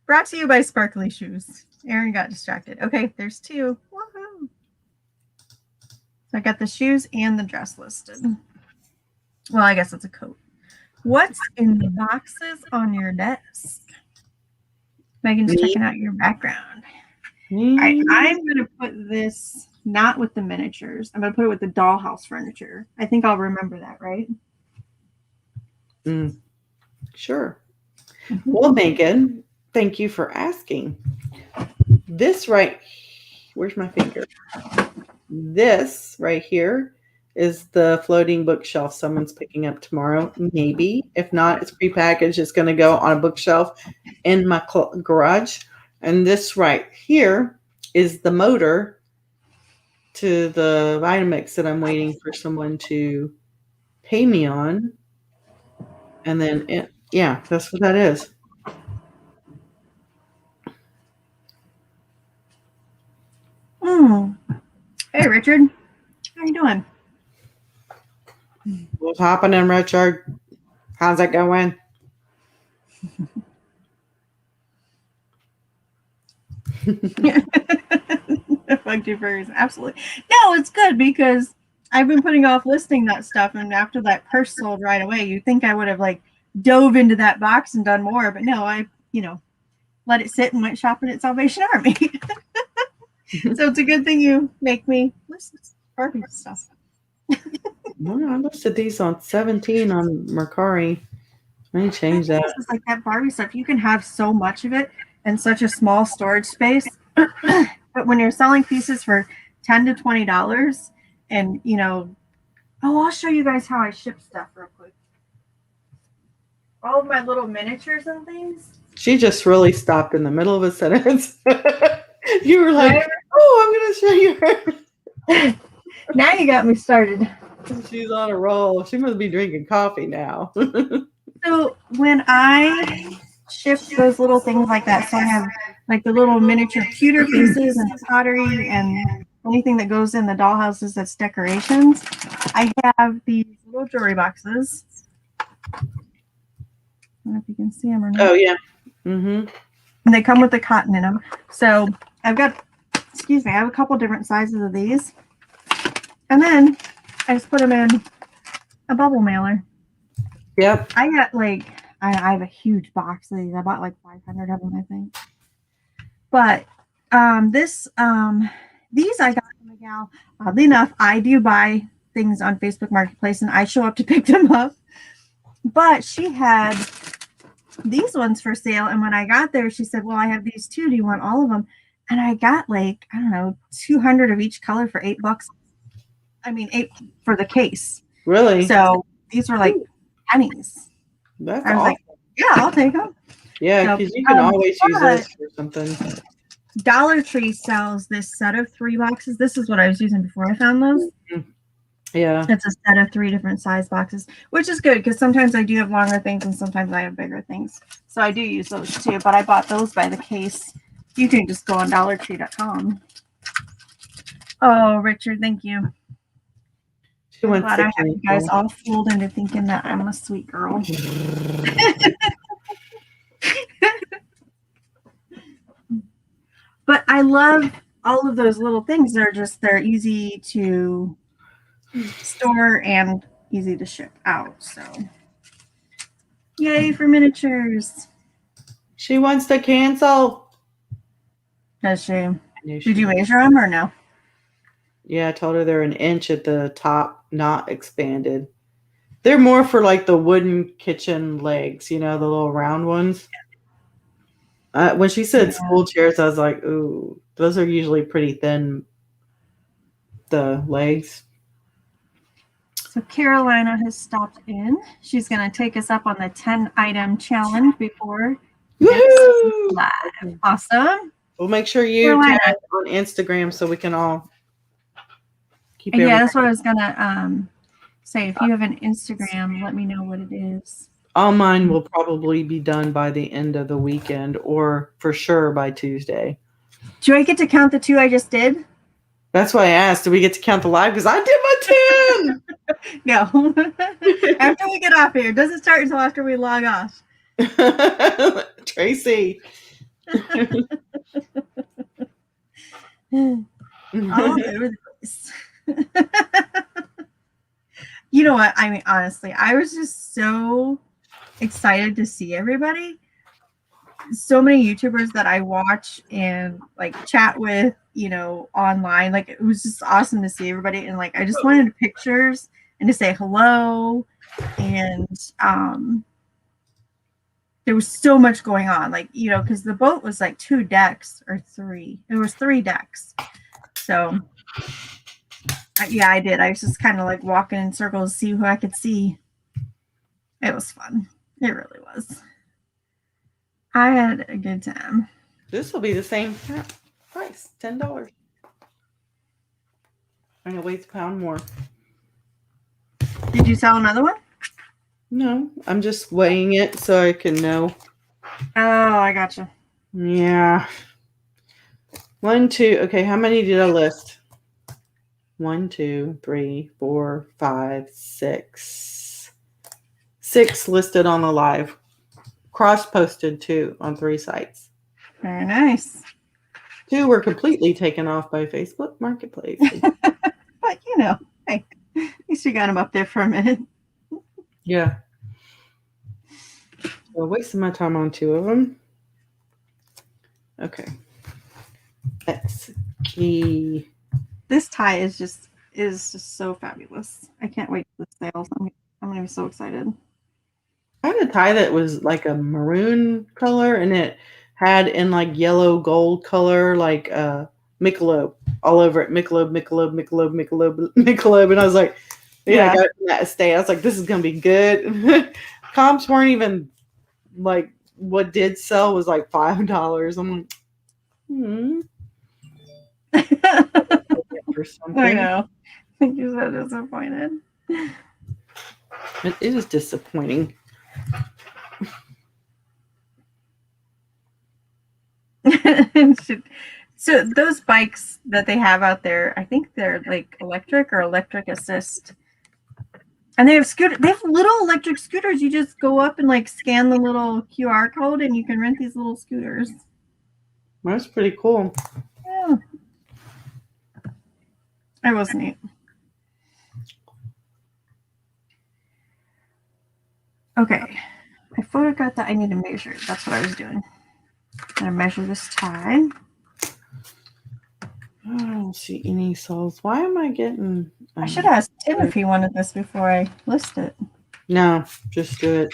Speaker 1: Brought to you by Sparkly Shoes. Aaron got distracted. Okay, there's two. Woohoo! So I got the shoes and the dress listed. Well, I guess it's a coat. What's in the boxes on your desk? Megan's checking out your background. All right, I'm going to put this not with the miniatures. I'm going to put it with the dollhouse furniture. I think I'll remember that, right?
Speaker 2: Sure. Well, Megan, thank you for asking. This where's my finger? This right here is the floating bookshelf someone's picking up tomorrow. Maybe. If not, it's prepackaged. It's going to go on a bookshelf in my garage. And this right here is the motor to the Vitamix that I'm waiting for someone to pay me on. And then, yeah, that's what that is.
Speaker 1: Hey, Richard. How you doing?
Speaker 2: What's happening, Richard? How's it going?
Speaker 1: Fuck you furries. Absolutely. No, it's good because I've been putting off listing that stuff, and after that purse sold right away, you'd think I would have like dove into that box and done more, but no, I let it sit and went shopping at Salvation Army. So it's a good thing you make me list Barbie stuff.
Speaker 2: Well, I listed these on 17 on Mercari. Let me change that.
Speaker 1: It's like that Barbie stuff. You can have so much of it in such a small storage space. But when you're selling pieces for $10 to $20 and, I'll show you guys how I ship stuff real quick. All of my little miniatures and things.
Speaker 2: She just really stopped in the middle of a sentence. You were like, I'm going to show you her.
Speaker 1: Now you got me started.
Speaker 2: She's on a roll. She must be drinking coffee now.
Speaker 1: So when I ship those little things like that, so I have like the little miniature pewter pieces and pottery and anything that goes in the dollhouses that's decorations, I have these little jewelry boxes. I don't know if you can see them or not.
Speaker 2: Oh, yeah. Mm-hmm.
Speaker 1: And they come with the cotton in them. So I've got excuse me, I have a couple different sizes of these. And then I just put them in a bubble mailer.
Speaker 2: Yep.
Speaker 1: I got like, I have a huge box of these. I bought like 500 of them, I think. But these I got from a gal. Oddly enough, I do buy things on Facebook Marketplace and I show up to pick them up. But she had these ones for sale. And when I got there, she said, well, I have these too. Do you want all of them? And I got like, I don't know, 200 of each color for $8. I mean, 8 for the case.
Speaker 2: Really?
Speaker 1: So these were like pennies.
Speaker 2: That's
Speaker 1: I was
Speaker 2: awesome.
Speaker 1: like, yeah, I'll take them.
Speaker 2: Yeah, because you can always use this for something.
Speaker 1: Dollar Tree sells this set of 3 boxes. This is what I was using before I found those.
Speaker 2: Yeah.
Speaker 1: It's a set of 3 different size boxes, which is good because sometimes I do have longer things and sometimes I have bigger things. So I do use those too, but I bought those by the case. You can just go on dollartree.com. Oh, Richard, thank you.
Speaker 2: She
Speaker 1: I'm
Speaker 2: wants
Speaker 1: glad
Speaker 2: to
Speaker 1: I have you guys all fooled into thinking that I'm a sweet girl. But I love all of those little things. They're easy to store and easy to ship out. So yay for miniatures.
Speaker 2: She wants to cancel.
Speaker 1: Does she?
Speaker 2: I knew she
Speaker 1: Did you
Speaker 2: would.
Speaker 1: measure them or no?
Speaker 2: Yeah, I told her they're an inch at the top, not expanded. They're more for like the wooden kitchen legs, you know, the little round ones. When she said school chairs, I was like, ooh, those are usually pretty thin, the legs.
Speaker 1: So Carolina has stopped in. She's going to take us up on the 10-item challenge before
Speaker 2: Woohoo!
Speaker 1: live. Awesome.
Speaker 2: We'll make sure you
Speaker 1: Carolina.
Speaker 2: tag on Instagram so we can all keep
Speaker 1: Yeah,
Speaker 2: everything.
Speaker 1: that's what I was going to say. If you have an Instagram, let me know what it is.
Speaker 2: All mine will probably be done by the end of the weekend or for sure by Tuesday.
Speaker 1: Do I get to count the 2 I just did?
Speaker 2: That's why I asked, do we get to count the live? Because I did my 10!
Speaker 1: No. After we get off here. It doesn't start until after we log off.
Speaker 2: Tracy.
Speaker 1: All over the place. You know what? I mean, honestly, I was just so excited to see everybody. So many YouTubers that I watch and like chat with, you know, online. Like it was just awesome to see everybody. And like I just wanted pictures and to say hello. And there was so much going on. Like, you know, because the boat was like 2 decks or 3. It was 3 decks. So yeah, I did. I was just kind of like walking in circles to see who I could see. It was fun. It really was. I had a good time.
Speaker 2: This will be the same price, $10. And it weighs a pound more.
Speaker 1: Did you sell another one?
Speaker 2: No, I'm just weighing it so I can know.
Speaker 1: Oh, I gotcha.
Speaker 2: Yeah. 1, 2. Okay, how many did I list? 1, 2, 3, 4, 5, 6. 6 listed on the live. Cross-posted 2 on 3 sites.
Speaker 1: Very nice.
Speaker 2: 2 were completely taken off by Facebook Marketplace.
Speaker 1: But you know, hey, at least you got them up there for a minute.
Speaker 2: Yeah. So I wasted my time on 2 of them. Okay. That's key.
Speaker 1: This tie is just so fabulous. I can't wait for the sales. I'm gonna be so excited.
Speaker 2: I had a tie that was like a maroon color and it had in like yellow gold color like Michelob all over it. Michelob. And I was like, yeah, I got it from that estate. I was like, this is gonna be good. Comps weren't even like what did sell was like $5. I'm like, for something.
Speaker 1: I know. I think you're so disappointed.
Speaker 2: It is disappointing.
Speaker 1: So those bikes that they have out there, I think they're like electric or electric assist. And they have little electric scooters. You just go up and like scan the little QR code and you can rent these little scooters.
Speaker 2: That's pretty cool.
Speaker 1: Yeah. It was neat. Okay. I photographed that. I need to measure it. That's what I was doing. I'm gonna measure this tie.
Speaker 2: I don't see any soles. Why am I getting?
Speaker 1: I should ask Tim if he wanted this before I list it.
Speaker 2: No, just do it.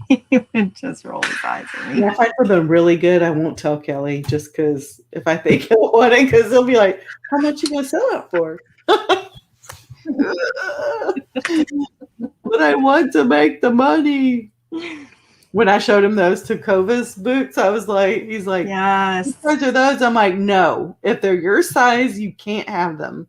Speaker 1: He would just roll his eyes at me.
Speaker 2: If I feel them really good, I won't tell Kelly just because if I think he'll want it, because he'll be like, "How much you gonna sell it for?" But I want to make the money. When I showed him those Takovas boots, I was like, he's like,
Speaker 1: Yes.
Speaker 2: "What are those?" I'm like, "No, if they're your size, you can't have them."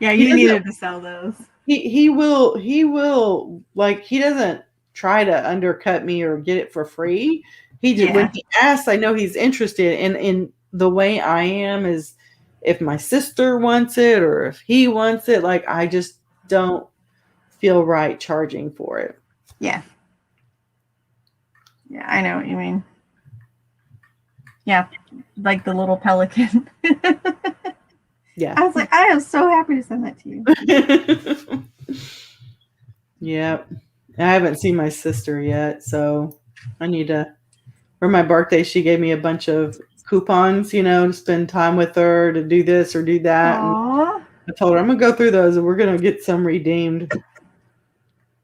Speaker 1: Yeah,
Speaker 2: He
Speaker 1: you needed to sell those.
Speaker 2: He will like he doesn't try to undercut me or get it for free. He just when he asks, I know he's interested. And in the way I am is if my sister wants it or if he wants it, like I just don't feel right charging for it.
Speaker 1: Yeah. Yeah, I know what you mean. Yeah, like the little pelican.
Speaker 2: Yeah.
Speaker 1: I was like, I am so happy to send that to you.
Speaker 2: Yeah. I haven't seen my sister yet, so I need to. For my birthday, she gave me a bunch of coupons, to spend time with her, to do this or do that.
Speaker 1: Aww.
Speaker 2: And I told her I'm gonna go through those and we're gonna get some redeemed.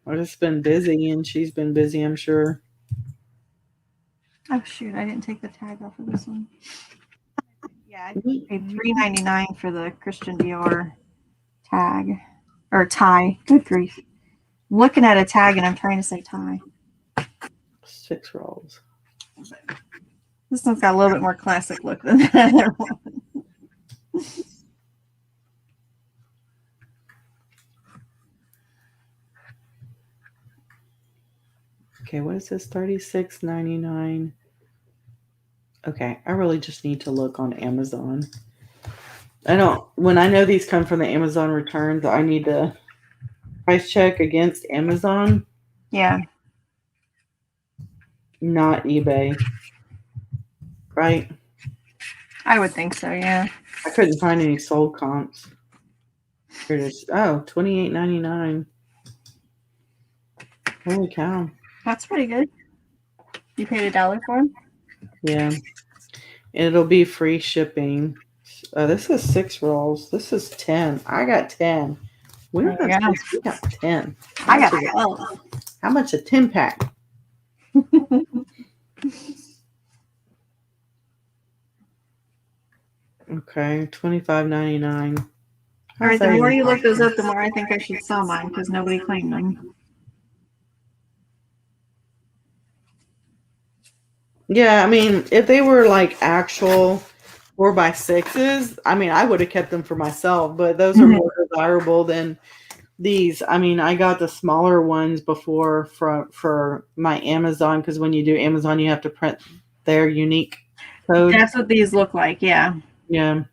Speaker 2: I've just been busy and she's been busy, I'm sure.
Speaker 1: Oh shoot, I didn't take the tag off of this one. Yeah, I paid $3.99 for the Christian Dior tag. Or tie. Good grief. I'm looking at a tag and I'm trying to say tie.
Speaker 2: 6 rolls.
Speaker 1: This one's got a little bit more classic look than the other one.
Speaker 2: Okay, what is this? $36.99. Okay, I really just need to look on Amazon. When I know these come from the Amazon returns, I need to price check against Amazon.
Speaker 1: Yeah.
Speaker 2: Not eBay. Right?
Speaker 1: I would think so, yeah.
Speaker 2: I couldn't find any sold comps. Here it is. Oh, $28.99. Holy cow.
Speaker 1: That's pretty good. You paid $1 for them?
Speaker 2: Yeah. It'll be free shipping. This is 6 rolls. This is 10. I got 10. We got 10.
Speaker 1: I got 12.
Speaker 2: How much a 10 pack? Okay, $25.99.
Speaker 1: All right, the more you look those up, the more I think I should sell mine because nobody claimed them.
Speaker 2: Yeah, I mean, if they were like actual 4x6s, I mean, I would have kept them for myself, but those are more desirable than these. I mean, I got the smaller ones before for my Amazon because when you do Amazon, you have to print their unique code.
Speaker 1: That's what these look like, yeah.
Speaker 2: Yeah.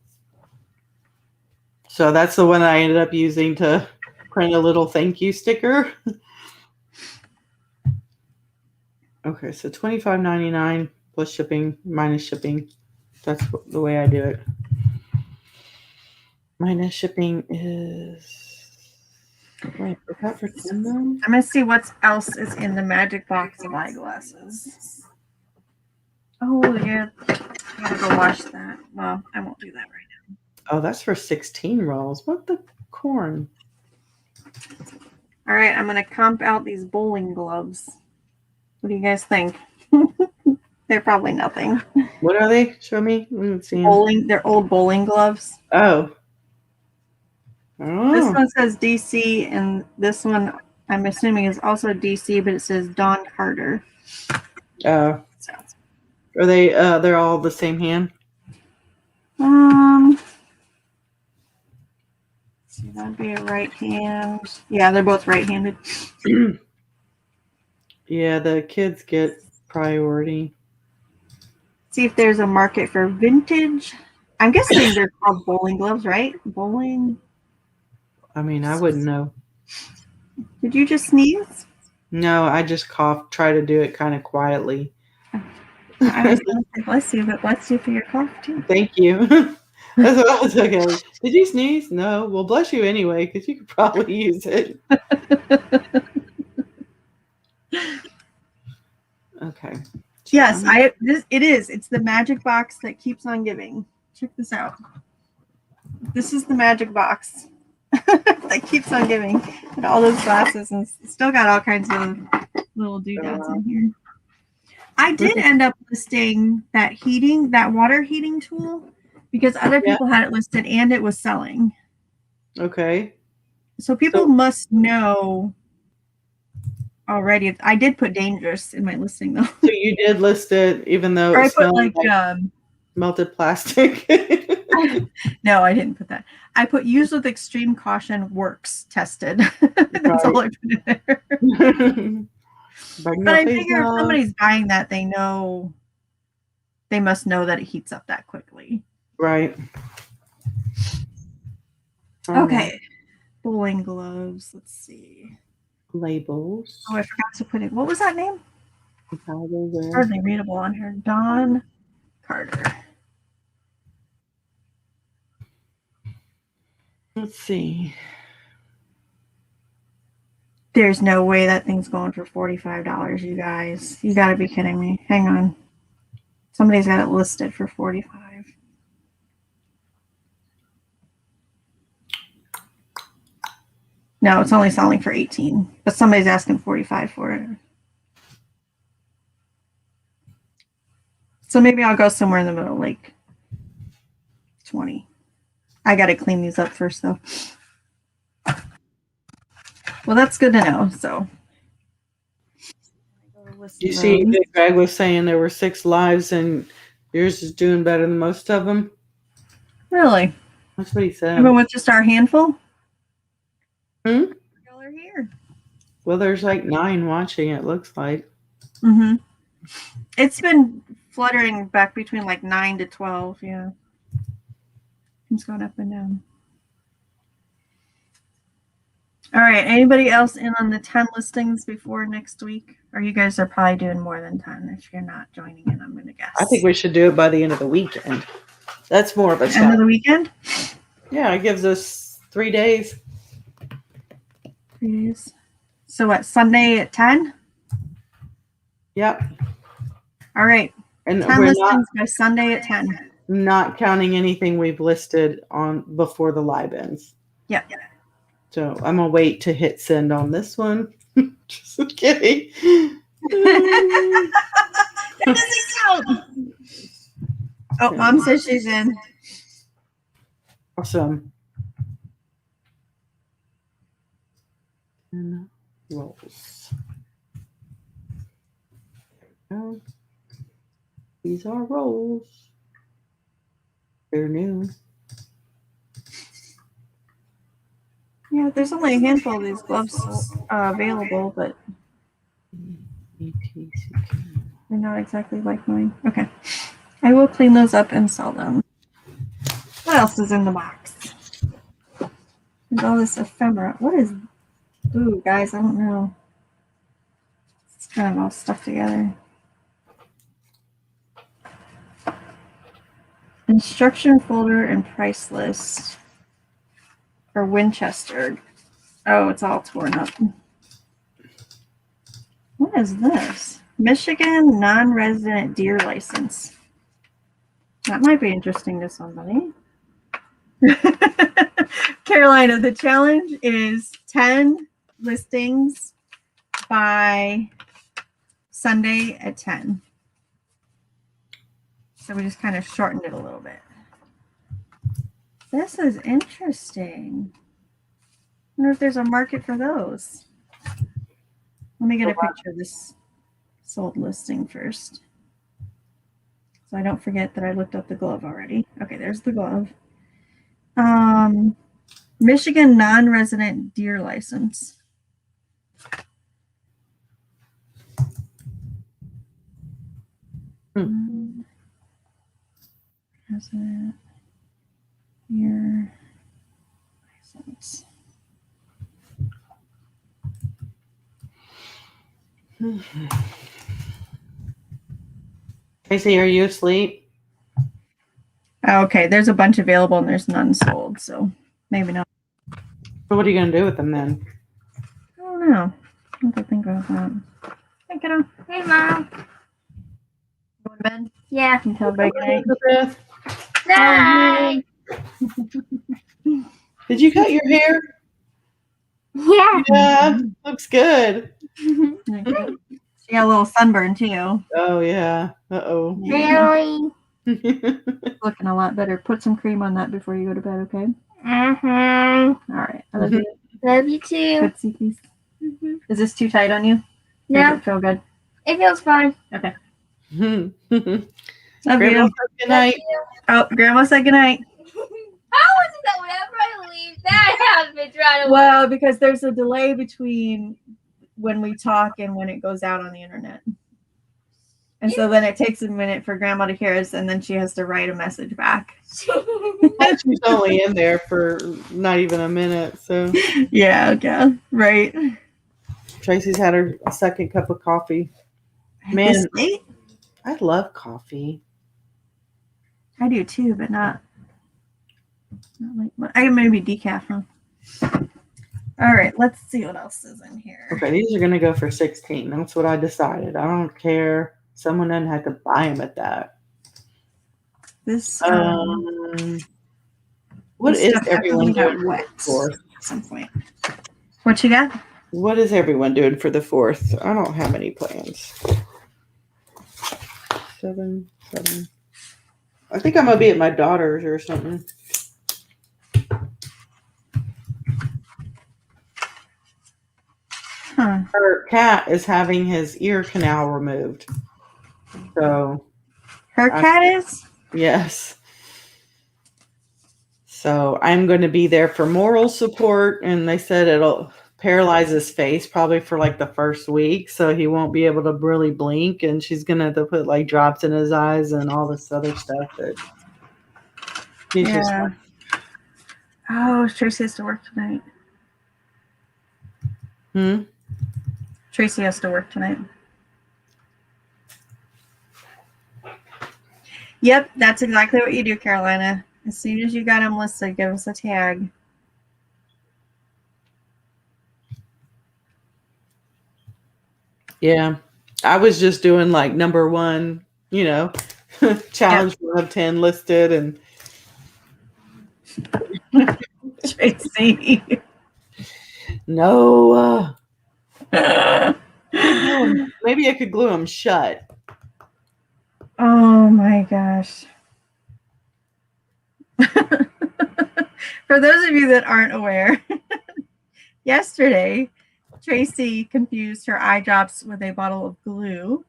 Speaker 2: So that's the one I ended up using to print a little thank you sticker. Okay, so $25.99 plus shipping, minus shipping. That's the way I do it. Minus shipping is. Wait, is that for 10 though?
Speaker 1: I'm going to see what else is in the magic box of eyeglasses. Oh, yeah. I gotta go wash that. Well, I won't do that right now.
Speaker 2: Oh, that's for 16 rolls. What the corn?
Speaker 1: All right, I'm going to comp out these bowling gloves. What do you guys think? They're probably nothing.
Speaker 2: What are they? Show me. Let's see.
Speaker 1: Bowling. They're old bowling gloves.
Speaker 2: Oh.
Speaker 1: This one says DC, and this one I'm assuming is also DC, but it says Don Carter.
Speaker 2: Oh.
Speaker 1: So.
Speaker 2: Are they? They're all the same hand.
Speaker 1: See, that'd be a right hand. Yeah, they're both right-handed.
Speaker 2: Yeah, the kids get priority.
Speaker 1: See if there's a market for vintage. I'm guessing they're called bowling gloves, right? Bowling.
Speaker 2: I mean, I wouldn't know.
Speaker 1: Did you just sneeze?
Speaker 2: No, I just coughed. Try to do it kind of quietly.
Speaker 1: I was going to say bless you, but bless you for your cough too.
Speaker 2: Thank you. That's what I was okay. Did you sneeze? No. Well, bless you anyway, because you could probably use it. Okay.
Speaker 1: Yes, it is. It's the magic box that keeps on giving. Check this out. This is the magic box that keeps on giving. And all those glasses and still got all kinds of little doodads in here. I did end up listing that water heating tool because other people had it listed and it was selling.
Speaker 2: Okay.
Speaker 1: So people must know already. I did put dangerous in my listing though.
Speaker 2: So you did list it, even though
Speaker 1: Or I
Speaker 2: it
Speaker 1: put
Speaker 2: smelled like melted plastic.
Speaker 1: no, I didn't put that. I put use with extreme caution works tested. That's all I put in there. But I figure if somebody's buying that, they must know that it heats up that quickly.
Speaker 2: Right.
Speaker 1: Okay. Bowling gloves. Let's see.
Speaker 2: Labels.
Speaker 1: Oh, I forgot to put it. What was that name?
Speaker 2: It's
Speaker 1: hardly readable on here. Dawn Carter.
Speaker 2: Let's see.
Speaker 1: There's no way that thing's going for $45, you guys. You got to be kidding me. Hang on. Somebody's got it listed for $45. No, it's only selling for $18, but somebody's asking $45 for it. So maybe I'll go somewhere in the middle, like 20. I got to clean these up first, though. Well, that's good to know. So,
Speaker 2: you see, Greg was saying there were 6 lives, and yours is doing better than most of them.
Speaker 1: Really?
Speaker 2: That's what he said.
Speaker 1: Even with just our handful?
Speaker 2: Hmm?
Speaker 1: Y'all are here.
Speaker 2: Well, there's like 9 watching. It looks like.
Speaker 1: Mm-hmm. It's been fluttering back between like 9 to 12. Yeah. It's going up and down. All right. Anybody else in on the 10 listings before next week? Or you guys are probably doing more than 10 if you're not joining in, I'm going to guess.
Speaker 2: I think we should do it by the end of the weekend. That's more of a
Speaker 1: end of the weekend?
Speaker 2: Yeah, it gives us 3 days.
Speaker 1: 3 days. So what, Sunday at 10?
Speaker 2: Yep.
Speaker 1: All right.
Speaker 2: And
Speaker 1: 10
Speaker 2: we're
Speaker 1: listings by Sunday at 10.
Speaker 2: Not counting anything we've listed on before the live ends.
Speaker 1: Yeah.
Speaker 2: So I'm gonna wait to hit send on this one. Just kidding.
Speaker 1: That doesn't count. Oh, Mom says she's in.
Speaker 2: Awesome. And rolls. There we go. These are rolls. They're new.
Speaker 1: Yeah, there's only a handful of these gloves available, but they're not exactly like mine. Okay. I will clean those up and sell them. What else is in the box? There's all this ephemera. What is... Ooh, guys, I don't know. It's kind of all stuck together. Instruction folder and price list for Winchester. Oh, it's all torn up. What is this? Michigan non-resident deer license. That might be interesting to somebody. Carolina, the challenge is 10 listings by Sunday at 10. So we just kind of shortened it a little bit. This is interesting. I wonder if there's a market for those. Let me get a picture of this sold listing first. So I don't forget that I looked up the glove already. Okay, there's the glove. Michigan non-resident deer license. Resident deer license.
Speaker 2: Casey, are you asleep?
Speaker 1: Okay, there's a bunch available and there's none sold, so maybe not.
Speaker 2: So what are you gonna do with them then?
Speaker 1: I don't know. I have to think about that. Hey, kiddo.
Speaker 5: Hey, Mom.
Speaker 1: Going to bed?
Speaker 5: Yeah.
Speaker 1: Until bed night.
Speaker 2: Elizabeth,
Speaker 5: Night.
Speaker 2: did you cut your hair?
Speaker 5: Yeah.
Speaker 2: Yeah, looks good.
Speaker 1: Okay. She got a little sunburn too.
Speaker 2: Oh yeah. Uh-oh.
Speaker 5: Really?
Speaker 1: Looking a lot better. Put some cream on that before you go to bed, okay?
Speaker 5: Mm-hmm.
Speaker 1: All right. I love you.
Speaker 5: Love you too.
Speaker 1: Good see, please.
Speaker 5: Mm-hmm.
Speaker 1: Is this too tight on you? Or
Speaker 5: No,
Speaker 1: does it feel good?
Speaker 5: it feels fine.
Speaker 1: Okay.
Speaker 2: Grandma
Speaker 1: Love you.
Speaker 2: said good night.
Speaker 1: Oh, Grandma said goodnight.
Speaker 5: How is it that whenever I leave, that happens right away?
Speaker 1: Well, because there's a delay between when we talk and when it goes out on the internet. And so then it takes a minute for Grandma to hear us, and then she has to write a message back.
Speaker 2: And she's only in there for not even a minute, so
Speaker 1: Yeah, okay. Right.
Speaker 2: Tracy's had her second cup of coffee.
Speaker 1: At
Speaker 2: Man.
Speaker 1: this late?
Speaker 2: I love coffee.
Speaker 1: I do too, but not like I maybe decaf, huh? All right, let's see what else is in here.
Speaker 2: Okay, these are gonna go for 16. That's what I decided. I don't care. Someone doesn't have to buy them at that.
Speaker 1: This
Speaker 2: what
Speaker 1: this
Speaker 2: is
Speaker 1: stuff
Speaker 2: everyone
Speaker 1: definitely got
Speaker 2: doing
Speaker 1: wet
Speaker 2: for?
Speaker 1: at some point. What you got?
Speaker 2: What is everyone doing for the 4th? I don't have any plans. 7. I think I'm gonna be at my daughter's or something.
Speaker 1: Huh.
Speaker 2: Her cat is having his ear canal removed. So
Speaker 1: Her cat is?
Speaker 2: yes. So I'm going to be there for moral support, and they said it'll paralyze his face probably for like the first week, so he won't be able to really blink, and she's going to have to put like drops in his eyes and all this other stuff that he's just
Speaker 1: Yeah. Oh, Tracy has to work tonight. Tracy has to work tonight. Yep, that's exactly what you do, Carolina. As soon as you got them listed, give us a tag.
Speaker 2: Yeah. I was just doing like number 1, challenge 1 of 10 listed, and
Speaker 1: Tracy.
Speaker 2: no. Maybe I could glue them shut.
Speaker 1: Oh my gosh. For those of you that aren't aware, yesterday, Tracy confused her eye drops with a bottle of glue.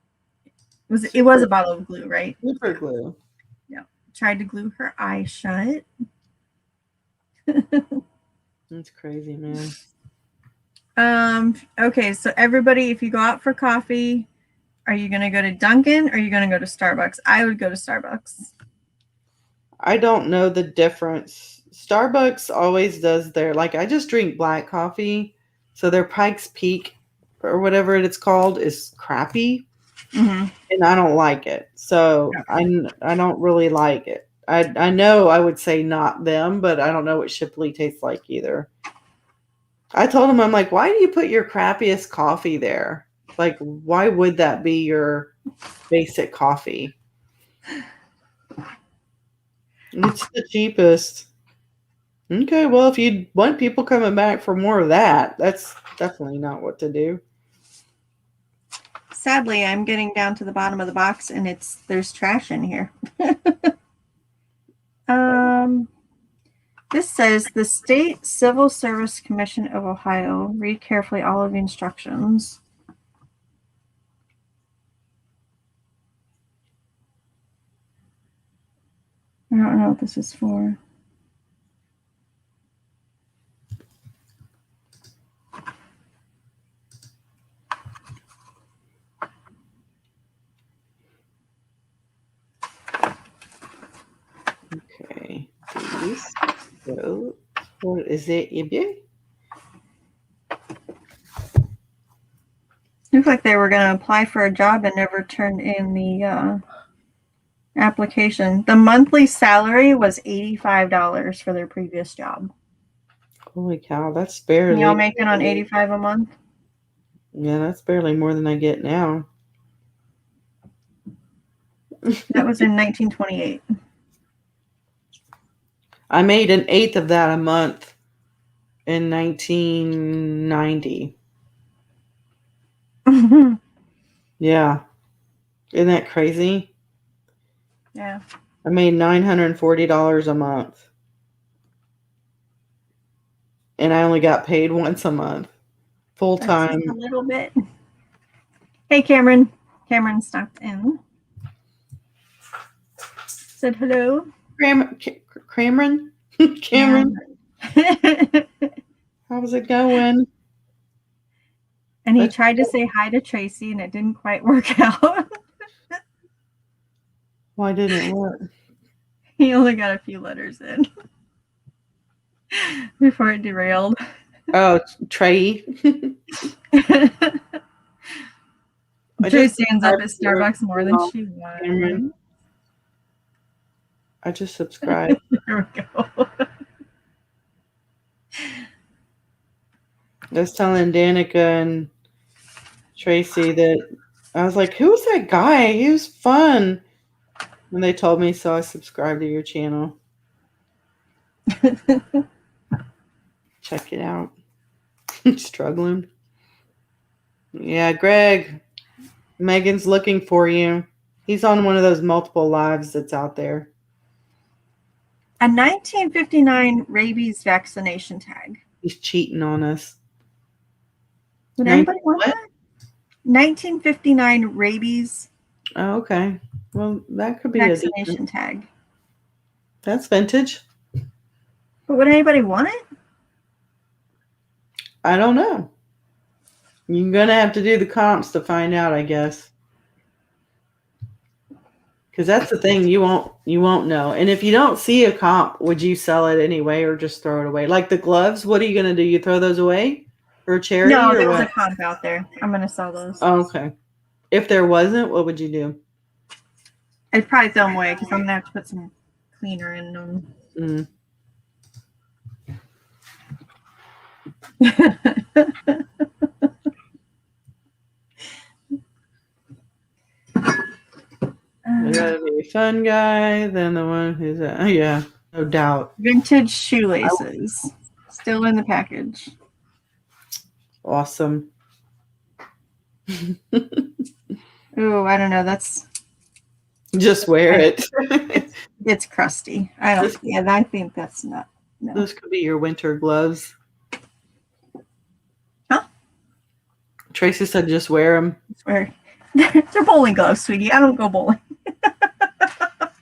Speaker 1: It was a bottle of glue, right?
Speaker 2: Super glue.
Speaker 1: Tried to glue her eye shut.
Speaker 2: That's crazy, man.
Speaker 1: Okay, so everybody, if you go out for coffee, are you gonna go to Dunkin' or are you gonna go to Starbucks? I would go to Starbucks.
Speaker 2: I don't know the difference. Starbucks always does I just drink black coffee, so their Pikes Peak or whatever it's called is crappy, and I don't like it. So I don't really like it. I know I would say not them, but I don't know what Shipley tastes like either. I told him, I'm like, why do you put your crappiest coffee there? Like, why would that be your basic coffee? It's the cheapest. Okay, well, if you want people coming back for more of that, that's definitely not what to do.
Speaker 1: Sadly, I'm getting down to the bottom of the box and there's trash in here. This says the State Civil Service Commission of Ohio. Read carefully all of the instructions. I don't know what this is for.
Speaker 2: Okay. These go. What is it?
Speaker 1: Looks like they were going to apply for a job and never turned in the application. The monthly salary was $85 for their previous job.
Speaker 2: Holy cow, that's
Speaker 1: And
Speaker 2: barely.
Speaker 1: y'all making on 85 a month?
Speaker 2: Yeah, that's barely more than I get now.
Speaker 1: That was in 1928.
Speaker 2: I made an eighth of that a month in 1990. Yeah. Isn't that crazy?
Speaker 1: Yeah.
Speaker 2: I made $940 a month. And I only got paid once a month. Full
Speaker 1: That's
Speaker 2: time.
Speaker 1: just a little bit. Hey, Cameron. Cameron stopped in. Said hello.
Speaker 2: Cameron? Cameron? How's it going?
Speaker 1: And he tried to say hi to Tracy, and it didn't quite work out.
Speaker 2: Why didn't it work?
Speaker 1: He only got a few letters in before it derailed.
Speaker 2: Oh, Trey.
Speaker 1: Tracy ends up at Starbucks more than she
Speaker 2: Cameron.
Speaker 1: wants.
Speaker 2: I just subscribed.
Speaker 1: There we go.
Speaker 2: I was telling Danica and Tracy that I was like, who's that guy? He was fun. And they told me, so I subscribed to your channel. Check it out. Struggling. Yeah, Greg. Megan's looking for you. He's on one of those multiple lives that's out there.
Speaker 1: A 1959 rabies vaccination tag.
Speaker 2: He's cheating on us.
Speaker 1: Would anybody want
Speaker 2: what?
Speaker 1: that? 1959 rabies
Speaker 2: Oh, okay. Well, that could be
Speaker 1: vaccination tag.
Speaker 2: That's vintage.
Speaker 1: But would anybody want it?
Speaker 2: I don't know. You're gonna have to do the comps to find out, I guess. Because that's the thing, you won't know. And if you don't see a comp, would you sell it anyway or just throw it away? Like the gloves, what are you gonna do? You throw those away for charity?
Speaker 1: No,
Speaker 2: or
Speaker 1: there was
Speaker 2: what?
Speaker 1: a comp out there. I'm gonna sell those.
Speaker 2: Oh, okay. If there wasn't, what would you do?
Speaker 1: I'd probably throw them away because I'm gonna have to put some cleaner in them.
Speaker 2: Mm. You gotta be a fun guy, then the one who's yeah, no doubt.
Speaker 1: Vintage shoelaces. Still in the package.
Speaker 2: Awesome.
Speaker 1: Ooh, I don't know. That's
Speaker 2: Just wear it.
Speaker 1: it's crusty. I don't. Yeah, I think that's not. No.
Speaker 2: Those could be your winter gloves.
Speaker 1: Huh?
Speaker 2: Tracy said just wear them.
Speaker 1: They're bowling gloves, sweetie. I don't go bowling.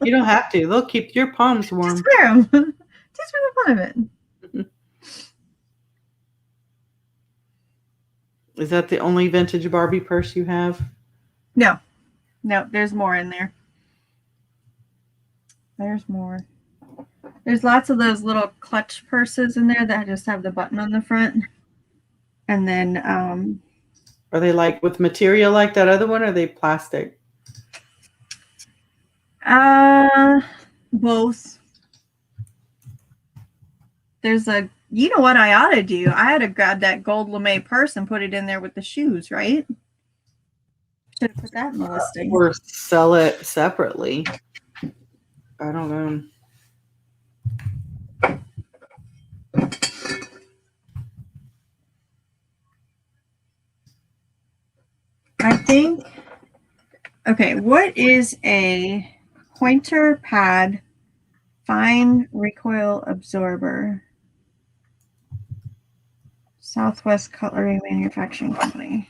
Speaker 2: You don't have to. They'll keep your palms warm.
Speaker 1: Just wear them. Just for the fun of it.
Speaker 2: Is that the only vintage Barbie purse you have?
Speaker 1: No, there's more in there. There's more. There's lots of those little clutch purses in there that just have the button on the front. And then
Speaker 2: Are they like with material like that other one, or are they plastic?
Speaker 1: both. There's a, you know what I ought to do? I ought to grab that gold lame purse and put it in there with the shoes, right? Should have put that in the listing.
Speaker 2: Or sell it separately. I don't know.
Speaker 1: I think, okay, what is a pointer pad fine recoil absorber? Southwest Cutlery Manufacturing Company.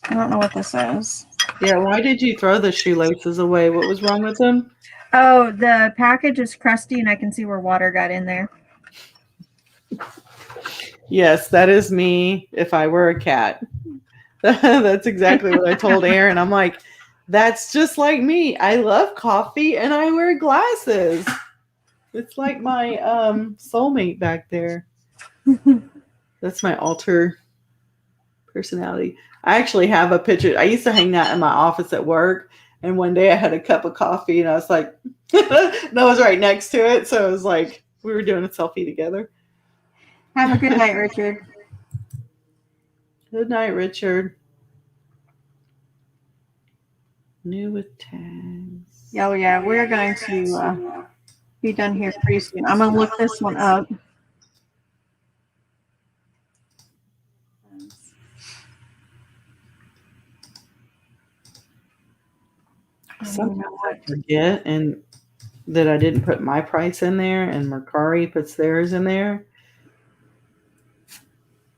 Speaker 1: I don't know what this is.
Speaker 2: Yeah, why did you throw the shoelaces away? What was wrong with them?
Speaker 1: Oh, the package is crusty and I can see where water got in there.
Speaker 2: Yes, that is me if I were a cat. That's exactly what I told Aaron. I'm like, that's just like me. I love coffee and I wear glasses. It's like my soulmate back there. That's my alter personality. I actually have a picture. I used to hang that in my office at work, And one day I had a cup of coffee and I was like, and I was right next to it. So it was like we were doing a selfie together.
Speaker 1: Have a good night, Richard.
Speaker 2: Good night, Richard. New with tags.
Speaker 1: Oh yeah, we're going to be done here pretty soon. I'm gonna look this one up.
Speaker 2: Sometimes I forget and that I didn't put my price in there, and Mercari puts theirs in there.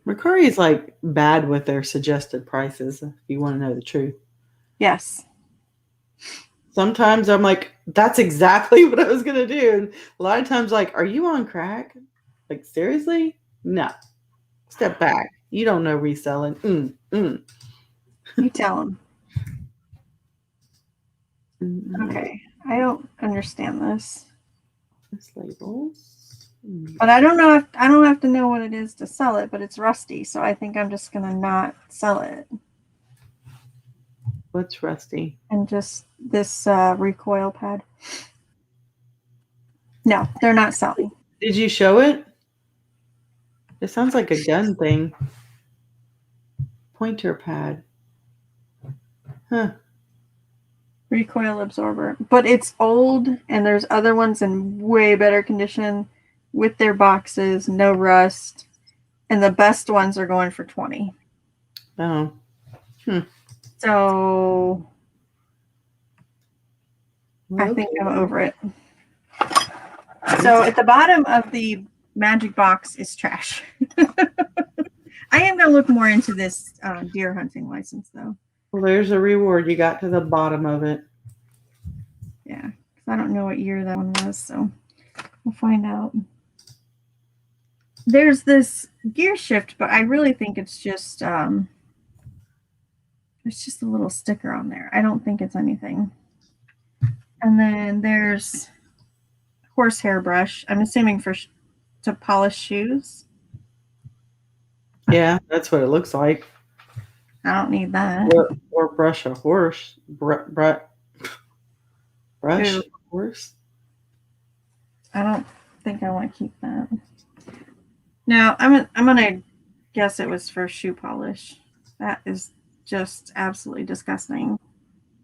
Speaker 2: Mercari is like bad with their suggested prices. If you want to know the truth,
Speaker 1: Yes.
Speaker 2: sometimes I'm like, that's exactly what I was gonna do. And a lot of times, like, are you on crack? Like, seriously? No. Step back. You don't know reselling.
Speaker 1: You tell them.
Speaker 2: Mm.
Speaker 1: Okay. I don't understand this.
Speaker 2: This labels.
Speaker 1: But I don't know if I don't have to know what it is to sell it, but it's rusty, so I think I'm just gonna not sell it.
Speaker 2: What's rusty?
Speaker 1: And just this recoil pad. No, they're not selling.
Speaker 2: Did you show it? It sounds like a gun thing. Pointer pad. Huh.
Speaker 1: Recoil absorber. But it's old and there's other ones in way better condition with their boxes, no rust. And the best ones are going for 20.
Speaker 2: Oh.
Speaker 1: So I
Speaker 2: Okay.
Speaker 1: think I'm over it. So at the bottom of the magic box is trash. I am going to look more into this deer hunting license, though.
Speaker 2: Well, there's a reward. You got to the bottom of it.
Speaker 1: Yeah, 'cause I don't know what year that one was, so we'll find out. There's this gear shift, but I really think it's just a little sticker on there. I don't think it's anything. And then there's horsehair brush. I'm assuming to polish shoes.
Speaker 2: Yeah, that's what it looks like.
Speaker 1: I don't need that.
Speaker 2: Or brush a horse. Brush
Speaker 1: Ew.
Speaker 2: a horse.
Speaker 1: I don't think I want to keep that. No, I'm gonna guess it was for shoe polish. That is just absolutely disgusting.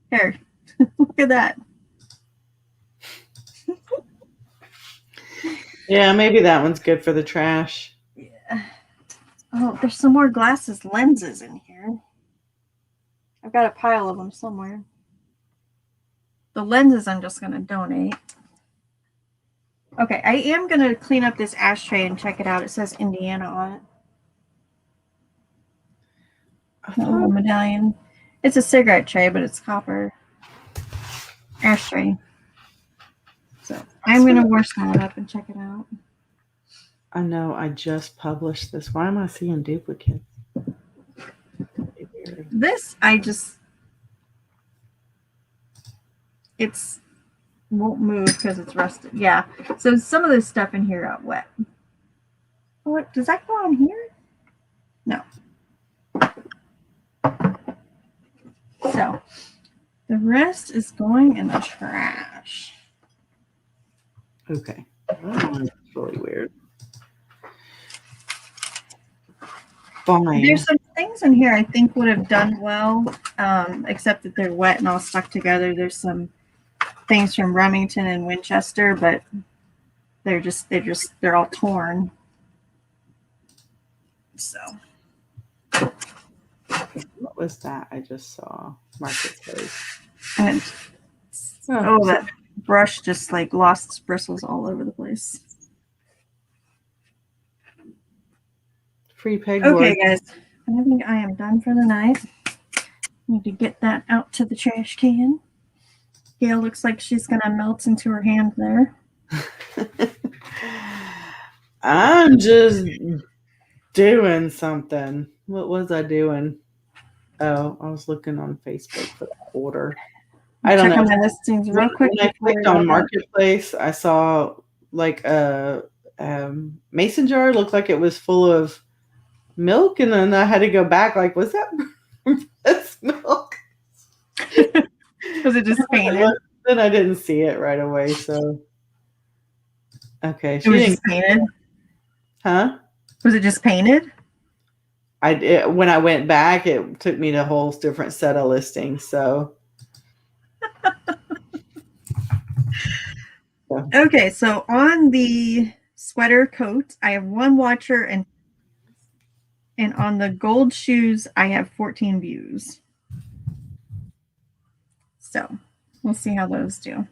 Speaker 1: Here, look at that.
Speaker 2: Yeah, maybe that one's good for the trash.
Speaker 1: Yeah. Oh, there's some more glasses lenses in here. I've got a pile of them somewhere. The lenses I'm just gonna donate. Okay, I am going to clean up this ashtray and check it out. It says Indiana on it. That little medallion. It's a cigarette tray, but it's copper. Ashtray. So I'm going to wash that up and check it out.
Speaker 2: I know. I just published this. Why am I seeing duplicates?
Speaker 1: This, it's won't move because it's rusted. Yeah. So some of this stuff in here got wet. What does that go on here? No. So the rest is going in the trash.
Speaker 2: Okay. That's really weird. Fine.
Speaker 1: There's some things in here I think would have done well, except that they're wet and all stuck together. There's some things from Remington and Winchester, but they're all torn. So
Speaker 2: What was that I just saw? Marketplace.
Speaker 1: and oh, that brush just like lost its bristles all over the place.
Speaker 2: Free pegboard.
Speaker 1: Okay, guys, I think I am done for the night. Need to get that out to the trash can. Gayle looks like she's gonna melt into her hand there.
Speaker 2: I'm just doing something. What was I doing? Oh, I was looking on Facebook for the order. I don't know.
Speaker 1: Check on my listings real quick.
Speaker 2: When I clicked on Marketplace, I saw like a mason jar. Looked like it was full of milk, and then I had to go back. Like, was that breast milk?
Speaker 1: Was it just painted?
Speaker 2: Then I didn't see it right away. So okay,
Speaker 1: It was just painted.
Speaker 2: huh?
Speaker 1: Was it just painted?
Speaker 2: When I went back, it took me to a whole different set of listings. So
Speaker 1: Okay, so on the sweater coat, I have 1 watcher, and on the gold shoes, I have 14 views. So we'll see how those do.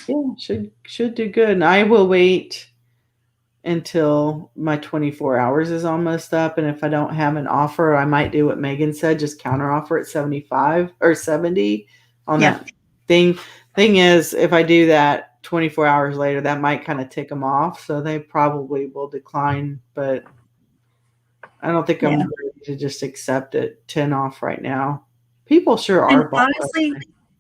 Speaker 2: yeah, should do good. And I will wait until my 24 hours is almost up, and if I don't have an offer, I might do what Megan said, just counter offer at 75 or 70 on
Speaker 1: Yeah.
Speaker 2: that thing. Thing is, if I do that 24 hours later, that might kind of tick them off, so they probably will decline, but I don't think I'm
Speaker 1: Yeah.
Speaker 2: ready to just accept it 10 off right now. People sure
Speaker 1: And
Speaker 2: are bought
Speaker 1: honestly,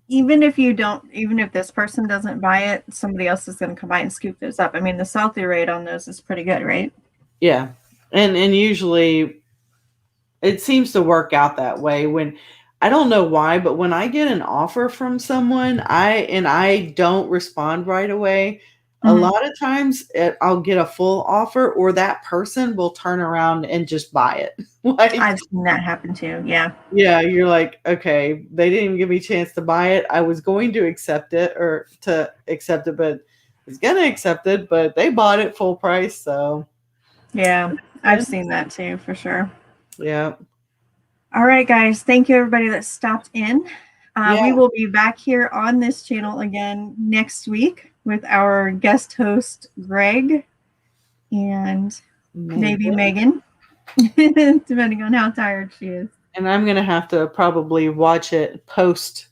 Speaker 1: even if this person doesn't buy it, somebody else is going to come by and scoop those up. I mean, the sell-through rate on those is pretty good, right?
Speaker 2: Yeah. And usually it seems to work out that way. When I don't know why, but when I get an offer from someone, I don't respond right away. A
Speaker 1: Mhm.
Speaker 2: lot of times I'll get a full offer, or that person will turn around and just buy it. Like,
Speaker 1: I've seen that happen too. Yeah.
Speaker 2: yeah, you're like, okay, they didn't even give me a chance to buy it. I was going to accept it but I was gonna accept it, but they bought it full price, so
Speaker 1: Yeah. I've seen that too, for sure.
Speaker 2: yeah.
Speaker 1: All right, guys. Thank you, everybody that stopped in.
Speaker 2: Yeah.
Speaker 1: We will be back here on this channel again next week with our guest host, Greg, and maybe Megan, depending on how tired she is.
Speaker 2: And I'm gonna have to probably watch it post,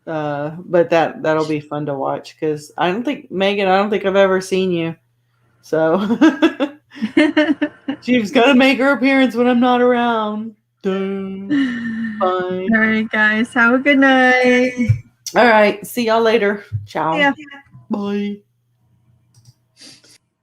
Speaker 2: but that'll be fun to watch because I don't think I've ever seen you, so she's gonna make her appearance when I'm not around. Duh. Bye.
Speaker 1: All right, guys. Have a good night.
Speaker 2: All right, see y'all later. Ciao.
Speaker 1: Yeah.
Speaker 2: Bye.